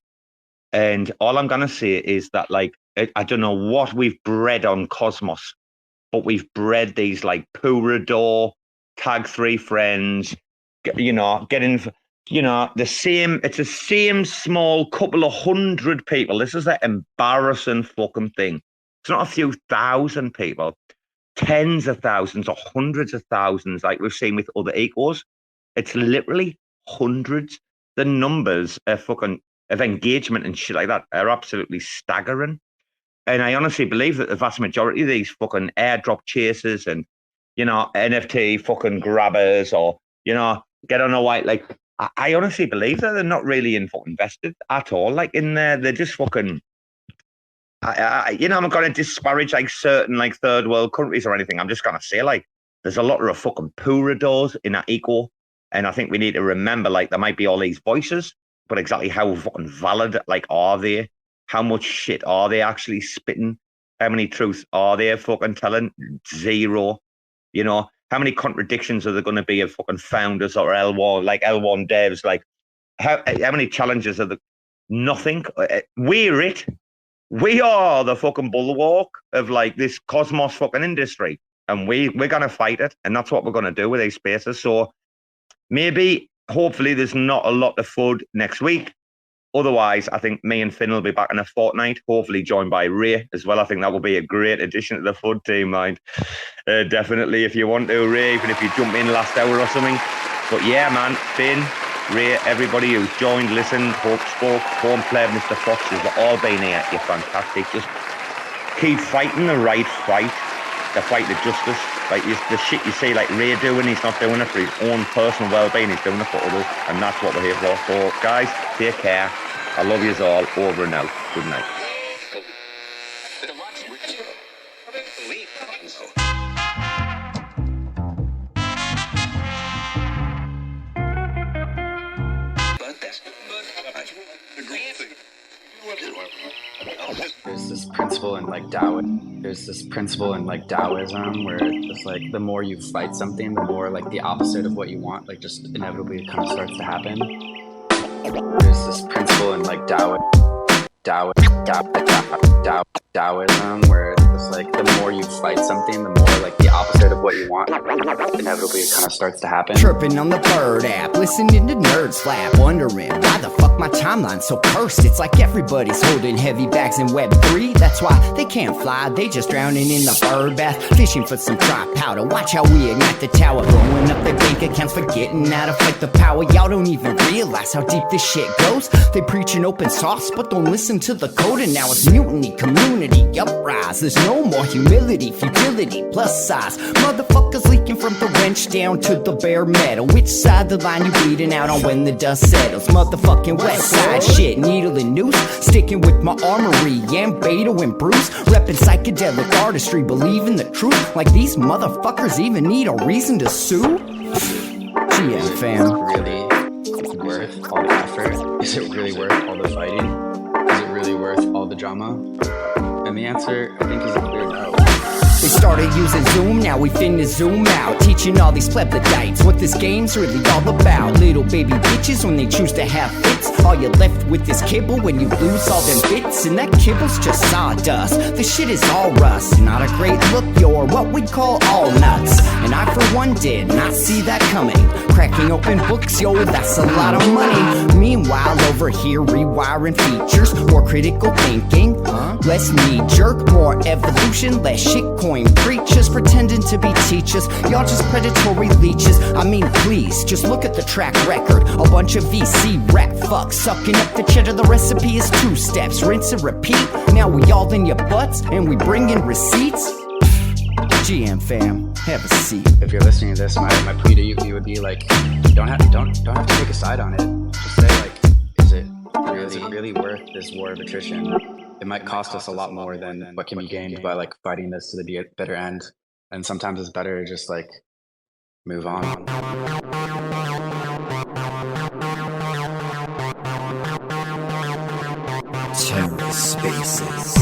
And all I'm going to say is that, like, I don't know what we've bred on Cosmos, but we've bred these, like, Purador, tag 3 friends, getting... it's the same small couple of 100 people. This is the embarrassing fucking thing. It's not a few thousand people. tens of thousands or hundreds of thousands, like we've seen with other ecos. It's literally hundreds. The numbers of engagement and shit like that are absolutely staggering. And I honestly believe that the vast majority of these fucking airdrop chasers and, NFT fucking grabbers or, get on a white, like, I honestly believe that they're not really invested at all. Like in there, they're just fucking, I'm not going to disparage like certain like third world countries or anything. I'm just going to say like, there's a lot of fucking pooradors in that eco. And I think we need to remember like there might be all these voices, but exactly how fucking valid like are they? How much shit are they actually spitting? How many truths are they fucking telling? Zero. How many contradictions are there going to be of fucking founders or L1 devs? Like, how many challenges are there? Nothing. We're it. We are the fucking bulwark of like this cosmos fucking industry, and we're going to fight it, and that's what we're going to do with these spaces. So maybe, hopefully, there's not a lot of FUD next week. Otherwise, I think me and Finn will be back in a fortnight, hopefully joined by Ray as well. I think that will be a great addition to the FUD team, mind. Definitely, if you want to, Ray, even if you jump in last hour or something. But yeah, man, Finn, Ray, everybody who's joined, listened, spoke, Pleb, Mr. Fox, you've all been here. You're fantastic. Just keep fighting the right fight, the fight of justice. Like the shit you see, like Ray doing, he's not doing it for his own personal well-being, he's doing it for others, and that's what we're here for. So, guys, take care. I love yous all. Over and out. Good night. There's this principle in like Taoism. There's this principle in like Taoism where it's like the more you fight something, the more like the opposite of what you want, like just inevitably kind of starts to happen. There's this principle in like Taoism where it's like the more you fight something, the more like the opposite of what you want, inevitably it kind of starts to happen. Chirping on the Bird app, listening to nerds flap, wondering why the fuck my timeline's so cursed. It's like everybody's holding heavy bags in Web3. That's why they can't fly, they just drowning in the bird bath, fishing for some dry powder. Watch how we ignite the tower, blowing up their bank accounts, forgetting how to fight the power. Y'all don't even realize how deep this shit goes. They preaching open source, but don't listen to the code. And now it's mutiny, community, uprise. There's no more humility, futility, plus size. Motherfuckers leaking from the wrench down to the bare metal. Which side the line you bleeding out on when the dust settles? Motherfucking west side shit, needle and noose. Sticking with my armory, and Beto and Bruce. Reppin' psychedelic artistry, believing the truth. Like these motherfuckers even need a reason to sue? GM fam. Is it really worth all the effort? Is it really worth all the fighting? Is it really worth all the drama? And the answer, I think, is a clear no. They started using Zoom, now we finna zoom out. Teaching all these plebiscites what this game's really all about. Little baby bitches when they choose to have fits. All you're left with is kibble when you lose all them bits. And that kibble's just sawdust, the shit is all rust. Not a great look, you're what we'd call all nuts. And I for one did not see that coming. Cracking open books, yo, that's a lot of money. Meanwhile over here rewiring features. More critical thinking, less knee-jerk. More evolution, less shitcoin preachers pretending to be teachers. Y'all just predatory leeches. I mean, please, just look at the track record. A bunch of VC rap fucks sucking up the cheddar. The recipe is 2 steps, rinse and repeat. Now we all in your butts and we bring in receipts. GM fam, have a seat. If you're listening to this, my plea to you would be like, don't have to take a side on it. Just say like, is it really worth this war of attrition? It might cost us a lot more than what can be gained by like fighting this to the bitter end. And sometimes it's better to just like move on. TerraSpaces.